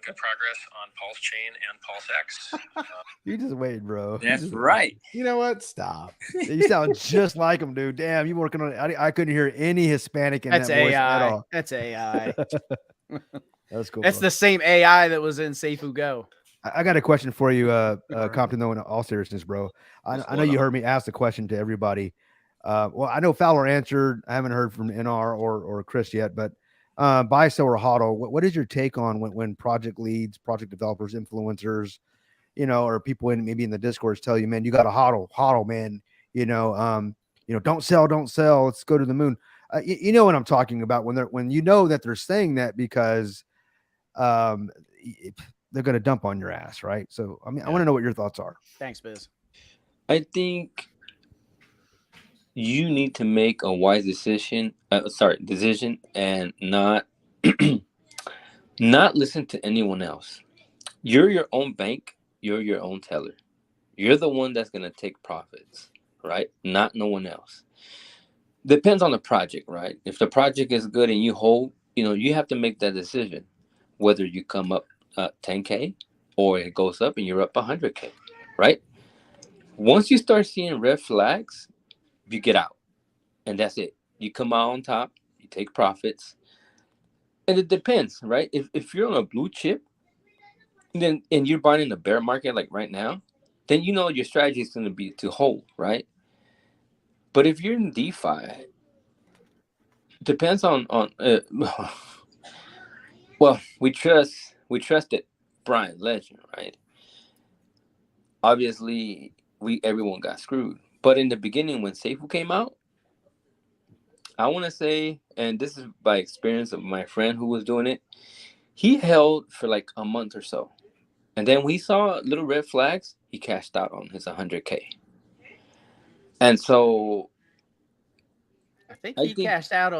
Good progress on Pulse Chain and Pulse X. You just wait, bro. That's right. You know what? Stop. You sound just like him, dude. Damn, you working on it. I couldn't hear any Hispanic in That's that voice at AI. all. That's AI. That's cool. That's bro. the same AI that was in Seifu Go. I got a question for you, Compton, though, in all seriousness, bro. I know you heard me ask the question to everybody. Well, I know Fowler answered. I haven't heard from NR or Chris yet, but buy, sell, or hodl. What is your take on when project leads, project developers, influencers, or people maybe in the discourse tell you, man, you got to hodl, man. Don't sell. Let's go to the moon. You know what I'm talking about when you know that they're saying that because they're going to dump on your ass, right? So, I mean, I want to know what your thoughts are. Thanks, Biz. I think you need to make a wise decision and not not listen to anyone else. You're your own bank, you're your own teller. You're the one that's going to take profits, right? Not no one else. Depends on the project, right? If the project is good and you hold, you have to make that decision whether you come up 10K or it goes up and you're up 100K, right? Once you start seeing red flags, you get out. And that's it. You come out on top, you take profits. And it depends, right? If you're on a blue chip, and you're buying in the bear market like right now, then your strategy is going to be to hold, right? But if you're in DeFi, depends on well, we trusted Brian Legend, right? Obviously, everyone got screwed. But in the beginning, when Seifu came out, I want to say, and this is by experience of my friend who was doing it, he held for like a month or so. And then we saw little red flags, he cashed out on his 100K. And so I think he cashed out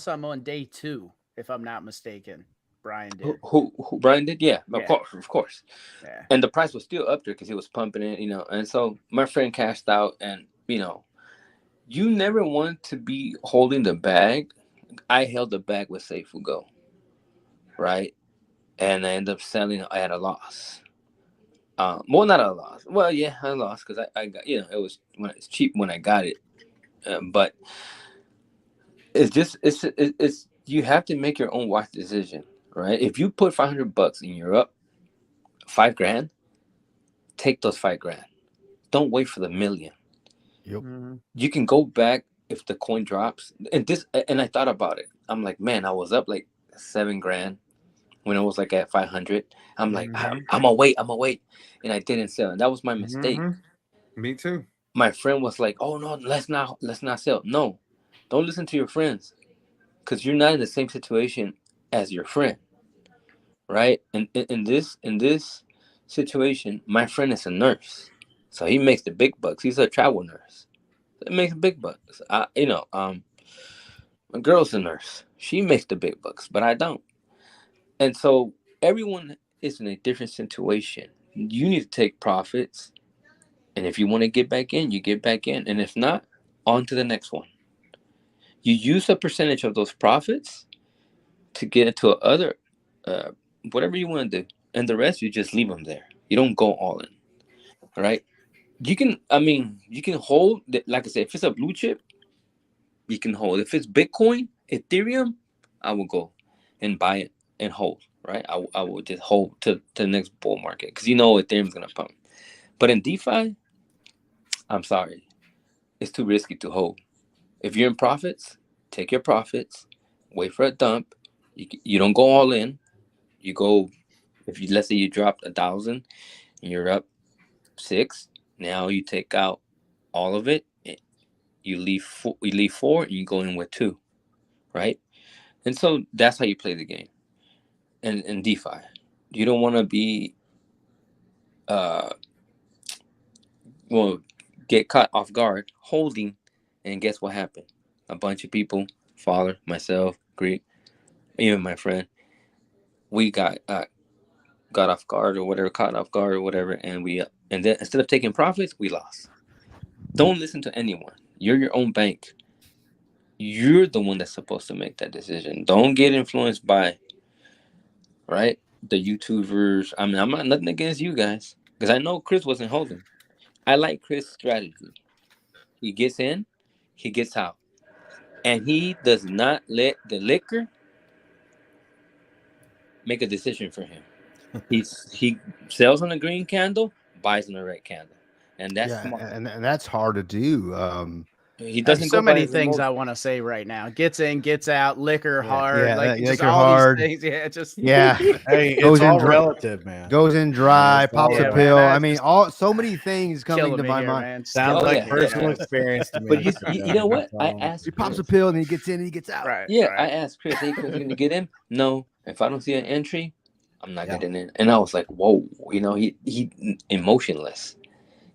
some on day 2, if I'm not mistaken. Brian did. Who Brian did? Yeah, Yeah. Of course. Yeah. And the price was still up there because he was pumping it, And so my friend cashed out, and you never want to be holding the bag. I held the bag with Seifu Go, right? And I ended up selling at a loss. Well, not a loss. Well, yeah, I lost because I got, it was cheap when I got it. But it's you have to make your own wise decision, right? If you put $500 and you're up $5,000, take those $5,000. Don't wait for the million. Yep. Mm-hmm. You can go back if the coin drops. And I thought about it. I'm like, man, I was up like $7,000 when I was like at 500. I'm like, I'm gonna wait, and I didn't sell. And that was my mistake. Me too. My friend was like, oh no, let's not sell. No, don't listen to your friends, because you're not in the same situation as your friend, right? And in this situation, my friend is a nurse, so he makes the big bucks. He's a travel nurse. It makes big bucks. My girl's a nurse. She makes the big bucks, but I don't. And so everyone is in a different situation. You need to take profits. And if you want to get back in, you get back in. And if not, on to the next one. You use a percentage of those profits to get into other, whatever you want to do. And the rest, you just leave them there. You don't go all in. All right? You can hold, like I said, if it's a blue chip, you can hold. If it's Bitcoin, Ethereum, I will go and buy it and hold, right? I will just hold to the next bull market because Ethereum's going to pump. But in DeFi, I'm sorry, it's too risky to hold. If you're in profits, take your profits, wait for a dump. You don't go all in. You go, let's say you dropped 1,000 and you're up 6. Now you take out all of it. You leave 4 and you go in with 2, right? And so that's how you play the game. And in DeFi, you don't want to be, get caught off guard holding, and guess what happened? A bunch of people, Father, myself, Greek, even my friend, we got off guard or whatever, caught off guard or whatever, and then instead of taking profits, we lost. Don't listen to anyone. You're your own bank. You're the one that's supposed to make that decision. Don't get influenced by, right, the YouTubers. I mean, I'm not nothing against you guys, because I know Chris wasn't holding. I like Chris' strategy. He gets in, he gets out, and he does not let the liquor make a decision for him. He sells on a green candle, buys on a red candle, and that's smart. and that's hard to do. He There's doesn't so go by many his things I emotion. want to say right now. Gets in, gets out, liquor hard, yeah, like just liquor all hard. these things. Yeah, just Yeah, Hey, Goes it's in all dry- relative, man. goes in dry, It's all pops Yeah, a man, pill. I that's mean, just so many things coming killing to me my here, mind. man. Sounds Oh, like yeah, personal yeah. experience to me. But you know what? I asked He pops a Chris. pill and he gets in and he gets out. Right. Yeah, right. I asked Chris, hey, Chris, you gonna get in? No. If I don't see an entry, I'm not Yeah. getting in. And I was like, whoa, he emotionless.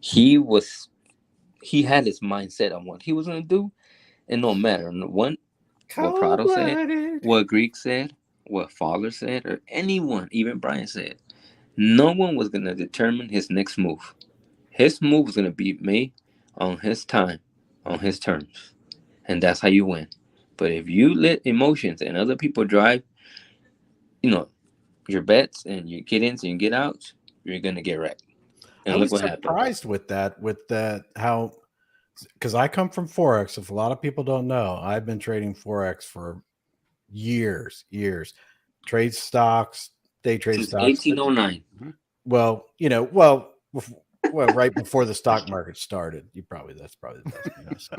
He had his mindset on what he was gonna do, and no matter what Prado said, Cold-blooded. what Greek said, what Fowler said, or anyone, even Brian said, no one was gonna determine his next move. His move was gonna be made on his time, on his terms, and that's how you win. But if you let emotions and other people drive, your bets, and you get in and you get out, you're gonna get wrecked. And I look was what happened. surprised with that, how, because I come from Forex. If a lot of people don't know, I've been trading Forex for years. Trade stocks, day trade Since stocks. 1809. Well, right before the stock market started. That's probably the best.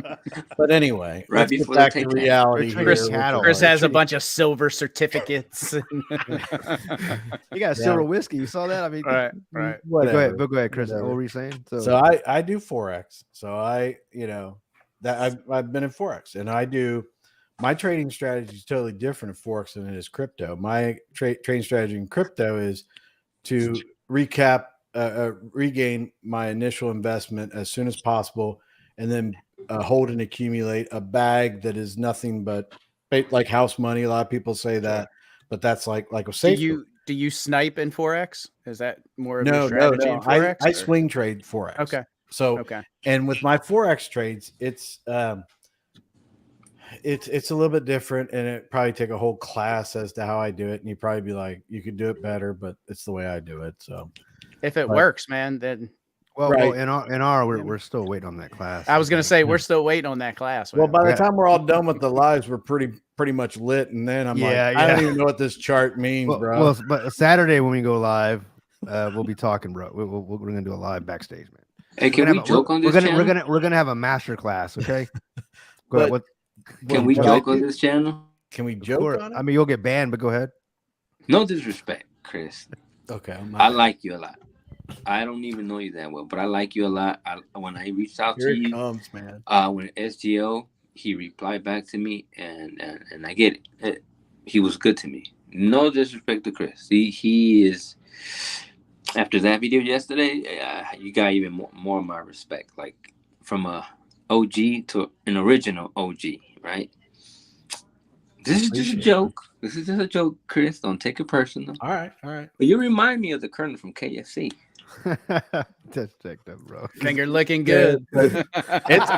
But anyway, Right let's get before the back to Titanic. reality We're here. trading cattle. Chris has a Trading- bunch of silver certificates. He got silver whiskey. You saw that? I mean, right. But Whatever. go ahead, Chris. Whatever. What were you saying? So I do Forex. So I've been in Forex, and I do my trading strategy is totally different in Forex than it is crypto. My trading strategy in crypto is to regain my initial investment as soon as possible, and then hold and accumulate a bag that is nothing but like house money. A lot of people say that, but that's like a safe. Do you snipe in Forex? Is that more of No, your strategy in Forex? I or- swing trade Forex. Okay. So Okay. and with my Forex trades, it's a little bit different, and it probably take a whole class as to how I do it. And you'd probably be like, you could do it better, but it's the way I do it. So If it Right. works, man, then well, right. in our we're still waiting on that class. I was gonna say we're still waiting on that class. well, man. by the Yeah. time we're all done with the lives, we're pretty much lit. And then I'm Yeah, like, I don't yeah. even know what this chart means, bro. Well, but Saturday when we go live, we'll be talking, bro. We're gonna do a live backstage, man. Hey, can we joke on this channel? We're gonna have a master class, okay? But- Go ahead. Can we what joke I on do- this channel? Can we Of joke course. on it? I mean, you'll get banned, but go ahead. No disrespect, Chris. Okay, I like you a lot. I don't even know you that well, but I like you a lot. When I reached out Here to it you, comes, man. when SGO, he replied back to me, and I get it. He was good to me. No disrespect to Chris. He is. After that video yesterday, you got even more of my respect. Like from a OG to an original OG, right? This is just a joke. This is just a joke, Chris. Don't take it personal. All right. But you remind me of the Colonel from KFC. Just checked up, bro. Finger looking good. It's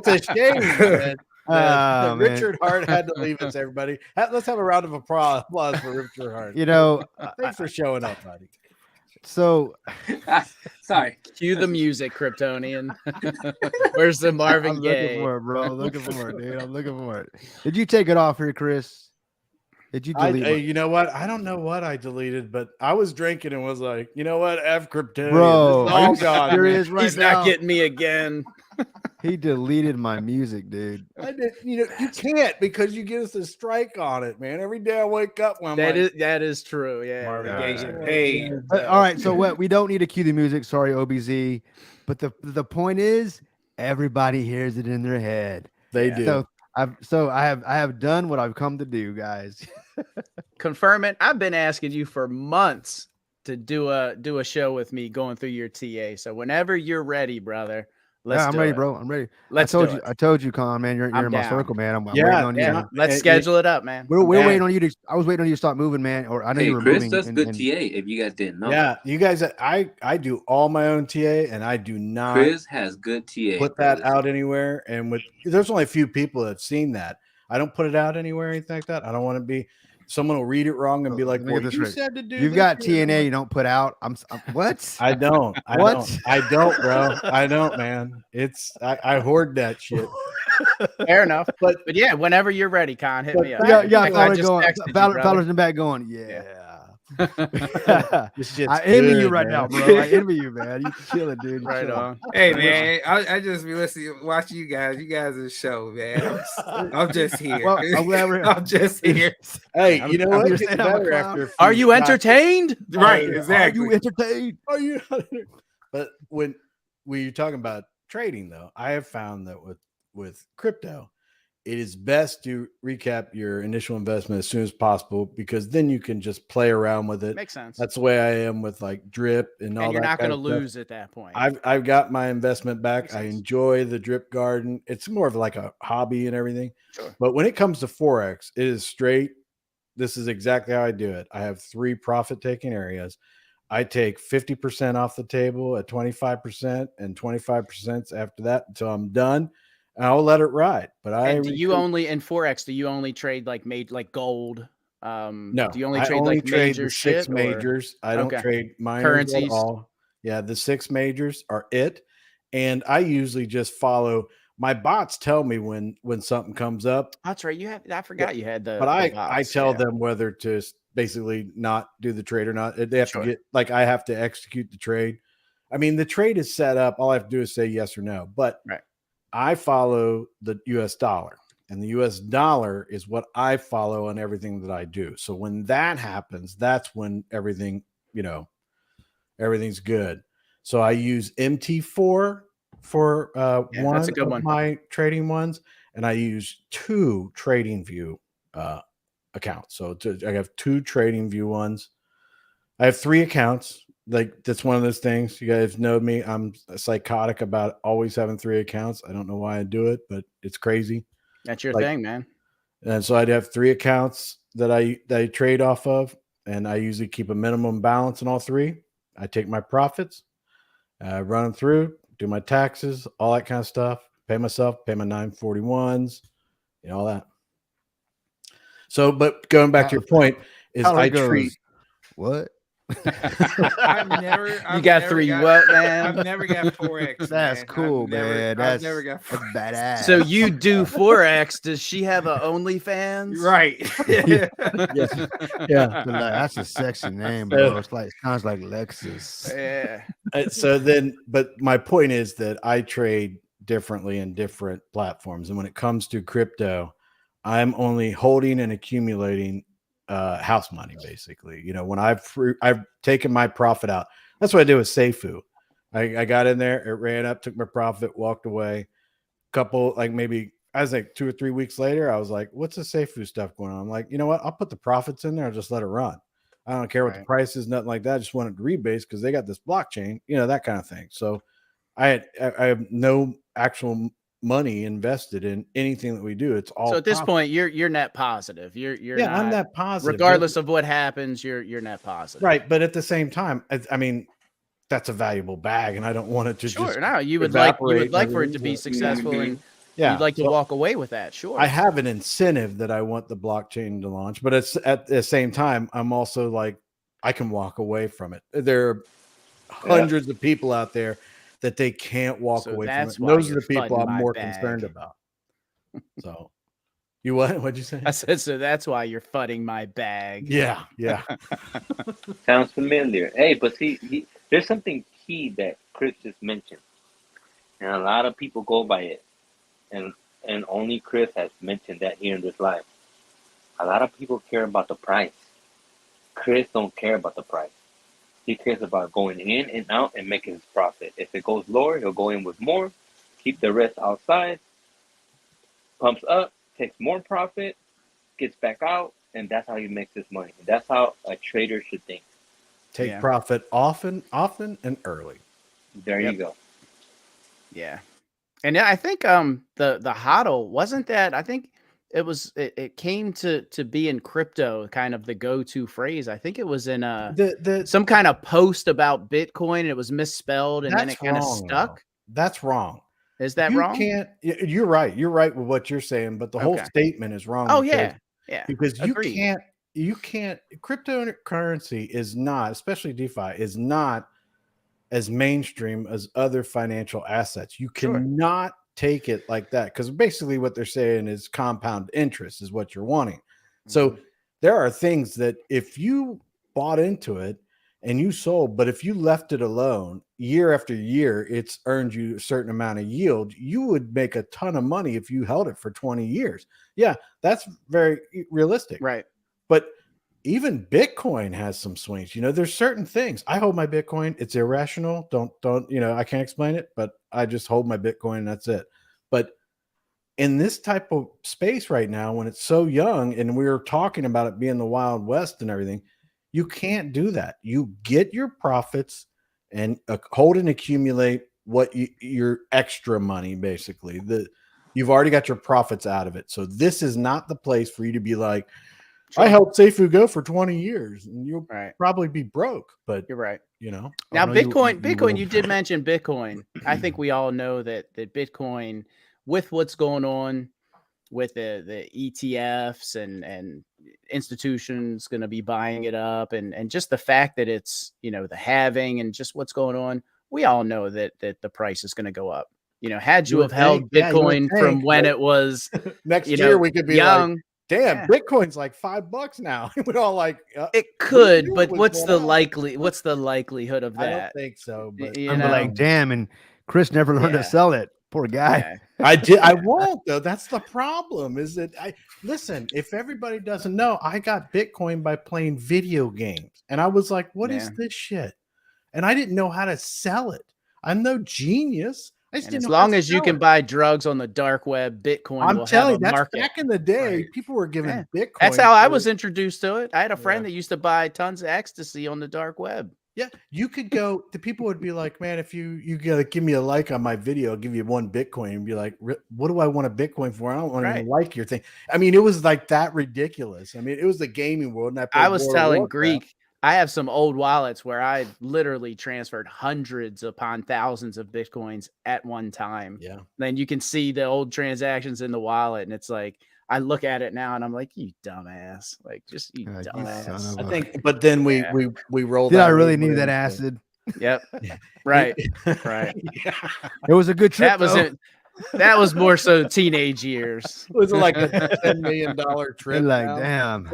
a shame that Oh, man. Richard Hart had to leave us, everybody. Let's have a round of applause for Richard Hart. You know, Thanks for showing up, buddy. so Sorry. Cue the music, Kryptonian. Where's the Marvin I'm Gaye? looking for it, bro. I'm looking for it, dude. I'm looking for it. Did you take it off here, Chris? Did you delete it? You know what? I don't know what I deleted, but I was drinking and was like, you know what? F Kryptonian. Bro, This is are all you gone, man. serious right He's now? not getting me again. He deleted my music, dude. I did, you can't because you get us a strike on it, man. Every day I wake up when I'm That is true. Yeah. Marvin right. Gaye get paid. All right, so what? We don't need to cue the music. Sorry, OBZ. But the point is, everybody hears it in their head. They do. So I have done what I've come to do, guys. Confirm it. I've been asking you for months to do a show with me going through your TA. So whenever you're ready, brother, let's Yeah, I'm do ready, it. bro. I'm ready. Let's I do it. told you, Con, man. You're I'm in my down. circle, man. I'm Yeah, waiting on you. Yeah, Man. let's schedule it up, man. We're I'm waiting down. on you to. I was waiting on you to start moving, man. Or I know Hey, you were Chris moving. does good and TA. If you guys didn't know, Yeah, you guys, I do all my own TA, and I do not Chris has good TA. put that brothers. out anywhere. And there's only a few people that have seen that. I don't put it out anywhere or anything like that. I don't want to be. Someone will read it wrong and be like, Let me "Well, get this you right. said to do." You've this got here." And I'm TNA. like, You don't put out. I'm what? I don't. What? I don't, bro. I don't, man. I hoard that shit. Fair enough. But yeah, whenever you're ready, Con, hit me up. Yeah, Like, I just going. texted you, brother. Fowler's in the back going. Yeah. this shit's I envy you good, right man. now, bro. I envy you, man. You kill it, dude. You Right kill it. on. Hey man, I just be listening, watching you guys. You guys are the show, man. I'm just here. Well, I'm glad we're here. I'm just here. Hey, I'm- you know I'm what? just It's saying I'm a better clown. after a Are few you shots. entertained? Right, Are exactly. you entertained? Are you? But when you're talking about trading, though, I have found that with crypto, it is best to recap your initial investment as soon as possible, because then you can just play around with it. Makes sense. That's the way I am with like drip and all And you're that not going kind to of stuff. lose at that point. I've got my investment back. Makes I sense. enjoy the drip garden. It's more of like a hobby and everything. Sure. But when it comes to Forex, it is straight. This is exactly how I do it. I have 3 profit taking areas. I take 50% off the table at 25% and 25% after that until I'm done. And I'll let it ride. But And do you only in Forex? Do you only trade like gold? No, Do you only I trade only like trade major the 6 shit? Or? majors. I don't Okay. trade minors Currencies. at all. Yeah, the 6 majors are it. And I usually just follow. My bots tell me when something comes up. That's right. You have. I forgot you had the. But the I bots, tell yeah. them whether to basically not do the trade or not. They have Sure. to get, like, I have to execute the trade. I mean, the trade is set up. All I have to do is say yes or no. But Right. I follow the US dollar, and the US dollar is what I follow on everything that I do. So when that happens, that's when everything, everything's good. So I use MT4 for Yeah, one that's a good of one. my trading ones, and I use 2 TradingView accounts. So I have 2 TradingView ones. I have 3 accounts. Like, that's one of those things. You guys know me. I'm psychotic about always having 3 accounts. I don't know why I do it, but it's crazy. That's your like- thing, man. And so I'd have 3 accounts that I trade off of, and I usually keep a minimum balance in all 3. I take my profits, run them through, do my taxes, all that kind of stuff. Pay myself, pay my 941s, all that. So, but going back to your point, is Tyler I goes, treat. What? I've never. You I've got never 3 got- what, man? I've never got Forex. That's man. cool, I've never, man. I've That's never got that's Forex. badass. So you do Forex. Does she have a OnlyFans? Right. Yeah. That's a sexy name, bro. It's like sounds like Lexus. Yeah. So then, but my point is that I trade differently in different platforms. And when it comes to crypto, I'm only holding and accumulating house money, basically. When I've taken my profit out, that's what I did with Seifu. I got in there, it ran up, took my profit, walked away. Couple, like maybe I was like 2 or 3 weeks later, I was like, what's the Seifu stuff going on? I'm like, you know what? I'll put the profits in there and just let it run. I don't care what the Right. price is, nothing like that. I just wanted to rebase because they got this blockchain, that kind of thing. So I have no actual money invested in anything that we do. It's all So at this profit. point, you're net positive. You're Yeah, I'm not, that positive. regardless of what happens. You're net positive. Right. But at the same time, I mean, that's a valuable bag, and I don't want it to Sure. just No, you would like evaporate for it to be everything. successful, and Yeah. you'd like to So walk away with that. Sure. I have an incentive that I want the blockchain to launch, but it's at the same time, I'm also like, I can walk away from it. There are hundreds of people out there that they can't walk So away from that's it. why Those are you're the people flooding I'm my more bag. concerned about. So, you what? What'd you say? I said, so that's why you're fudding my bag. Yeah, yeah. Sounds familiar. Hey, but see, there's something key that Chris just mentioned, and a lot of people go by it, and only Chris has mentioned that here in this live. A lot of people care about the price. Chris don't care about the price. He cares about going in and out and making his profit. If it goes lower, he'll go in with more, keep the rest outside, pumps up, takes more profit, gets back out, and that's how he makes his money. That's how a trader should think. Take profit often, and early. There you go. Yeah. And I think the hodl wasn't that. I think it came to be in crypto kind of the go-to phrase. I think it was in some kind of post about Bitcoin, and it was misspelled, and then it kind of stuck. Though. That's wrong. Is that you wrong? You're right. You're right with what you're saying, but the whole statement is wrong. Oh yeah. Because you can't cryptocurrency is not, especially DeFi, is not as mainstream as other financial assets. You cannot take it like that, because basically what they're saying is compound interest is what you're wanting. So there are things that if you bought into it and you sold, but if you left it alone year after year, it's earned you a certain amount of yield. You would make a ton of money if you held it for 20 years. Yeah, that's very realistic. Right. But even Bitcoin has some swings. There's certain things. I hold my Bitcoin. It's irrational. Don't, I can't explain it, but I just hold my Bitcoin and that's it. But in this type of space right now, when it's so young and we're talking about it being the Wild West and everything, you can't do that. You get your profits and hold and accumulate what your extra money, basically. You've already got your profits out of it. So this is not the place for you to be like, I helped Seifu go for 20 years and you'll probably be broke, but you're right. Now Bitcoin, you did mention Bitcoin. I think we all know that Bitcoin, with what's going on with the ETFs and institutions going to be buying it up, and just the fact that it's, the halving and just what's going on, we all know that the price is going to go up. Had you have held Bitcoin from when it was next year, we could be young. Like, damn, Bitcoin's like $5 now. We're all like, it could, but what's the likelihood of that? I don't think so. But I'm like, damn, and Chris never learned to sell it. Poor guy. Yeah. I won't though. That's the problem. Is that listen, if everybody doesn't know, I got Bitcoin by playing video games. And I was like, what is this shit? And I didn't know how to sell it. I'm no genius. As long as you can buy drugs on the dark web, Bitcoin I'm will telling have you, a that's market. Back in the day, people were giving Bitcoin. That's how I was introduced to it. I had a friend that used to buy tons of ecstasy on the dark web. Yeah, you could go. The people would be like, "Man, if you gotta give me a like on my video, I'll give you 1 Bitcoin." And be like, "What do I want a Bitcoin for? I don't want to even like your thing." I mean, it was like that ridiculous. I mean, it was the gaming world, and I was telling Greek, I have some old wallets where I literally transferred hundreds upon thousands of Bitcoins at one time. Yeah. Then you can see the old transactions in the wallet, and it's like, I look at it now and I'm like, you dumbass. Like, just you dumbass. I think, but then we rolled. Did I really need that acid? Yep. Right. Right. It was a good trip. That was it. That was more so teenage years. It was like a $10 million trip. Like, damn,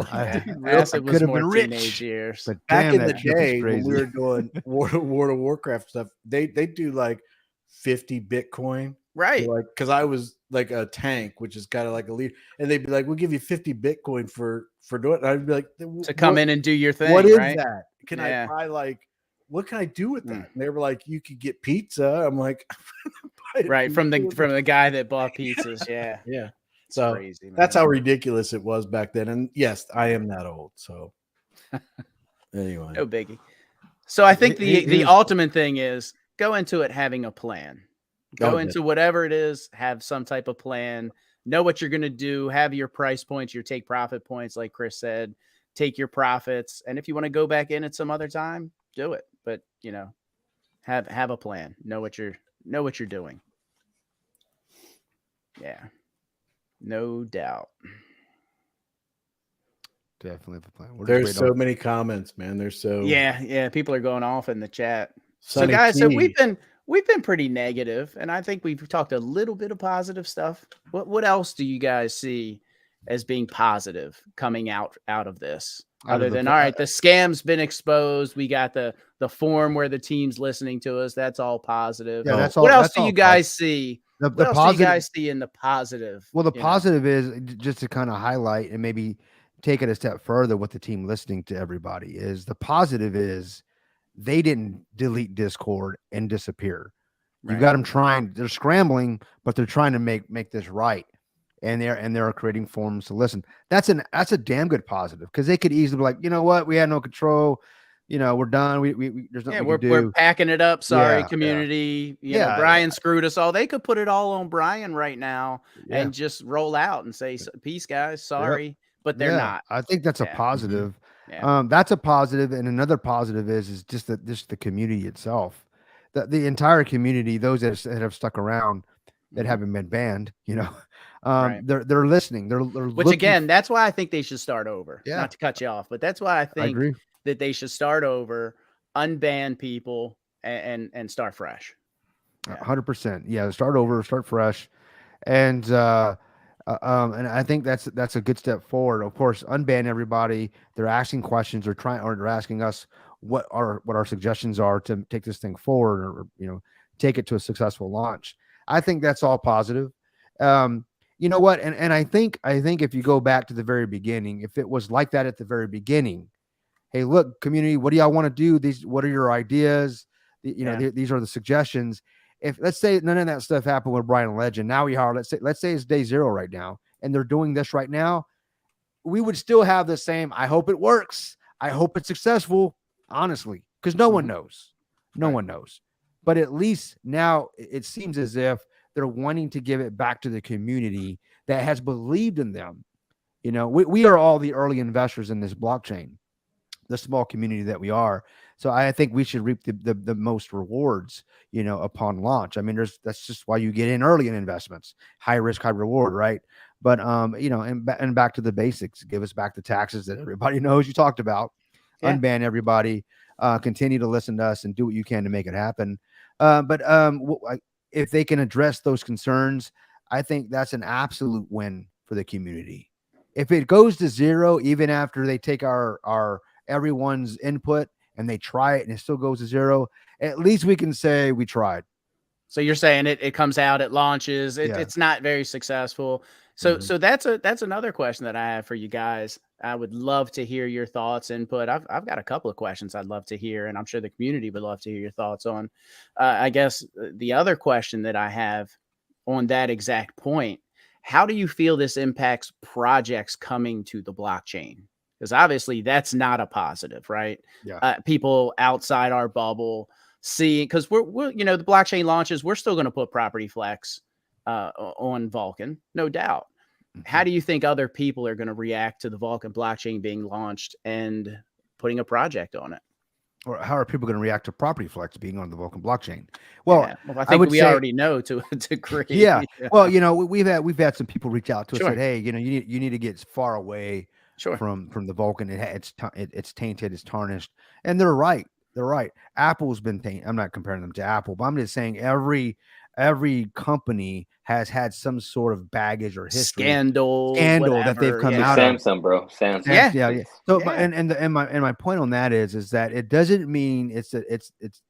Acid was more teenage years. But back in the day when we were doing World of Warcraft stuff, they do like 50 Bitcoin. Right. Like, because I was like a tank, which is kind of like a lead, and they'd be like, "We'll give you 50 Bitcoin for doing it." And I'd be like, to come in and do your thing. What is right? that? Can I buy like? What can I do with that? And they were like, "You could get pizza." I'm like, right from the guy that bought pizzas. Yeah, yeah. So crazy, man. That's how ridiculous it was back then. And yes, I am that old. So anyway, no biggie. So I think the ultimate thing is go into it having a plan. Go into whatever it is, have some type of plan, know what you're going to do, have your price points, your take profit points, like Chris said, take your profits. And if you want to go back in at some other time, do it. But, have a plan, know what you're doing. Yeah, no doubt. Definitely have a plan. There's so many comments, man. There's so yeah. People are going off in the chat. Sonny so guys, T. so we've been pretty negative, and I think we've talked a little bit of positive stuff. What else do you guys see as being positive coming out of this? Other than all right, the scam's been exposed. We got the forum where the team's listening to us. That's all positive. Yeah, that's all. What else do you guys see? What else positive, do you guys see in the positive? Well, the positive is just to kind of highlight and maybe take it a step further with the team listening to everybody is the positive is they didn't delete Discord and disappear. Right. You got them trying, they're scrambling, but they're trying to make this right. and they're creating forums to listen. That's a damn good positive, because they could easily be like, you know what, we had no control, we're done. We there's nothing we can we're do. packing it up. Sorry, Yeah, community. yeah. Brian screwed us all. They could put it all on Brian right now Yeah. and just roll out and say, "Peace, guys. Sorry," but they're not. I think that's a Yeah. positive. Yeah. That's a positive, and another positive is just the community itself, the entire community, those that have stuck around, that Mhm. haven't been banned, Right. they're listening. They're Which looking again, that's why I think they should start over. Yeah. Not to cut you off, but that's why I think agree. that they should start over, unban people, and start fresh. Yeah. 100%. Yeah, start over, start fresh, and I think that's a good step forward. Of course, unban everybody. They're asking questions. They're asking us what our suggestions are to take this thing forward, or take it to a successful launch. I think that's all positive. You know what? And I think if you go back to the very beginning, if it was like that at the very beginning, hey, look, community, what do y'all want to do? What are your ideas? These are the suggestions. If, let's say, none of that stuff happened with Brian Legend, now we are, let's say it's day 0 right now, and they're doing this right now, we would still have the same, I hope it works, I hope it's successful, honestly, because no one knows. No one knows. But at least now it seems as if they're wanting to give it back to the community that has believed in them. We are all the early investors in this blockchain, the small community that we are. So I think we should reap the most rewards, upon launch. I mean, that's just why you get in early in investments, high risk, high reward, right? But and back to the basics, give us back the taxes that everybody knows you talked about, unban everybody, continue to listen to us and do what you can to make it happen. But if they can address those concerns, I think that's an absolute win for the community. If it goes to 0, even after they take our everyone's input and they try it and it still goes to 0, at least we can say we tried. So you're saying it comes out, it launches, it's not very successful. So that's another question that I have for you guys. I would love to hear your thoughts, input. I've got a couple of questions I'd love to hear, and I'm sure the community would love to hear your thoughts on. I guess the other question that I have on that exact point, how do you feel this impacts projects coming to the blockchain? Because obviously that's not a positive, right? Yeah. People outside our bubble see, because we're the blockchain launches, we're still going to put property flex on Vulcan, no doubt. How do you think other people are going to react to the Vulcan blockchain being launched and putting a project on it? Or how are people going to react to property flex being on the Vulcan blockchain? Well, I think we already know to a degree. Yeah. Well, we've had some people reach out to us and said, hey, you need to get far away from the Vulcan. It's tainted, it's tarnished. And they're right. They're right. Apple's been tainted. I'm not comparing them to Apple, but I'm just saying every company has had some sort of baggage or history, scandal that they've come out of. Samsung, bro. Samsung. Yeah. So, and my point on that is that it doesn't mean it's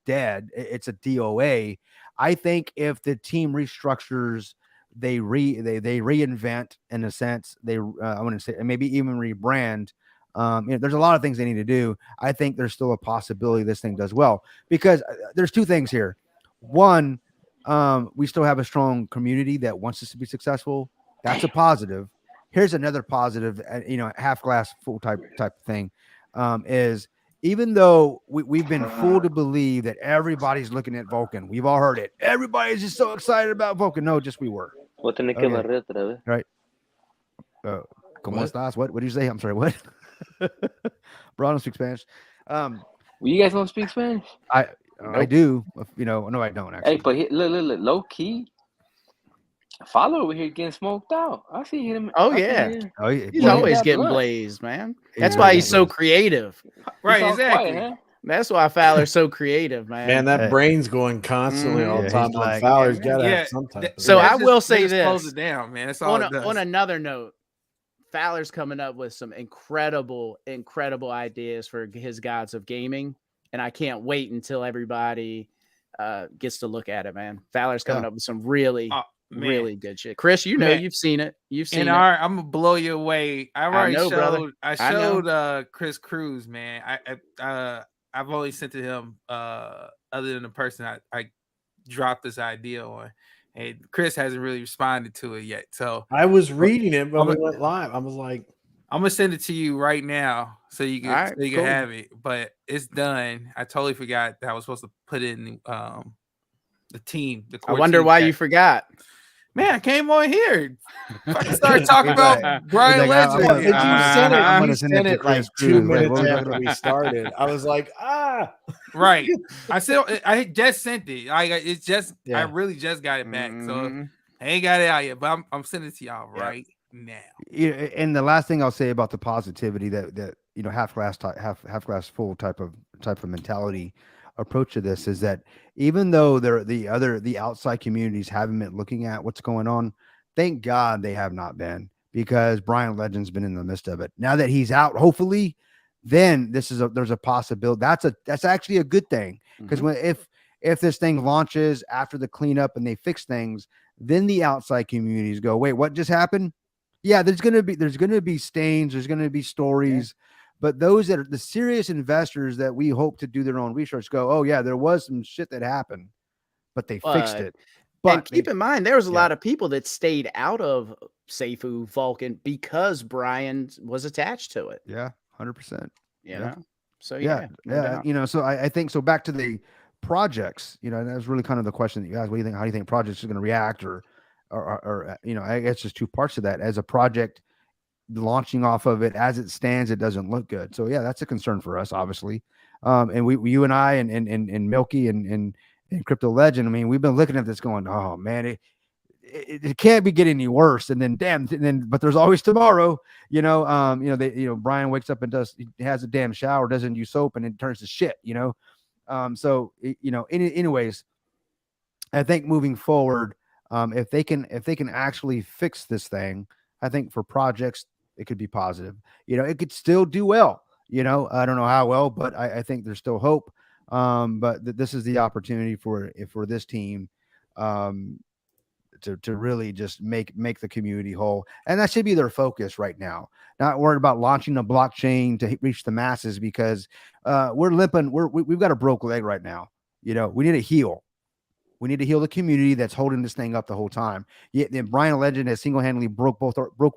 dead. It's a DOA. I think if the team restructures, they reinvent, in a sense, I want to say, maybe even rebrand. There's a lot of things they need to do. I think there's still a possibility this thing does well, because there's two things here. One, we still have a strong community that wants us to be successful. That's a positive. Here's another positive, half glass full type thing, is even though we've been fooled to believe that everybody's looking at Vulcan, we've all heard it. Everybody's just so excited about Vulcan. No, just we were. Right. ¿Cómo estás? What did you say? I'm sorry. What? Bro, I don't speak Spanish. Well, you guys don't speak Spanish? I do. No, I don't actually. Hey, but look, low key. Follow over here getting smoked out. I see him. Oh yeah. He's always getting blazed, man. That's why he's so creative. Right, exactly. Quiet, huh? That's why Fowler's so creative, man. Man, that brain's going constantly all the time. Like, Fowler's got to have some type of So I will say this. Close it down, man. That's all it does. On another note, Fowler's coming up with some incredible ideas for his Gods of Gaming, and I can't wait until everybody gets to look at it, man. Fowler's coming up with some really good shit. Chris, you've seen it. I'm gonna blow you away. I showed Chris Cruz, man. I've only sent to him other than the person I dropped this idea on. And Chris hasn't really responded to it yet. So I was reading it, but I'm we a- went live. I was like, I'm gonna send it to you right now so you can All right, cool. have it. But it's done. I totally forgot that I was supposed to put in the team. The I core wonder team why chat. you forgot. Man, I came on here. Fucking started talking He's like- about Brian he's like, Legend. I'm did you send it? I'm You gonna send it sent to it like Chris 2 Cruz. Like, minutes what was after we started. I was like, Right. I just sent it. It's just I Yeah. really just got it back. So Mhm. I ain't got it out yet, but I'm sending it to y'all Yeah. right now. Yeah, and the last thing I'll say about the positivity that half glass full type of mentality approach to this is that even though the outside communities haven't been looking at what's going on, thank God they have not been, because Brian Legend's been in the midst of it. Now that he's out, hopefully, then there's a possibility. That's actually a good thing, because Mhm. if this thing launches after the cleanup and they fix things, then the outside communities go, wait, what just happened? Yeah, there's gonna be stains, there's gonna be stories, but those that are the serious investors that we hope to do their own research go, oh yeah, there was some shit that happened, but they fixed it. And But keep in mind, there was a yeah. lot of people that stayed out of Seifu Vulcan because Brian was attached to it. Yeah, 100%. You Yeah. know, so yeah, no doubt. So I think so. Back to the projects, and that was really kind of the question that you asked. What do you think? How do you think projects are going to react, or I guess there's two parts to that. As a project launching off of it as it stands, it doesn't look good. So yeah, that's a concern for us, obviously. And you and I and Milky and Crypto Legend. I mean, we've been looking at this, going, oh man, it can't be getting any worse. And then but there's always tomorrow. Brian wakes up and he has a damn shower, doesn't use soap, and it turns to shit. Anyways, I think moving forward, if they can actually fix this thing, I think for projects it could be positive. It could still do well. I don't know how well, but I think there's still hope. But this is the opportunity for this team to really just make the community whole, and that should be their focus right now. Not worried about launching a blockchain to reach the masses, because we're limping. We've got a broke leg right now. We need to heal. We need to heal the community that's holding this thing up the whole time. Yet then Brian Legend has single-handedly broke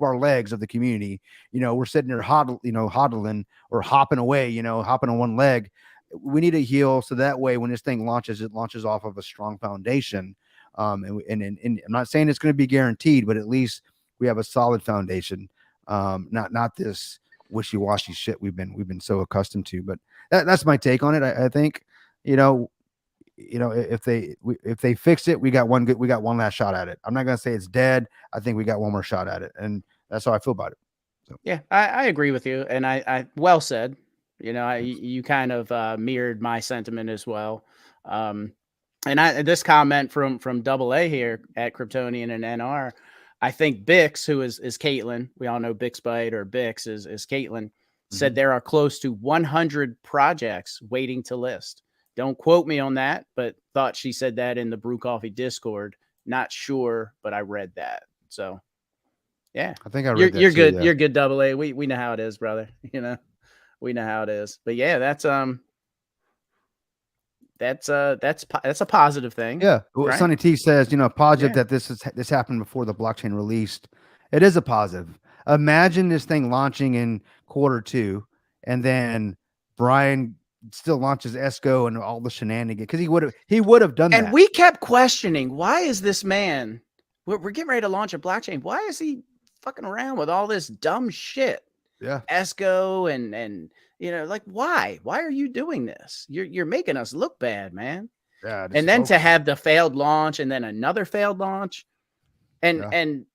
our legs of the community. We're sitting there hodling or hopping away, hopping on one leg. We need to heal, so that way when this thing launches, it launches off of a strong foundation. And I'm not saying it's going to be guaranteed, but at least we have a solid foundation. Not this wishy-washy shit we've been so accustomed to. But that's my take on it. I think, if they fix it, we got one last shot at it. I'm not gonna say it's dead. I think we got one more shot at it, and that's how I feel about it. So Yeah, I agree with you, and I well said. You kind of mirrored my sentiment as well. And this comment from Double A here at Kryptonian and NR, I think Bix, who is Caitlin, we all know Bixbyte or Bix is Caitlin, said there are close to 100 projects waiting to list. Don't quote me on that, but thought she said that in the Brew Coffee Discord. Not sure, but I read that. So, yeah, I think I read that you're too, good. yeah. You're good, Double A. We know how it is, brother. We know how it is. But yeah, that's a positive thing. Yeah. Well, right? Sonny T says, positive Yeah. that this happened before the blockchain released. It is a positive. Imagine this thing launching in Q2, and then Brian still launches ESCO and all the shenanigans, because he would have done that. And we kept questioning, why is this man? We're getting ready to launch a blockchain. Why is he fucking around with all this dumb shit? Yeah. ESCO and like, why? Why are you doing this? You're making us look bad, man. Yeah. And then to have the failed launch and then another failed launch, and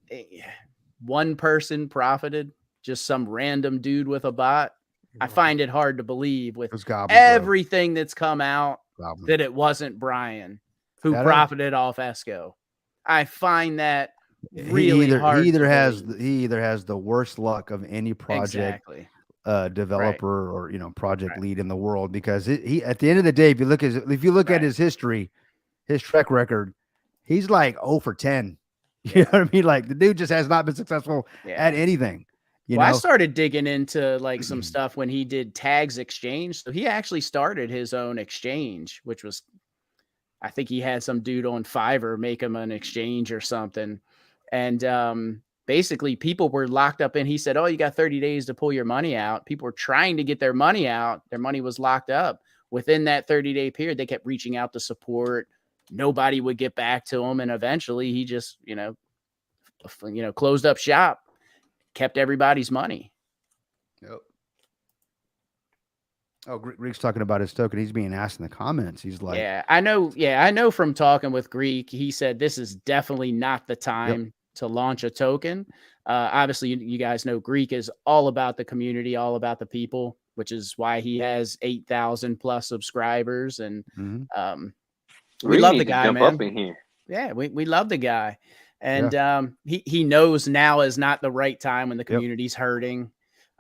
one person profited, just some random dude with a bot. I find it hard to believe with everything that's come out that it wasn't Brian who profited off ESCO. I find that really hard. He either has the worst luck of any project developer or project lead in the world, because he at the end of the day, if you look at his history, his track record, he's like 0 for 10. You know what I mean? Like, the dude just has not been successful at anything. I started digging into like some stuff when he did Tags Exchange. So he actually started his own exchange, which was, I think he had some dude on Fiverr make him an exchange or something. And basically people were locked up in. He said, "Oh, you got 30 days to pull your money out." People were trying to get their money out. Their money was locked up. Within that 30-day period, they kept reaching out to support. Nobody would get back to him. And eventually he just, closed up shop, kept everybody's money. Yep. Oh, Greek's talking about his token. He's being asked in the comments. He's like, Yeah, I know. Yeah, I know from talking with Greek. He said this is definitely not the time to launch a token. Obviously, you guys know Greek is all about the community, all about the people, which is why he has 8,000 plus subscribers. And we love the guy, man. Up in here. Yeah, we love the guy. And he knows now is not the right time when the community's hurting.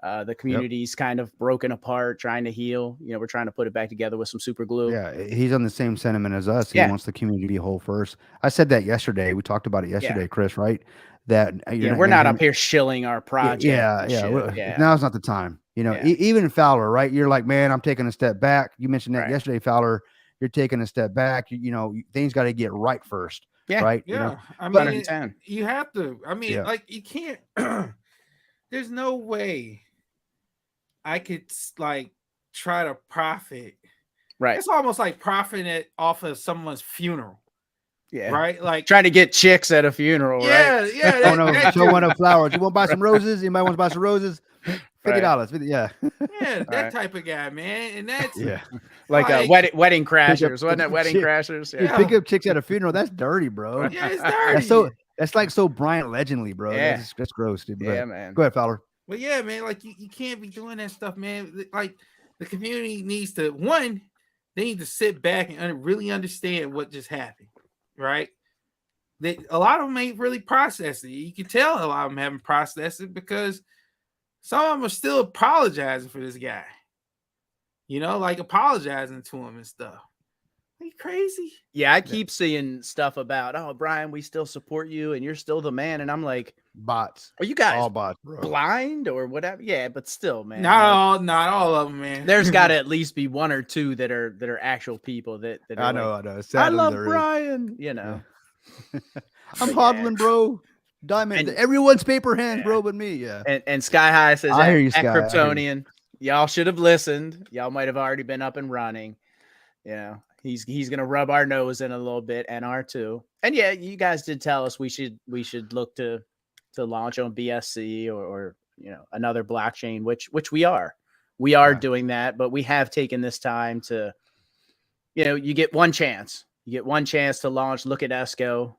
The community's kind of broken apart, trying to heal. We're trying to put it back together with some super glue. Yeah, he's on the same sentiment as us. He wants the community to be whole first. I said that yesterday. We talked about it yesterday, Chris, right? That we're not up here shilling our project. Yeah. Now's not the time. Even Fowler, right? You're like, man, I'm taking a step back. You mentioned that yesterday, Fowler. You're taking a step back. Things got to get right first. Yeah. Right. Yeah. I mean, you have to. I mean, like you can't. There's no way I could try to profit. Right. It's almost like profiting off of someone's funeral. Yeah. Right. Like trying to get chicks at a funeral. Yeah. Right? Yeah. Show one of flowers. You want to buy some roses? Anybody want to buy some roses? $50. Yeah. That type of guy, man. And that's like wedding crashers. Wasn't it wedding crashers? Yeah. Pick up chicks at a funeral. That's dirty, bro. Yeah, it's dirty. That's like so Brian Legendly, bro. Yeah. That's gross, dude. Yeah, man. Go ahead, Fowler. But yeah, man, like you can't be doing that stuff, man. Like the community needs to they need to sit back and really understand what just happened, right? A lot of them ain't really processed it. You can tell a lot of them haven't processed it because some of them are still apologizing for this guy. Like apologizing to him and stuff. Are you crazy? Yeah, I keep seeing stuff about, "Oh, Brian, we still support you and you're still the man." And I'm like, bots. Are you guys all bots, bro. Blind or whatever? Yeah, but still, man. Not all of them, man. There's got to at least be one or two that are actual people that are I know. I love Brian. I'm hodling, bro. Diamond. Everyone's paper hands, bro, but me. Yeah. And Sky High says, I hear you, at Sky. Kryptonian, y'all should have listened. Y'all might have already been up and running. He's gonna rub our nose in a little bit, and our too. And yeah, you guys did tell us we should look to launch on BSC or another blockchain, which we are. We are doing that, but we have taken this time to, you get one chance. You get one chance to launch. Look at ESCO.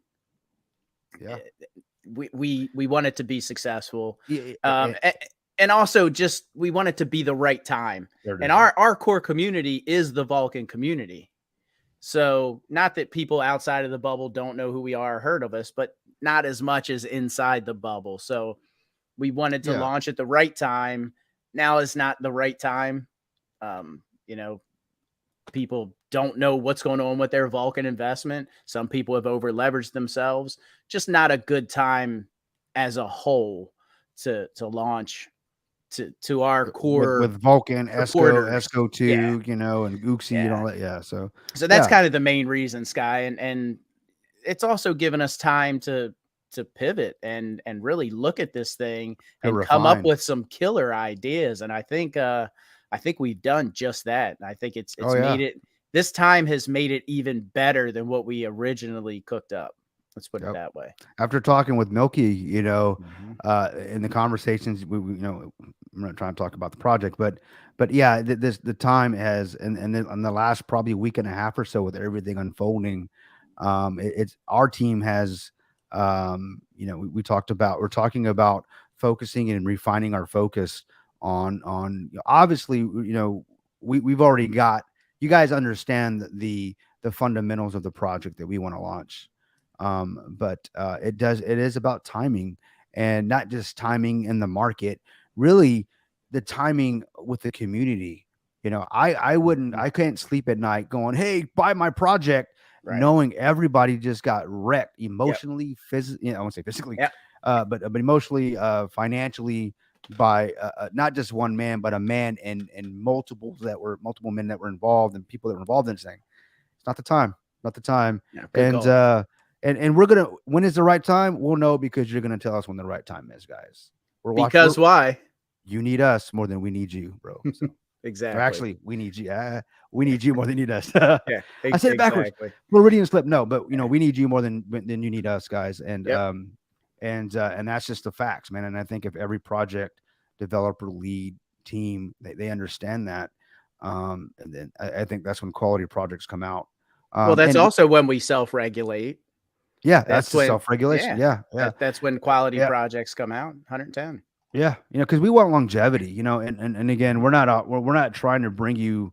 Yeah. We want it to be successful. And also just we want it to be the right time. And our core community is the Vulcan community. So not that people outside of the bubble don't know who we are or heard of us, but not as much as inside the bubble. So we wanted to launch at the right time. Now is not the right time. People don't know what's going on with their Vulcan investment. Some people have over leveraged themselves. Just not a good time as a whole to launch to our core with Vulcan, ESCO 2, and Gooksy and all that. Yeah. So that's kind of the main reason, Sky. And it's also given us time to pivot and really look at this thing and come up with some killer ideas. And I think we've done just that. And I think it's made it, this time has made it even better than what we originally cooked up. Let's put it that way. After talking with Milky, in the conversations, I'm not trying to talk about the project, but yeah, the time has, and then on the last probably week and a half or so with everything unfolding, it's our team has, we're talking about focusing and refining our focus on obviously, we've already got, you guys understand the fundamentals of the project that we want to launch. But it is about timing, and not just timing in the market, really the timing with the community. I can't sleep at night going, "Hey, buy my project," knowing everybody just got wrecked emotionally, physically, I won't say physically, but emotionally, financially, by not just one man, but a man and multiple men that were involved and people that were involved in this thing. It's not the time. not the time. Yeah, good And call. and we're gonna, when is the right time? We'll know because you're gonna tell us when the right time is, guys. Because why? You need us more than we need you, bro. So. Exactly. Or actually, we need you. We need you more than you need us. Yeah, I said it backwards. exactly. Floridian slip. No, but we need you more than you need us, guys. And Yep. and that's just the facts, man. And I think if every project developer, lead, team, they understand that, and then I think that's when quality projects come out. Well, that's And also when we self-regulate. yeah, that's the when self-regulation. Yeah, that's when quality Yeah. projects come out. 110. yeah. Because we want longevity. And again, we're not trying to bring you.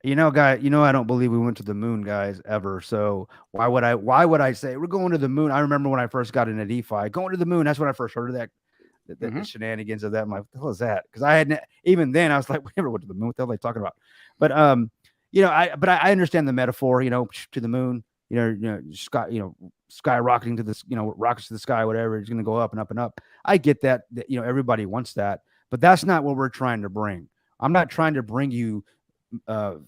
Guy, I don't believe we went to the moon, guys, ever. So why would I say we're going to the moon? I remember when I first got into DeFi, going to the moon. That's when I first heard of that, the shenanigans of that. I'm like, what the hell is that? Because I hadn't, even then I was like, we never went to the moon. What the hell are they talking about? But I understand the metaphor, to the moon, skyrocketing to this, rockets to the sky, whatever. It's going to go up and up and up. I get that, everybody wants that, but that's not what we're trying to bring. I'm not trying to bring you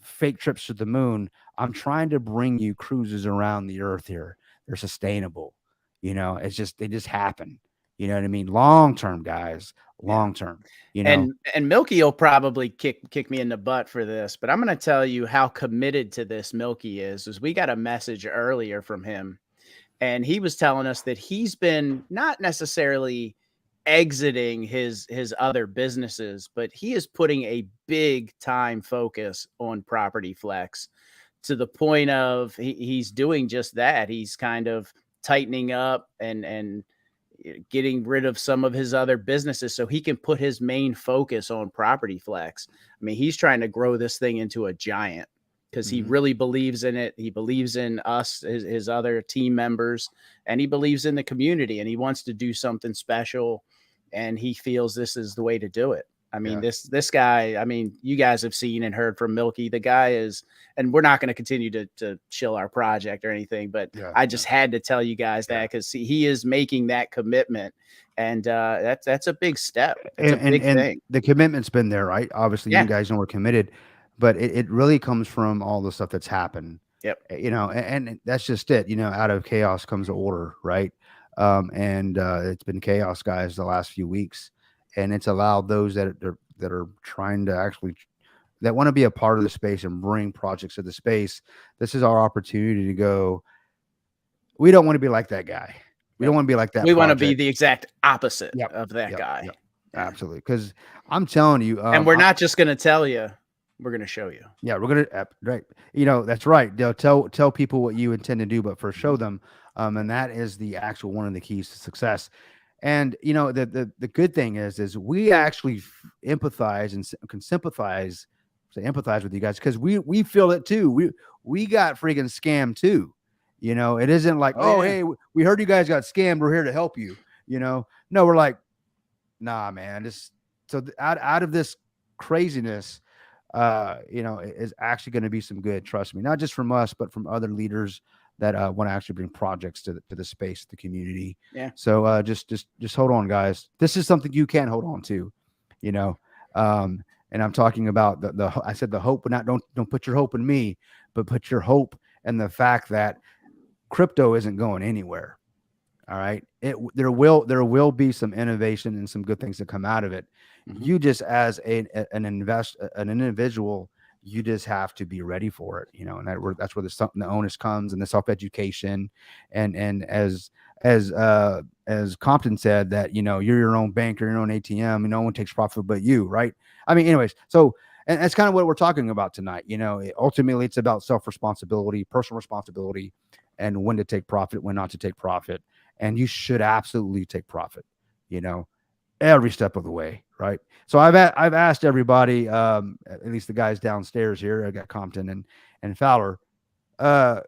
fake trips to the moon. I'm trying to bring you cruises around the earth here. They're sustainable. It's just, they just happen. You know what I mean? Long term, guys. Long term. And Milky will probably kick me in the butt for this, but I'm going to tell you how committed to this Milky is we got a message earlier from him, and he was telling us that he's been not necessarily exiting his other businesses, but he is putting a big time focus on Property Flex to the point of he's doing just that. He's kind of tightening up and getting rid of some of his other businesses so he can put his main focus on Property Flex. I mean, he's trying to grow this thing into a giant because he really believes in it. He believes in us, his other team members, and he believes in the community, and he wants to do something special, and he feels this is the way to do it. I mean, this guy, I mean, you guys have seen and heard from Milky. The guy is, and we're not going to continue to chill our project or anything, but I just had to tell you guys that because he is making that commitment, and that's a big step. It's a big thing. The commitment's been there, right? Obviously, you guys know we're committed, but it really comes from all the stuff that's happened. Yep. And that's just it. Out of chaos comes order, right? And it's been chaos, guys, the last few weeks. And it's allowed those that are trying to actually, that want to be a part of the space and bring projects to the space. This is our opportunity to go. We don't want to be like that guy. We don't want to be like that. We want to be the exact opposite of that guy. Yep. Absolutely. Because I'm telling you, and we're not just going to tell you, we're going to show you. Yeah, we're going to, right. That's right. They'll tell people what you intend to do, but first show them. And that is the actual one of the keys to success. And the good thing is we actually empathize and can sympathize with you guys because we feel it too. We got freaking scammed too. It isn't like, oh, hey, we heard you guys got scammed. We're here to help you. No, we're like, nah, man. Out of this craziness, is actually going to be some good. Trust me, not just from us, but from other leaders that want to actually bring projects to the space, the community. Yeah. So just hold on, guys. This is something you can hold on to, and I'm talking about I said the hope, but not don't put your hope in me, but put your hope in the fact that crypto isn't going anywhere. All right. There will be some innovation and some good things that come out of it. You just as an individual, you just have to be ready for it, and that's where the onus comes, and the self-education, and as Compton said that, you're your own banker, your own ATM, and no one takes profit but you, right? I mean, anyways, so, and that's kind of what we're talking about tonight. Ultimately it's about self-responsibility, personal responsibility, and when to take profit, when not to take profit. And you should absolutely take profit, every step of the way, right? So I've asked everybody, at least the guys downstairs here. I got Compton and Fowler. I'm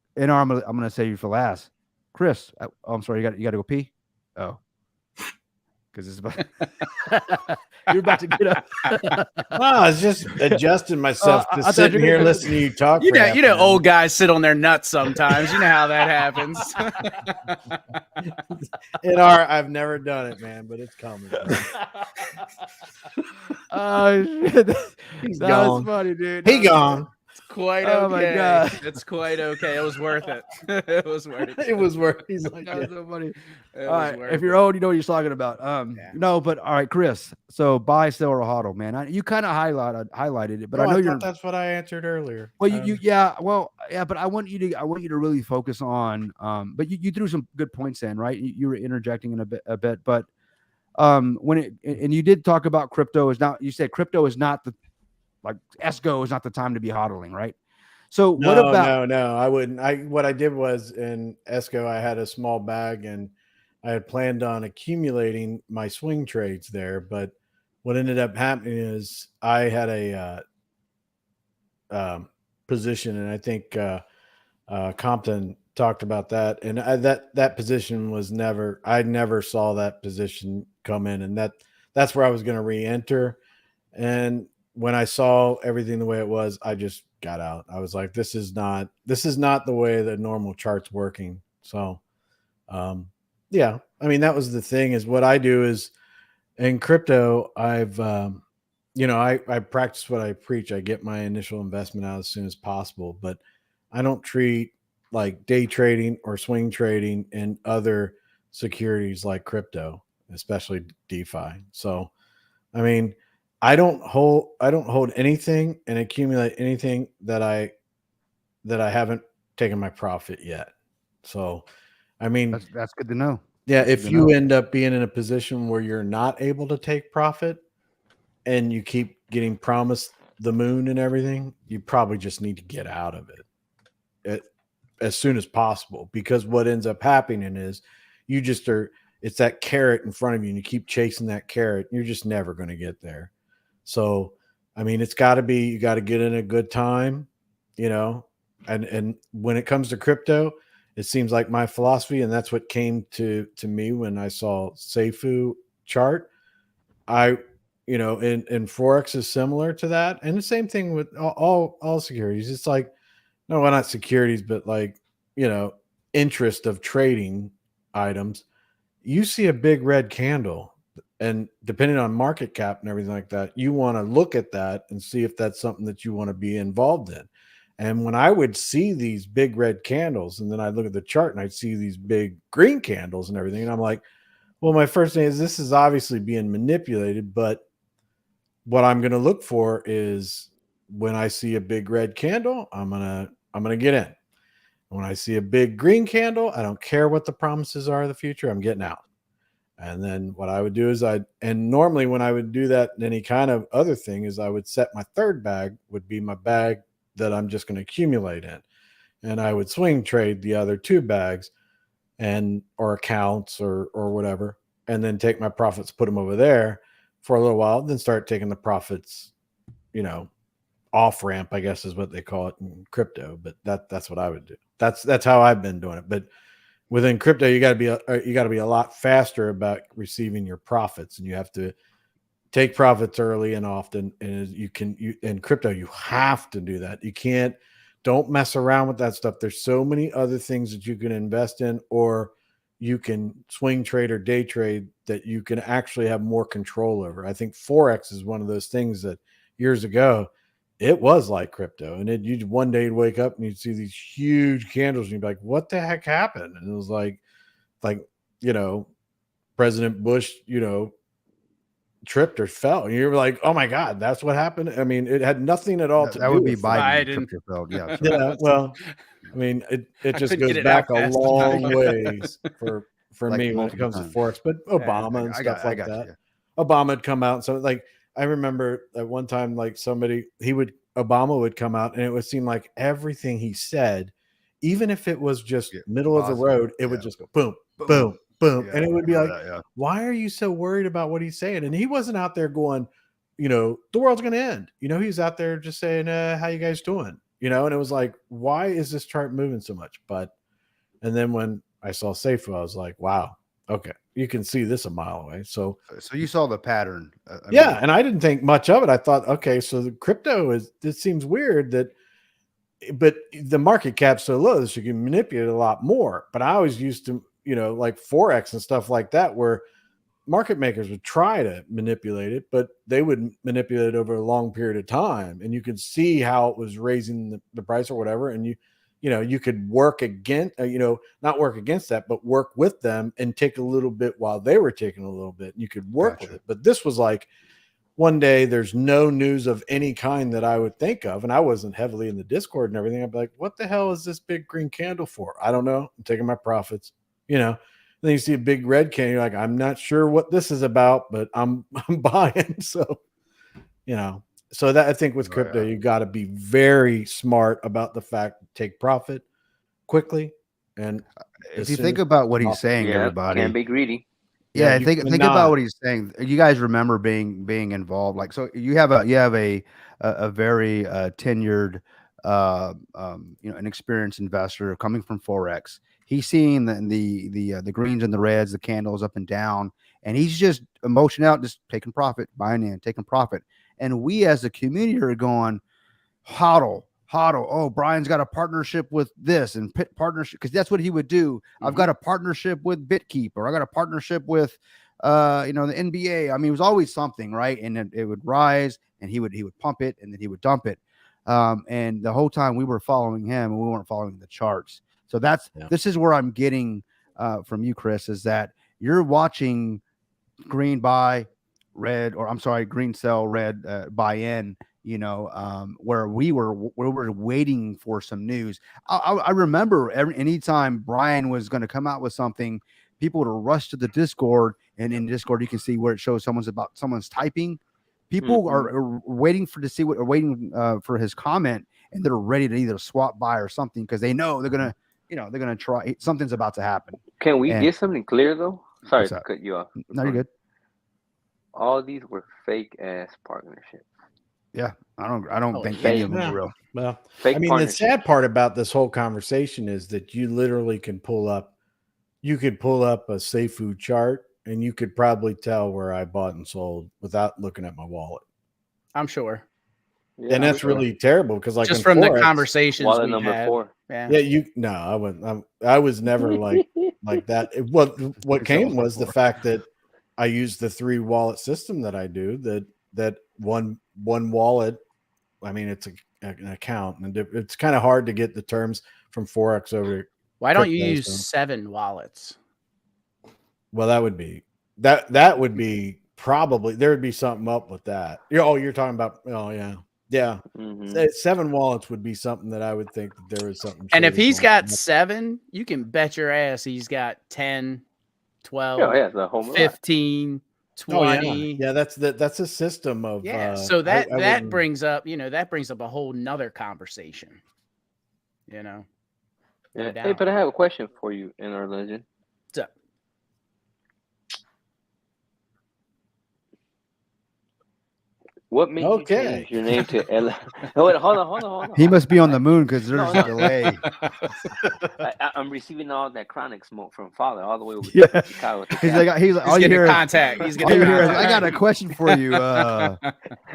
going to say you for last. Chris, I'm sorry, you got to go pee. Oh, because it's about you're about to get up. No, I was just adjusting myself to sitting here listening to you talk. Old guys sit on their nuts sometimes. You know how that happens. I've never done it, man, but it's coming. Oh shit, He's that gone. was funny, dude. He gone. quite Oh my okay. God. It's quite okay. It was worth it. It was worth it. It was worth. He's like, That was so funny. It All was right, worth if you're it. old, you know what he's talking about. Yeah. No, but all right, Chris. So buy, sell, or hodl, man. You kind of highlighted it, but I know I you're. thought that's what I answered earlier. Well, yeah, but I want you to really focus on. But you threw some good points in, right? You were interjecting in a bit, but and you did talk about crypto is not. You said crypto is not like ESCO is not the time to be hodling, right? So what about? No, I wouldn't. What I did was in ESCO, I had a small bag and I had planned on accumulating my swing trades there. But what ended up happening is I had a position, and I think Compton talked about that. And that position was never. I never saw that position come in, and that's where I was going to re-enter. And when I saw everything the way it was, I just got out. I was like, this is not the way the normal chart's working. So, yeah, I mean, that was the thing is what I do is in crypto, I've, I practice what I preach. I get my initial investment out as soon as possible, but I don't treat like day trading or swing trading in other securities like crypto, especially DeFi. So, I mean, I don't hold anything and accumulate anything that I haven't taken my profit yet. So, I mean, That's good to know. yeah, That's if good to you know. end up being in a position where you're not able to take profit and you keep getting promised the moon and everything, you probably just need to get out of it as soon as possible, because what ends up happening is you just it's that carrot in front of you and you keep chasing that carrot. You're just never going to get there. So, I mean, you got to get in a good time, and when it comes to crypto, it seems like my philosophy, and that's what came to me when I saw Seifu chart. And Forex is similar to that. And the same thing with all securities. It's like, no, well, not securities, but like, interest of trading items. You see a big red candle, and depending on market cap and everything like that, you want to look at that and see if that's something that you want to be involved in. And when I would see these big red candles, and then I'd look at the chart and I'd see these big green candles and everything, and I'm like, well, my first thing is this is obviously being manipulated, but what I'm going to look for is when I see a big red candle, I'm going to get in. When I see a big green candle, I don't care what the promises are of the future, I'm getting out. And then what I would do is and normally when I would do that in any kind of other thing is I would set my third bag would be my bag that I'm just going to accumulate in. And I would swing trade the other two bags or accounts or whatever, and then take my profits, put them over there for a little while, then start taking the profits, off ramp, I guess is what they call it in crypto. But that's what I would do. That's how I've been doing it. But within crypto, you got to be a lot faster about receiving your profits, and you have to take profits early and often. And in crypto, you have to do that. Don't mess around with that stuff. There's so many other things that you can invest in, or you can swing trade or day trade that you can actually have more control over. I think Forex is one of those things that years ago, it was like crypto, and you'd one day you'd wake up and you'd see these huge candles and you'd be like, what the heck happened? And it was like, President Bush, tripped or fell. And you were like, oh my God, that's what happened. I mean, it had nothing at all to That do would be with Biden. Biden. Yeah. Yeah, well, I mean, it I just couldn't goes get it back out a fast long enough. ways for Like me when it multiple comes times. to Forex, but Obama and stuff like got that. you. Obama had come out. So like, I remember at one time, like Obama would come out and it would seem like everything he said, even if it was just middle of the road, it would just go boom, boom, boom. Yeah, And it would be like, yeah. why are you so worried about what he's saying? And he wasn't out there going, the world's going to end. He was out there just saying, how you guys doing? And it was like, why is this chart moving so much? And then when I saw Seifu, I was like, wow, okay, you can see this a mile away. So you saw the pattern. and I didn't think much of it. I thought, okay, so the crypto it seems weird but the market cap's so low that you can manipulate a lot more. But I always used to, like Forex and stuff like that, where market makers would try to manipulate it, but they would manipulate it over a long period of time, and you could see how it was raising the price or whatever. And you could work against, not work against that, but work with them and take a little bit while they were taking a little bit. And you could work with it. But this was like one day there's no news of any kind that I would think of. And I wasn't heavily in the Discord and everything. I'd be like, what the hell is this big green candle for? I don't know. I'm taking my profits, And then you see a big red candle. You're like, I'm not sure what this is about, but I'm buying. So, so that I think with crypto, you got to be very smart about the fact, take profit quickly. And if you think about what he's saying, everybody can't be greedy. Yeah, think about what he's saying. You guys remember being involved. Like, so you have a very tenured, an experienced investor coming from Forex. He's seeing the greens and the reds, the candles up and down, and he's just emotion out, just taking profit, buying in, taking profit. And we as a community are going, hodl. Oh, Brian's got a partnership with this and pit partnership, because that's what he would do. Mm-hmm. I've got a partnership with BitKeep, or I got a partnership with the NBA. I mean, it was always something, right? And it would rise, and he would pump it, and then he would dump it. And the whole time we were following him, and we weren't following the charts. So this is where I'm getting from you, Chris, is that you're watching green buy, red, or I'm sorry, green sell, red buy in. Where we were waiting for some news. I remember anytime Brian was going to come out with something, people would rush to the Discord, and in Discord you can see where it shows someone's typing. People are waiting for his comment, and they're ready to either swap buy or something, because they know they're gonna try. Something's about to happen. Can we get something clear though? Sorry to cut you off. No, you're good. All these were fake ass partnerships. Yeah, I don't think any of them are real. Well, the sad part about this whole conversation is that you literally can pull up a Seifu chart, and you could probably tell where I bought and sold without looking at my wallet. I'm sure. Yeah, and that's really terrible, because like just from the conversations wallet we number had. 4. I wouldn't. I was never like that. What came was the fact that I used the 3 wallet system that I do, that one wallet. I mean, it's an account, and it's kind of hard to get the terms from Forex over. Why don't you use 7 wallets? Well, that would be probably, there would be something up with that. You're talking about, yeah. Mm-hmm. 7 wallets would be something that I would think that there is something. And if he's got 7, you can bet your ass he's got 10, 12, 15. 20. Yeah, that's a system of so that brings up a whole nother conversation. Yeah. Hey, but I have a question for you, in our legend. What's up? What made you change your name to Ella? Oh, wait, hold on. He must be on the moon, because there's a delay. I'm receiving all that chronic smoke from Father all the way over to Chicago. He's like, all you hear contact. He's getting contact. I got a question for you. And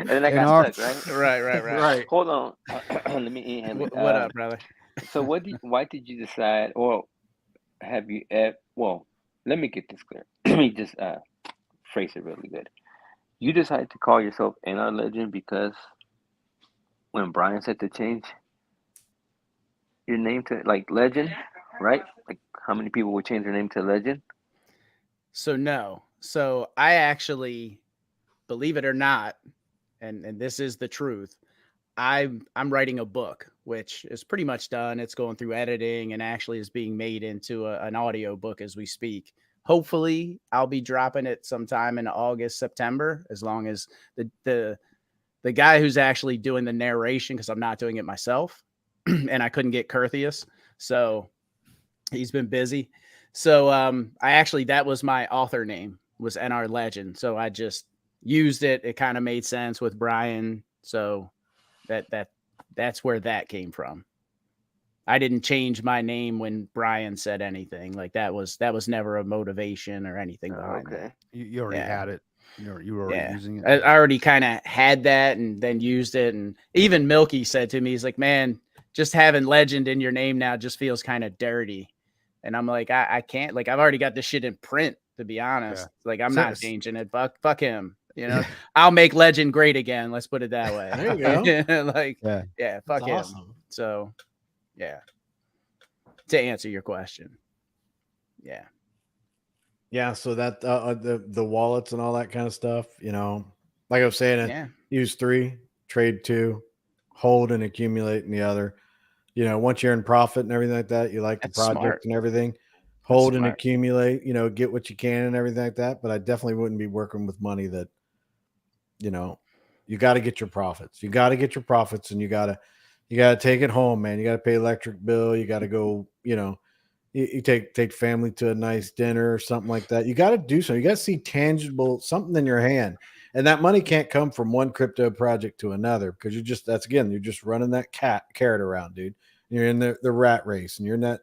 then I got stuck, right? Right. Hold on. Let me. What up, brother? So why did you decide, or have you? Well, let me get this clear. Let me just phrase it really good. You decided to call yourself NR Legend because when Brian said to change your name to Legend, right? Like, how many people would change their name to Legend? So I actually, believe it or not, and this is the truth, I'm writing a book, which is pretty much done. It's going through editing and actually is being made into an audio book as we speak. Hopefully I'll be dropping it sometime in August, September, as long as the guy who's actually doing the narration, because I'm not doing it myself and I couldn't get Curtheus. So he's been busy. So that was my author name, was NR Legend. So I just used it. It kind of made sense with Brian. So that's where that came from. I didn't change my name when Brian said anything. Like that was never a motivation or anything behind it. You already had it. You were already using it. I already kind of had that and then used it. And even Milky said to me, he's like, man, just having Legend in your name now just feels kind of dirty. And I'm like, I can't, like, I've already got this shit in print, to be honest. Like, I'm not changing it. Fuck him. You know, I'll make Legend great again. Let's put it that way. There you go. Like, yeah, fuck That's him. awesome. So, yeah. To answer your question. Yeah. Yeah. So that the wallets and all that kind of stuff, you know, like I was saying, Yeah. use 3, trade 2, hold and accumulate in the other. You know, once you're in profit and everything like that, you like That's the project smart. and everything. Hold and smart. accumulate, you know, get what you can and everything like that. But I definitely wouldn't be working with money that, you know, you got to get your profits. You got to get your profits, and you got to take it home, man. You got to pay electric bill. You got to go, you know, you take family to a nice dinner or something like that. You got to do something. You got to see tangible something in your hand, and that money can't come from one crypto project to another, because you're just running that carrot around, dude. You're in the rat race, and you're in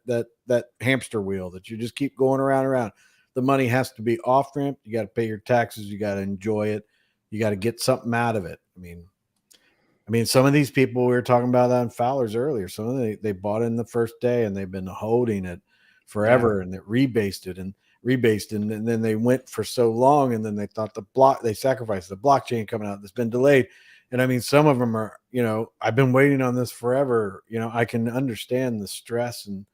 that hamster wheel that you just keep going around and around. The money has to be off ramp. You got to pay your taxes. You got to enjoy it. You got to get something out of it. I mean, some of these people, we were talking about that in Fowler's earlier. Some of they bought in the first day, and they've been holding it forever, and it rebased it and then they went for so long, and then they thought they sacrificed the blockchain coming out that's been delayed. And I mean, some of them are, you know, I've been waiting on this forever. You know, I can understand the stress and,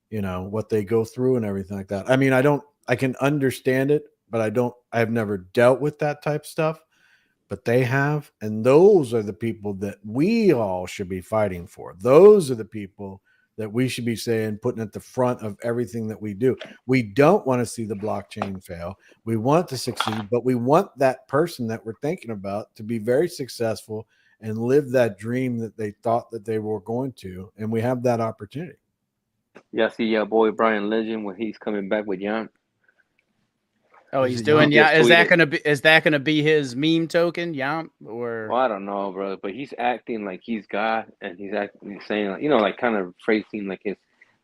you know, what they go through and everything like that. I mean, I can understand it, but I've never dealt with that type of stuff, but they have. And those are the people that we all should be fighting for. Those are the people that we should be saying, putting at the front of everything that we do. We don't want to see the blockchain fail. We want to succeed, but we want that person that we're thinking about to be very successful and live that dream that they thought that they were going to. And we have that opportunity. Yeah, see your boy Brian Legend when he's coming back with Yon. Oh, he's doing, yeah. Is that gonna be his meme token? Yeah. Or well, I don't know, bro, but he's acting like he's God, and he's saying, like, you know, like kind of phrasing like his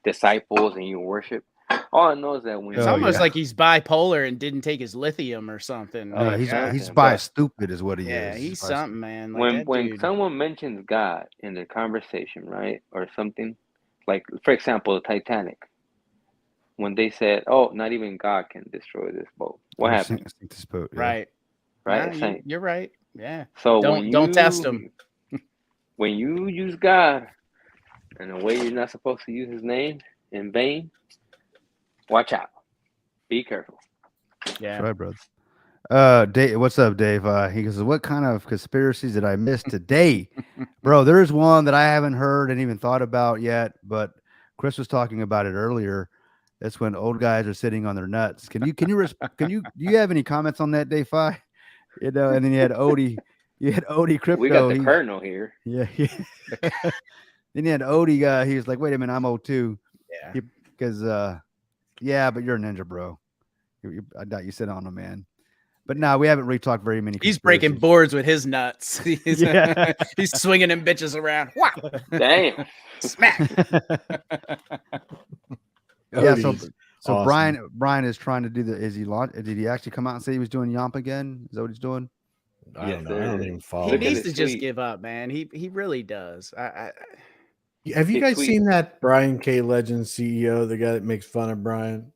disciples and you worship. All I know is that when it's almost like he's bipolar and didn't take his lithium or something. Oh, like, he's bi stupid is what he is. Yeah, he's something, man. Like when someone mentions God in their conversation, right, or something, like for example, the Titanic. When they said, "Oh, not even God can destroy this boat," what happened? This boat, yeah. Right, right. Nah, you're right. Yeah. So don't test him. When you use God in a way you're not supposed to use His name in vain, watch out. Be careful. Yeah. That's right, brother. Dave, what's up, Dave? He goes, "What kind of conspiracies did I miss today, bro?" There's one that I haven't heard and even thought about yet, but Chris was talking about it earlier. That's when old guys are sitting on their nuts. Do you have any comments on that, Dave? You know, and then you had Odie Crypto. We got the Colonel here. Yeah. Then you had Odie guy. He was like, "Wait a minute, I'm O2." Yeah. Because yeah, but you're a ninja, bro. I doubt you sit on him, man. But no, we haven't really talked very many. He's breaking boards with his nuts. He's swinging them bitches around. Wow. Damn. Smack. Yeah, so awesome. Brian is trying to do did he actually come out and say he was doing Yomp again? Is that what he's doing? I don't know. I don't even follow. He needs to just give up, man. He really does. Have you guys seen that Brian K. Legend CEO, the guy that makes fun of Brian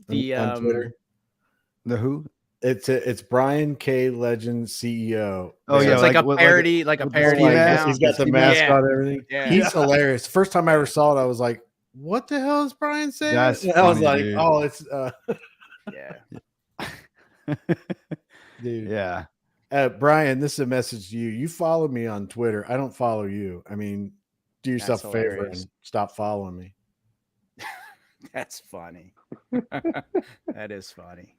on Twitter? The who? It's Brian K. Legend CEO. Oh yeah, it's like a parody, like a parody. He's got the mascot and everything. Yeah. He's hilarious. First time I ever saw it, I was like, "What the hell is Brian saying?" I was like, dude. "Oh, it's yeah, dude, yeah." Brian, this is a message to you. You follow me on Twitter. I don't follow you. I mean, do yourself a favor and stop following me. That's funny. That is funny.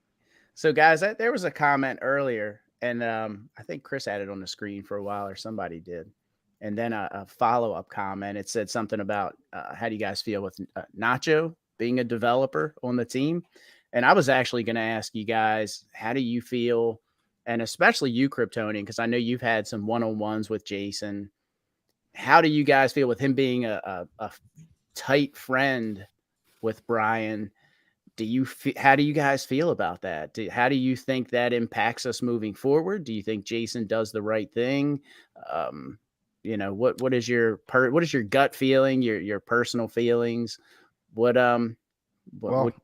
So, guys, there was a comment earlier, and I think Chris had it on the screen for a while, or somebody did. And then a follow-up comment. It said something about how do you guys feel with Nacho being a developer on the team? And I was actually going to ask you guys, how do you feel, and especially you, Kryptonian, because I know you've had some one-on-ones with Jason. How do you guys feel with him being a tight friend with Brian? How do you guys feel about that? How do you think that impacts us moving forward? Do you think Jason does the right thing? You know, what is your gut feeling, your personal feelings? What What, Well, what-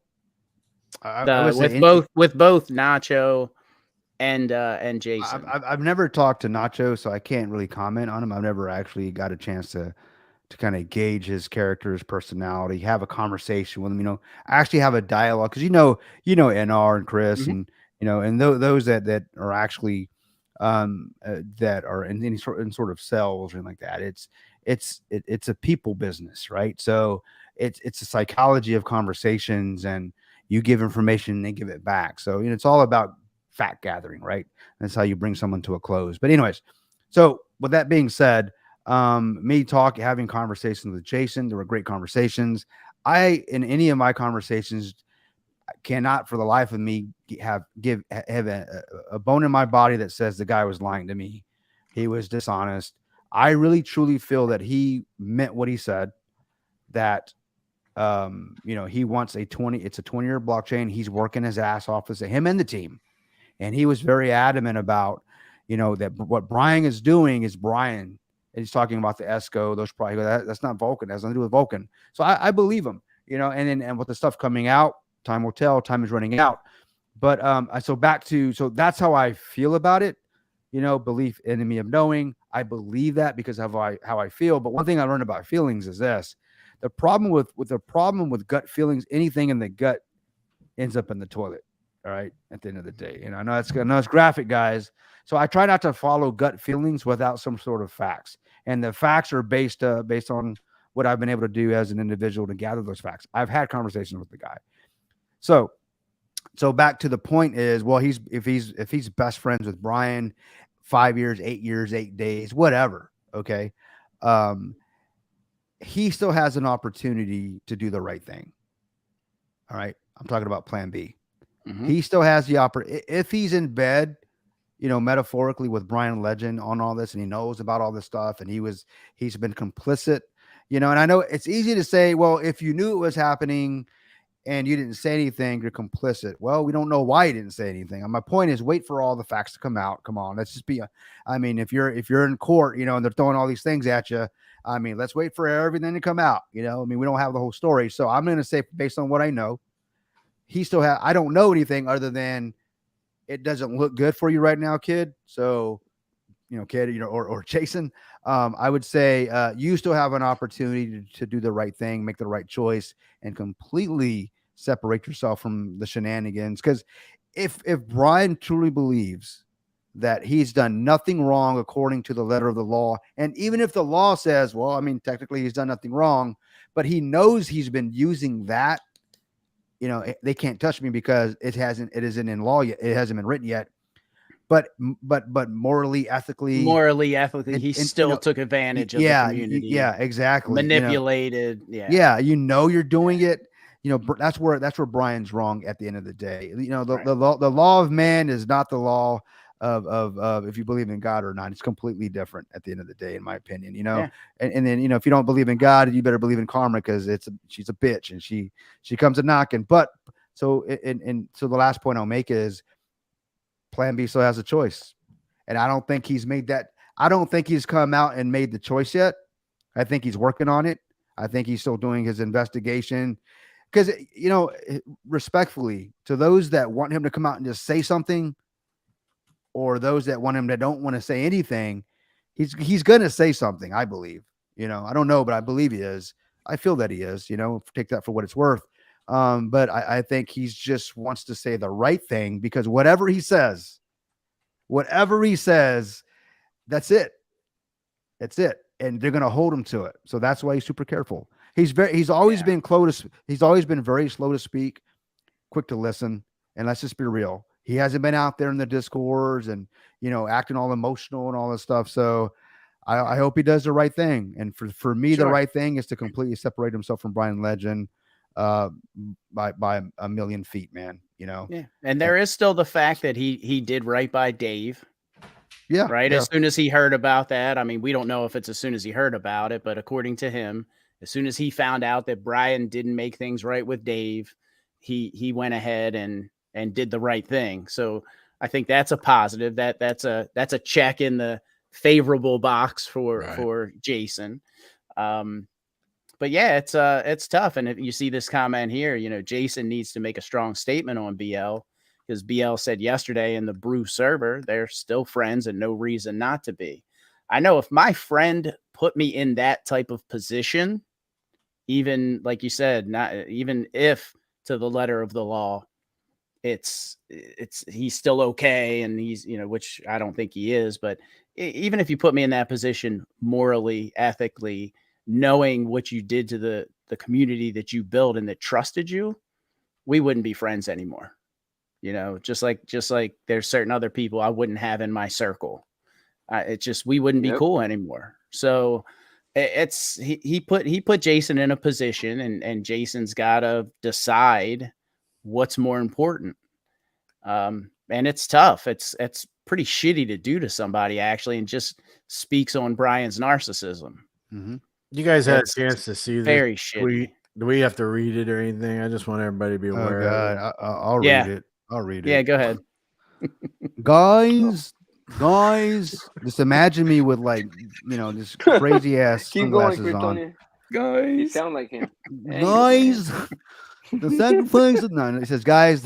I would say with both Nacho and Jason. I've never talked to Nacho, so I can't really comment on him. I've never actually got a chance to kind of gauge his character, his personality, have a conversation with him. I actually have a dialogue because NR and Chris, Mhm. and and those that are actually that are in any sort of sales or anything like that. It's a people business, right? So it's a psychology of conversations, and you give information and they give it back. So it's all about fact gathering, right? That's how you bring someone to a close. But anyways, so with that being said, having conversations with Jason, there were great conversations. In any of my conversations, cannot for the life of me have a bone in my body that says the guy was lying to me. He was dishonest. I really truly feel that he meant what he said, that he wants it's a 20-year blockchain. He's working his ass off, as him and the team. And he was very adamant about, that what Brian is doing is Brian. And he's talking about the ESCO. Those probably that's not Vulcan. That has nothing to do with Vulcan. So I believe him, and with the stuff coming out, time will tell. Time is running out. But so that's how I feel about it. Belief, enemy of knowing. I believe that because of how I feel. But one thing I learned about feelings is this: the problem with gut feelings, anything in the gut ends up in the toilet. All right. At the end of the day, I know it's graphic, guys. So I try not to follow gut feelings without some sort of facts, and the facts are based on what I've been able to do as an individual to gather those facts. I've had conversations with the guy. So back to the point is, well, if he's best friends with Brian, 5 years, 8 years, 8 days, whatever. Okay. He still has an opportunity to do the right thing. All right. I'm talking about plan B. Mhm. He still has the opportunity. If he's in bed, metaphorically with Brian Legend on all this, and he knows about all this stuff, and he's been complicit, and I know it's easy to say, well, if you knew it was happening and you didn't say anything, you're complicit. Well, we don't know why he didn't say anything. And my point is, wait for all the facts to come out. Come on, let's just be. If you're in court, and they're throwing all these things at you, let's wait for everything to come out. We don't have the whole story. So I'm going to say, based on what I know, I don't know anything other than it doesn't look good for you right now, kid. So, kid, or Jason, I would say you still have an opportunity to do the right thing, make the right choice, and completely separate yourself from the shenanigans. Because if Brian truly believes that he's done nothing wrong according to the letter of the law, and even if the law says, well, technically he's done nothing wrong, but he knows he's been using that, they can't touch me because it isn't in law yet. It hasn't been written yet. But morally, ethically, he still took advantage of the community. Yeah, exactly. Manipulated. You're doing it. That's where Brian's wrong at the end of the day. The law of man is not the law of if you believe in God or not. It's completely different at the end of the day, in my opinion. Yeah. And then if you don't believe in God, you better believe in karma, because she's a bitch and she comes a knocking. But so the last point I'll make is, Plan B still has a choice, and I don't think he's made that. I don't think he's come out and made the choice yet. I think he's working on it. I think he's still doing his investigation. Because respectfully, to those that want him to come out and just say something, or those that want him that don't want to say anything, he's going to say something, I believe. I don't know, but I believe he is. I feel that he is. Take that for what it's worth. But I think he's just wants to say the right thing, because whatever he says, that's it. That's it. And they're going to hold him to it. So that's why he's super careful. He's always been he's always been very slow to speak, quick to listen. And let's just be real. He hasn't been out there in the discourse and, acting all emotional and all this stuff. So I hope he does the right thing. And for me, the right thing is to completely separate himself from Brian Legend by a million feet, man. Yeah. And there is still the fact that he did right by Dave. Yeah. Right. Yeah. As soon as he heard about that, we don't know if it's as soon as he heard about it, but according to him, as soon as he found out that Brian didn't make things right with Dave, he went ahead and did the right thing. So I think that's a positive. That's a check in the favorable box for Jason. But yeah, it's tough. And if you see this comment here, Jason needs to make a strong statement on BL, because BL said yesterday in the Brew server they're still friends and no reason not to be. I know if my friend put me in that type of position, even like you said, not even if to the letter of the law, it's he's still okay, and he's, which I don't think he is, but even if you put me in that position morally, ethically, knowing what you did to the community that you built and that trusted you, we wouldn't be friends anymore. Just like there's certain other people I wouldn't have in my circle. It's just, we wouldn't be cool anymore. So he put Jason in a position, and Jason's got to decide what's more important. And it's tough. It's pretty shitty to do to somebody, actually, and just speaks on Brian's narcissism. Mm-hmm. You guys had It's a chance to see this very tweet. shitty. Do we have to read it or anything? I just want everybody to be aware. Oh God, I'll Yeah. read it. I'll read it. Yeah, go ahead. guys, just imagine me with this crazy ass Keep going, sunglasses on. Kryptonian. You Guys, sound like him. Guys, the sacrifice of it says, guys,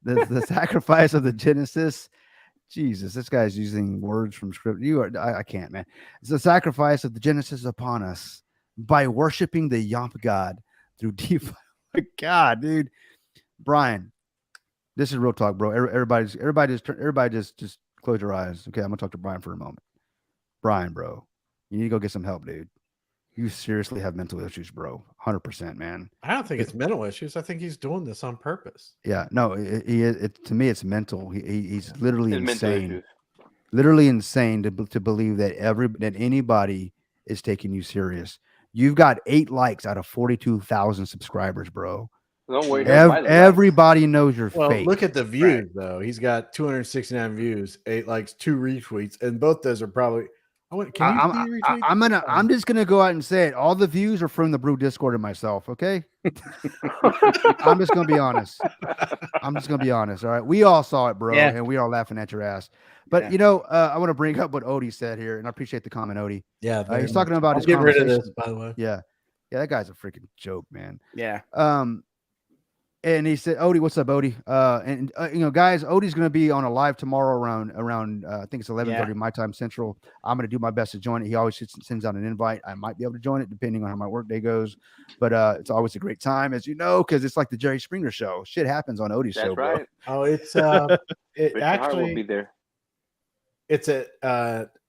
the sacrifice of the Genesis. Jesus, this guy's using words from script. I can't, man. It's the sacrifice of the Genesis upon us by worshiping the Yomp God through DeFi. God, dude. Brian, this is real talk, bro. Everybody just close your eyes. Okay, I'm gonna talk to Brian for a moment. Brian, bro, you need to go get some help, dude. You seriously have mental issues, bro. 100%, man. I don't think it's mental issues. I think he's doing this on purpose. Yeah, no, to me, it's mental. He's literally His mental insane. issues. Literally insane to believe that anybody is taking you serious. You've got 8 likes out of 42,000 subscribers, bro. Don't worry. Everybody knows you're Well, fake. look at the views, though. He's got 269 views, 8 likes, 2 retweets, and both those are probably. I'm just gonna go out and say it. All the views are from the Brew Discord and myself. Okay, I'm just gonna be honest. All right, we all saw it, bro, and we are laughing at your ass. But I want to bring up what Odie said here, and I appreciate the comment, Odie. Yeah, he's talking about his get rid of conversation. this, by the way. Yeah, that guy's a freaking joke, man. Yeah. And he said, Odie, what's up, Odie? Guys, Odie's going to be on a live tomorrow around I think it's 11:30 my time central. I'm going to do my best to join it. He always sends out an invite. I might be able to join it depending on how my workday goes, but it's always a great time, as you know, because it's like the Jerry Springer show. Shit happens on Odie's show, right. bro. Oh, it's it actually will be there. It's at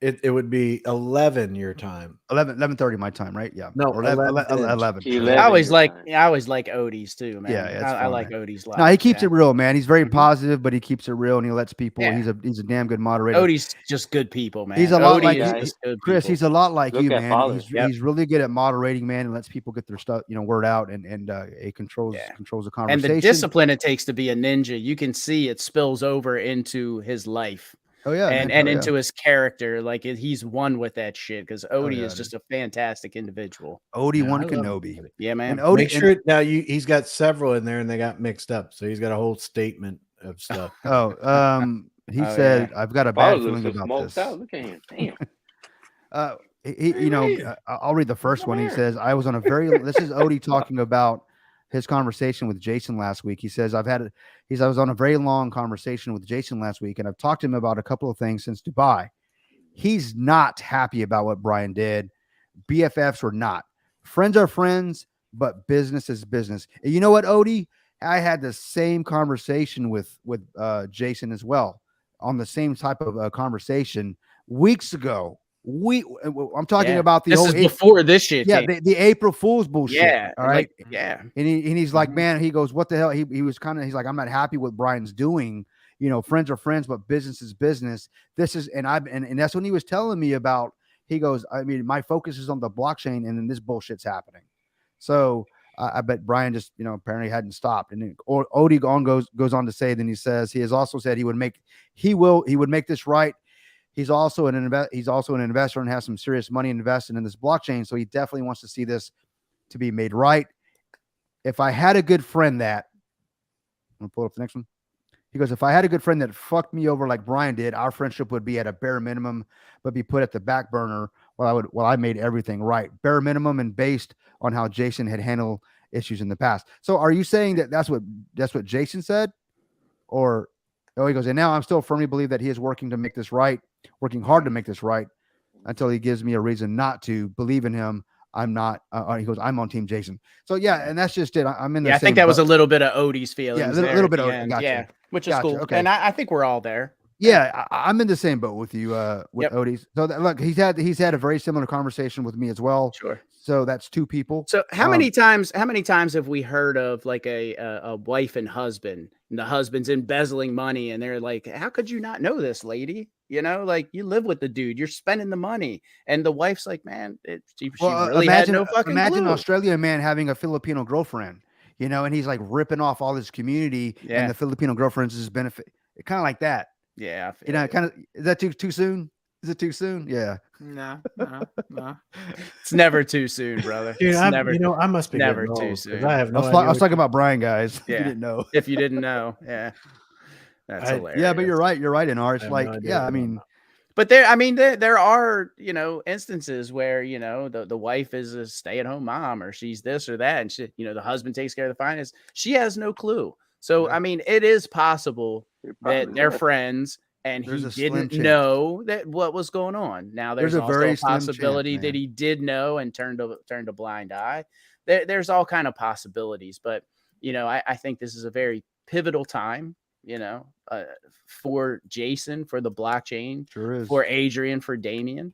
it would be 11 your time. 11:30 my time, right? Yeah. No, or 11. 11. I always like Odie's too, man. Yeah, I like Odie's live. No, he keeps it real, man. He's very positive, but he keeps it real and he lets people. Yeah. He's a damn good moderator. Odie's just good people, man. He's a lot Odie like is just good Chris. people. He's a lot like Look you, at man. Father. He's really good at moderating, man, and lets people get their stuff, word out, and it controls the conversation. And the discipline it takes to be a ninja, you can see it spills over into his life. Oh yeah, and into his character, like he's one with that shit, because Odie is just a fantastic individual. Odie one Kenobi, yeah, man. And Odie, make sure now he's got several in there, and they got mixed up, so he's got a whole statement of stuff. He said, "I've got a bad feeling about this." Out. Look at him, damn. I'll read the first one. He says, "I was on a very." This is Odie talking about his conversation with Jason last week. He says, I was on a very long conversation with Jason last week, and I've talked to him about a couple of things since Dubai. He's not happy about what Brian did. BFFs or not. Friends are friends, but business is business. And you know what, Odie? I had the same conversation with Jason as well, on the same type of conversation weeks ago. I'm talking about the this is before this shit. Yeah, the April Fool's bullshit. Yeah, all right. And he's like, man, he goes, what the hell? He was he's like, I'm not happy with Brian's doing. Friends are friends, but business is business. This is, and that's when he was telling me about. He goes, I mean, my focus is on the blockchain, and then this bullshit's happening. So I bet Brian just, apparently hadn't stopped. And then Odie goes on to say, then he says he has also said he would make this right. He's also an investor and has some serious money invested in this blockchain. So he definitely wants to see this to be made right. If I had a good friend I'm going to pull up the next one. He goes, if I had a good friend that fucked me over like Brian did, our friendship would be at a bare minimum, but be put at the back burner Well, I made everything right, bare minimum, and based on how Jason had handled issues in the past. So, are you saying that that's what Jason said, or he goes, and now I'm still firmly believe that he is working to make this right, working hard to make this right, until he gives me a reason not to believe in him. I'm not. He goes, I'm on Team Jason. So yeah, and that's just it. I'm in the Yeah, I same think that was boat. a little bit of Odie's feelings. Yeah, a little at bit the of end. gotcha. Yeah, which is Gotcha, cool. okay. And I think we're all there. Yeah, I'm in the same boat with you, with Yep. Odie. So look, he's had a very similar conversation with me as well. Sure. So that's two people. So how many times have we heard of like a wife and husband, and the husband's embezzling money, and they're like, how could you not know this, lady? You know, like, you live with the dude, you're spending the money, and the wife's like, man, she really had no fucking imagine clue. an Australian man having a Filipino girlfriend, and he's like ripping off all his community, Yeah. and the Filipino girlfriend's his benefit. Kind of like that. Yeah, I feel Kind of. Is that too soon? Is it too soon? Yeah. No. it's never too soon, brother. Dude, It's I must be never getting too old, 'cause soon. I have no I idea. was talking about Brian, guys. If Yeah. you didn't know. If you didn't know, yeah, that's hilarious. Yeah, but you're right. You're right, Inar. It's I have like, no idea yeah, what I I'm mean, about. But there are, instances where, the wife is a stay-at-home mom, or she's this or that, and the husband takes care of the finance. She has no clue. So, Yeah. I mean, it is possible You're that probably they're right. friends and There's he a slim didn't chance. know what was going on. Now, there's There's a also very a slim chance, possibility man. that he did know and turned a blind eye. There's all kind of possibilities, but I think this is a very pivotal time, for Jason, for the blockchain, Sure is. for Adrian, for Damien.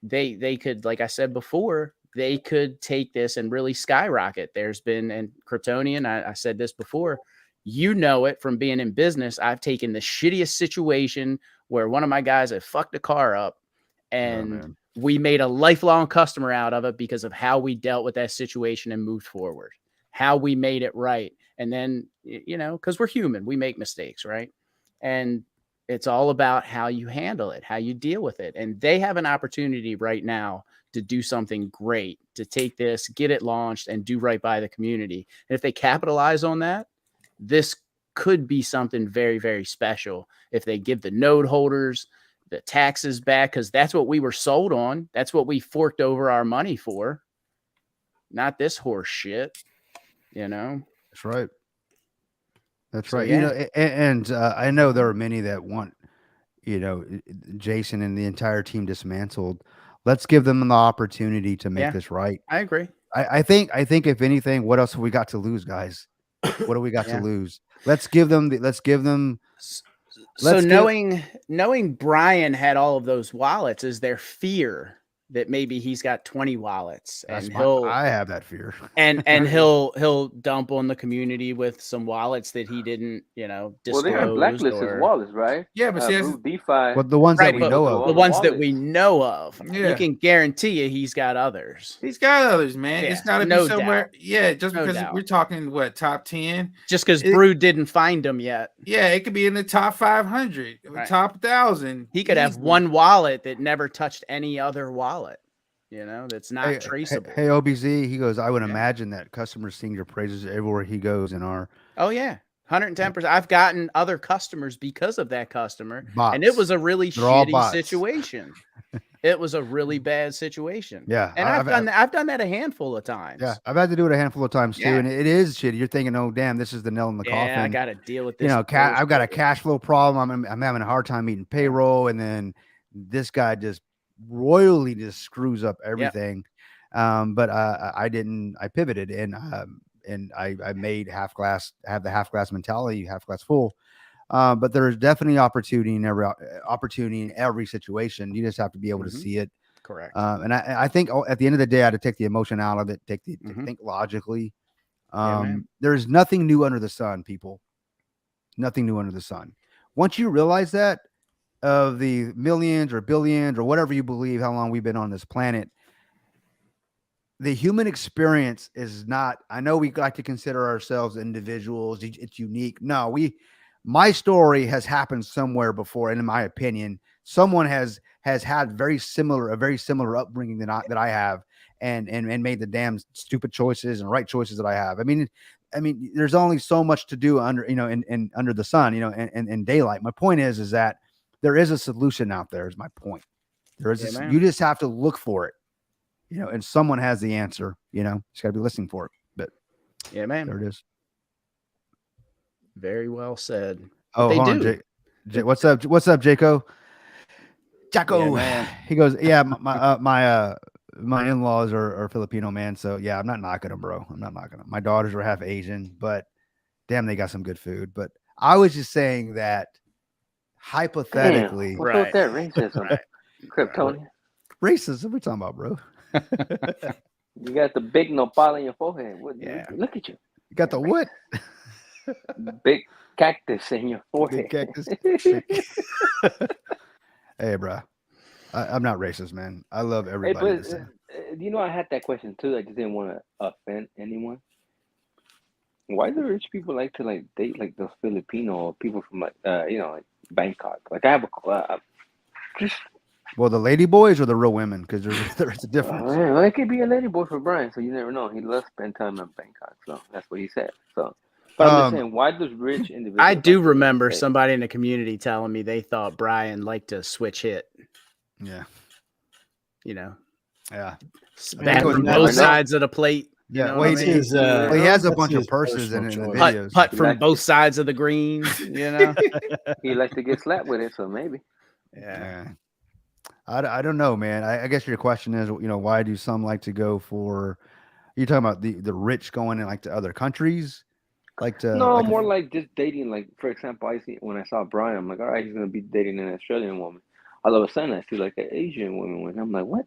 They could, like I said before, they could take this and really skyrocket. There's been, and Kryptonian, I said this before, it from being in business. I've taken the shittiest situation where one of my guys had fucked a car up, and man. we made a lifelong customer out of it because of how we dealt with that situation and moved forward, how we made it right. And then, because we're human, we make mistakes, right? And it's all about how you handle it, how you deal with it. And they have an opportunity right now to do something great, to take this, get it launched, and do right by the community. And if they capitalize on that, this could be something very, very special. If they give the node holders the taxes back, because that's what we were sold on. That's what we forked over our money for. Not this horse shit, That's right. That's So, right. yeah. And I know there are many that want, Jason and the entire team dismantled. Let's give them the opportunity to make Yeah. this right. I agree. I think if anything, what else have we got to lose, guys? What do we got Yeah. to lose? Let's give them. So Let's knowing Brian had all of those wallets, is there fear that maybe he's got 20 wallets and I have that fear. and he'll dump on the community with some wallets that he didn't, Well, disclose, they have blacklisted or wallets, right? Yeah, but see, that's- Blue DeFi. But the ones right, that we but know the of. the ones that we wallets. know of, Yeah. you can guarantee you he's got others. he's got others, man. Yeah, It's got to no be somewhere. doubt. Yeah, just No because doubt. we're talking top 10. Just because It- Brood didn't find them yet, Yeah, it could be in the top 500, Right. top 1,000. he could have easily. one wallet that never touched any other wallet. That's not traceable. Hey, OBZ, he goes, I would Yeah. imagine that customers sing your praises everywhere he goes in our Oh yeah, 110%. I've gotten other customers because of that customer, bots. and it was a really They're all shitty bots. situation. It was a really bad situation. Yeah. And I've done that a handful of times. Yeah, I've had to do it a handful of times too, Yeah. and it is shitty. You're thinking, oh damn, this is the nail in the coffin. I got to deal with this. I've got a bullshit. cash flow problem. I'm having a hard time meeting payroll, and then this guy just royally just screws up everything. But I didn't. I pivoted, and I made have the half glass mentality, half glass full. But there is definitely opportunity in every situation. You just have to be able to Mhm. see it. Correct. And I think at the end of the day, I had to take the emotion out of it, Mhm. think logically. Yeah, man. There's nothing new under the sun, people. Nothing new under the sun. Once you realize that, of the millions or billions or whatever you believe, how long we've been on this planet, the human experience is not. I know we like to consider ourselves individuals. It's unique. No, my story has happened somewhere before, and in my opinion, someone has had a very similar upbringing that I have, and made the damn stupid choices and right choices that I have. I mean, there's only so much to do under under the sun, and daylight. My point is that there is a solution out there. Is my point. man. You just have to look for it, and someone has the answer. Just got to be listening for it. But Yeah, man. there it is. Very well said. Oh, they hold on, do. what's up? What's up, Jaco? Jaco, Yeah, man. he goes, yeah, my in-laws are Filipino, man. So yeah, I'm not knocking them, bro. I'm not knocking them. My daughters are half Asian, but damn, they got some good food. But I was just saying that hypothetically, Damn, what's with that racism, Right. Kryptonian? racism. What we talking about, bro? You got the big nopal in your forehead. Yeah. Look at you. You got the what? Big cactus in your forehead. Big cactus. Hey, bro. I'm not racist, man. I love Hey, everybody. but I had that question too. I just didn't want to offend anyone. Why do rich people like to date like those Filipino or people from like Bangkok? Like I have just Well, the lady boys or the real women? Because there's a difference. well, it could be a lady boy for Brian, so you never know. He loves spend time in Bangkok, so that's what he said. So, but I'm just saying, why does rich individuals? I do like to remember date? somebody in the community telling me they thought Brian liked to switch hit. Yeah. Yeah. That Bat from never both know. sides of the plate. Yeah. know Well, what I mean? he has a that's bunch of his purses in the personal choice. videos. Putt He from likes both sides of the green. He likes to get slapped with it, so maybe. Yeah. I don't know, man. I guess your question is, why do some like to go for? You're talking about the rich going in like to other countries, No, more like just dating. Like for example, when I saw Brian, I'm like, all right, he's gonna be dating an Australian woman. All of a sudden, I see like an Asian woman with him. I'm like, what?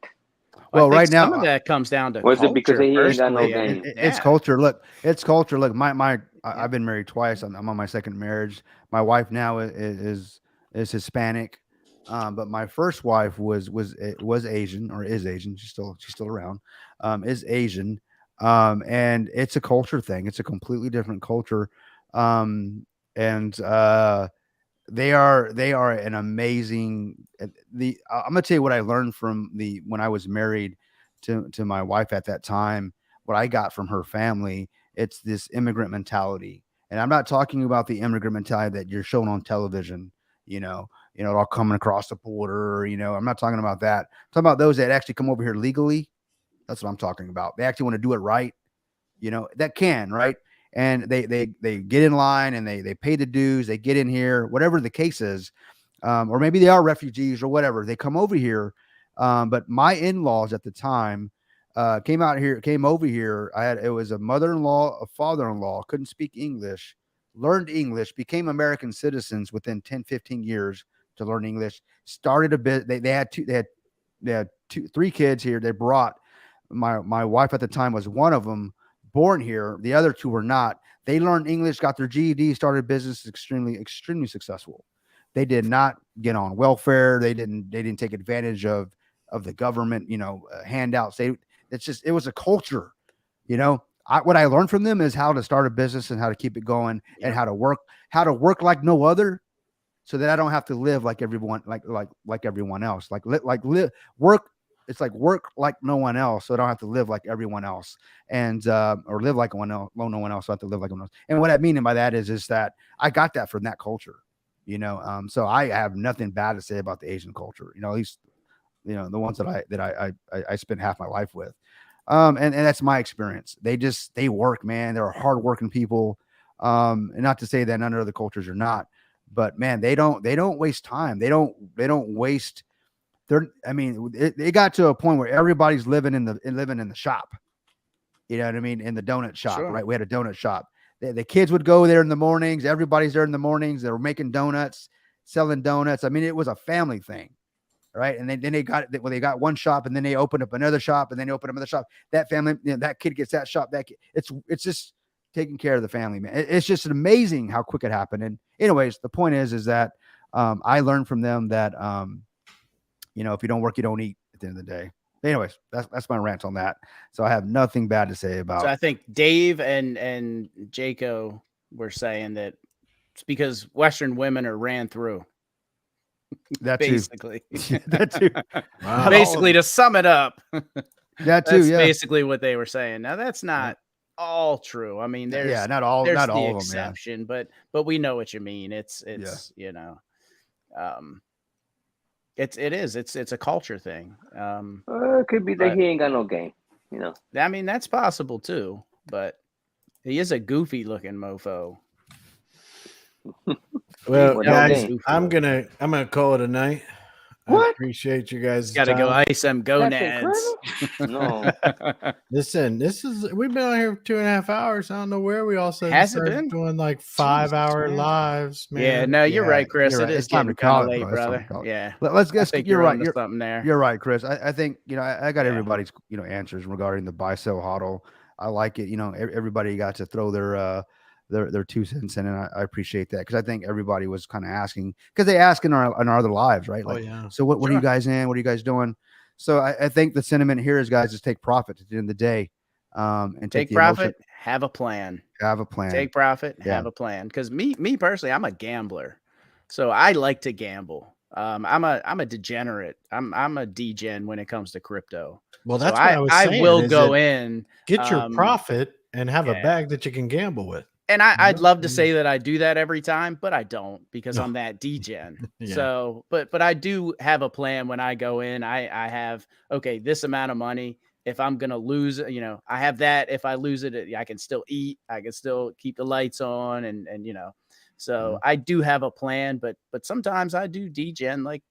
Well, I think right now, some of that comes down to Was it because culture. he ain't got no Personally, I mean, game? It's culture. Look, it's culture. Look, I've been married twice. I'm on my second marriage. My wife now is Hispanic, but my first wife was Asian or is Asian. She's still around. Is Asian, and it's a culture thing. It's a completely different culture, and they are an amazing. I'm gonna tell you what I learned from when I was married to my wife at that time. What I got from her family, it's this immigrant mentality, and I'm not talking about the immigrant mentality that you're shown on television. All coming across the border. I'm not talking about that. I'm talking about those that actually come over here legally. That's what I'm talking about. They actually want to do it right. That can, right? And they get in line and they pay the dues, they get in here, whatever the case is, or maybe they are refugees or whatever. They come over here, but my in-laws at the time came over here. It was a mother-in-law, a father-in-law, couldn't speak English, learned English, became American citizens within 10, 15 years to learn English. Started a bit. They had three kids here. They brought my wife at the time was one of them. Born here, the other two were not. They learned English, got their GED, started business, extremely successful. They did not get on welfare. They didn't take advantage of the government, handouts. It was a culture, what I learned from them is how to start a business and how to keep it going and how to work like no other, so that I don't have to live like everyone, like everyone else, work. It's like work like no one else, so I don't have to live like everyone else, and or live like no one else, so I have to live like no one else. And what I mean by that is that I got that from that culture, so I have nothing bad to say about the Asian culture, at least, the ones that I spent half my life with, and that's my experience. They work, man. They're hardworking people, and not to say that none of other cultures are not, but man, they don't waste time. They don't waste. It got to a point where everybody's living in the shop. You know what I mean? In the donut shop, Sure. right? We had a donut shop. The kids would go there in the mornings. Everybody's there in the mornings. They were making donuts, selling donuts. I mean, it was a family thing, right? And then they got one shop, and then they opened up another shop, and then they opened up another shop. That family, that kid gets that shop. It's just taking care of the family, man. It's just amazing how quick it happened. And anyways, the point is that I learned from them that if you don't work, you don't eat at the end of the day. Anyways, that's my rant on that. So I have nothing bad to say about. So I think Dave and Jaco were saying that it's because Western women are ran through. That basically. That too. Wow. Basically, to sum it up, That too. that's Yeah. basically what they were saying. Now that's not all true. I mean, there's not all there's not the all of them. exception, but we know what you mean. It's It is. It's a culture thing. It could be that but he ain't got no game. You know. I mean, that's possible too. But he is a goofy looking mofo. Well, Well, no guys, game. I'm gonna call it a night. I What? appreciate you guys' Got to go time. ice them Captain gonads. Colonel? No. Listen, we've been on here for 2.5 hours. I don't know where we all suddenly Has it started been? doing like Jesus, 5-hour man. lives, man. Yeah, no, you're Yeah, right, Chris. you're It right. is It's time getting to kind call of it, late, bro. It's time brother. to call it. Yeah, Let's I guess. think You're you're right. onto something there. You're right, Chris. I think I got Yeah. everybody's answers regarding the buy sell hodl. I like it. Everybody got to throw their 2 cents in, and I appreciate that because I think everybody was kind of asking because they ask in our other lives, right? Oh Like, yeah. so what are you Sure. guys in? What are you guys doing? So I think the sentiment here is, guys, is take profit at the end of the day, and take Take the emotion. profit, have a plan. Have a plan. Take profit, Yeah. have a plan. Because me personally, I'm a gambler, so I like to gamble. I'm a degenerate. I'm a degen when it comes to crypto. Well, So that's what I was saying. will is go that in. Get your profit and have a yeah. bag that you can gamble with. And I'd Mhm. love to say that I do that every time, but I don't because No. I'm that degen. Yeah. So, but I do have a plan when I go in. I have, okay, this amount of money. If I'm going to lose, I have that. If I lose it, I can still eat. I can still keep the lights on and so I do have a plan, but sometimes I do degen like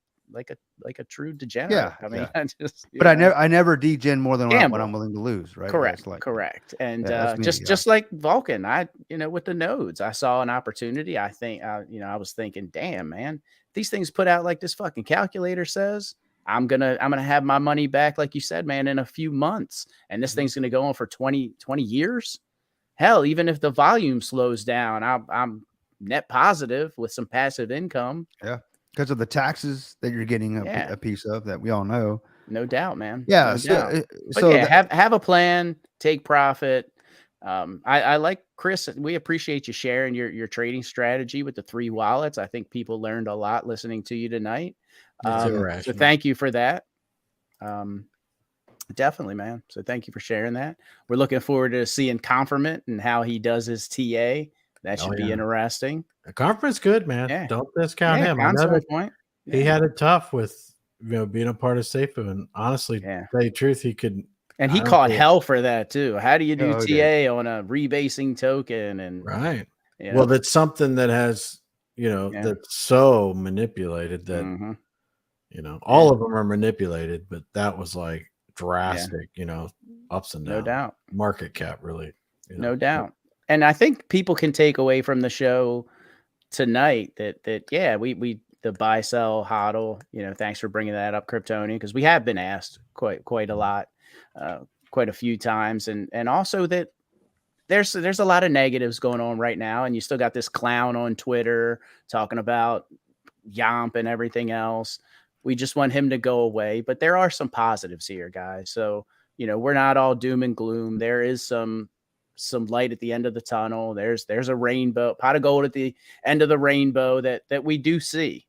a true degenerate. Yeah, I mean, yeah. I just, But I never degen more than what Gamble. I'm willing to lose, right? Correct, It's like, correct. And that's me, just like Vulcan, with the nodes, I saw an opportunity. I think, I was thinking, damn, man, these things put out like this fucking calculator says, I'm gonna have my money back, like you said, man, in a few months, and this thing's gonna go on for 20 years. Hell, even if the volume slows down, I'm net positive with some passive income. yeah, because of the taxes that you're getting Yeah. a piece of that we all know. No doubt, man. Yeah. No So, doubt. But so yeah, have a plan, take profit. I like Chris. We appreciate you sharing your trading strategy with the 3 wallets. I think people learned a lot listening to you tonight. It's So irrational. thank you for that. Definitely, man. So thank you for sharing that. We're looking forward to seeing Confirmant and how he does his TA. That should be yeah. interesting. The conference good, man. Yeah. Don't discount Yeah, him. I know Con's on that point. he Yeah. had it tough with being a part of SafeHaven. And honestly, Yeah. to tell you the truth, he could. And I he don't caught think- hell for that too. How do you do Oh, he did. TA on a rebasing token? And Right. you Well, know, that's something that has, Yeah. that's so manipulated that, mhm. all of them are manipulated, but that was like drastic, ups and No downs. doubt. Market cap, really. No doubt. And I think people can take away from the show tonight that yeah, we the buy sell hodl, thanks for bringing that up, Kryptonian, because we have been asked quite a lot, quite a few times, and also that there's a lot of negatives going on right now, and you still got this clown on Twitter talking about Yomp and everything else. We just want him to go away, but there are some positives here, guys. So we're not all doom and gloom. There is some light at the end of the tunnel. There's a rainbow, pot of gold at the end of the rainbow that we do see.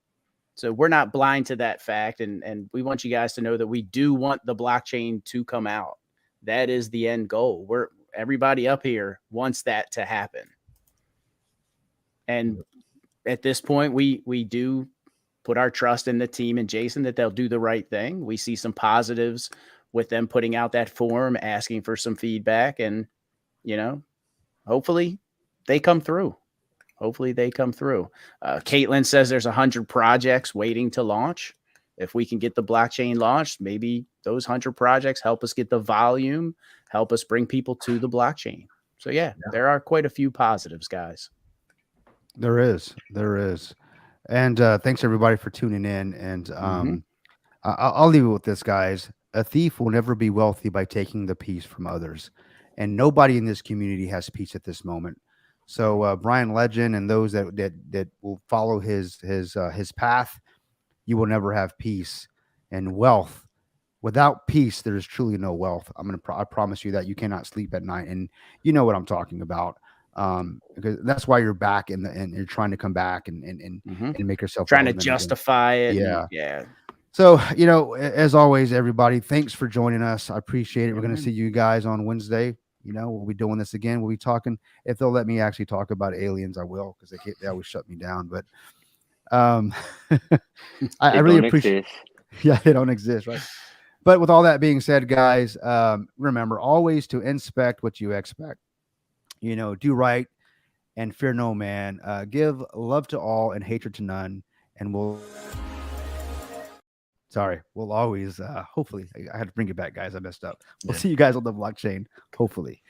So we're not blind to that fact, and we want you guys to know that we do want the blockchain to come out. That is the end goal. Everybody up here wants that to happen. And at this point, we do put our trust in the team and Jason that they'll do the right thing. We see some positives with them putting out that form, asking for some feedback, and hopefully they come through. Caitlin says there's 100 projects waiting to launch. If we can get the blockchain launched, maybe those 100 projects help us get the volume, help us bring people to the blockchain. So yeah, there are quite a few positives, guys. There is. And thanks everybody for tuning in. And I'll leave it with this, guys. A thief will never be wealthy by taking the peace from others. And nobody in this community has peace at this moment. So Brian Legend and those that will follow his path, you will never have peace and wealth. Without peace, there is truly no wealth. I promise you that. You cannot sleep at night, and you know what I'm talking about. Because that's why you're back and you're trying to come back and make yourself trying to relevant again. justify it. Yeah. So, as always, everybody, thanks for joining us. I appreciate it. We're going to see you guys on Wednesday. We'll be doing this again. We'll be talking. If they'll let me actually talk about aliens, I will, because they always shut me down. But I They really don't appreciate. exist. Yeah, they don't exist, right? But with all that being said, guys, remember always to inspect what you expect. You know, do right and fear no man. Give love to all and hatred to none, and we'll always hopefully I had to bring it back, guys. I messed up. We'll Yeah. see you guys on the blockchain, hopefully.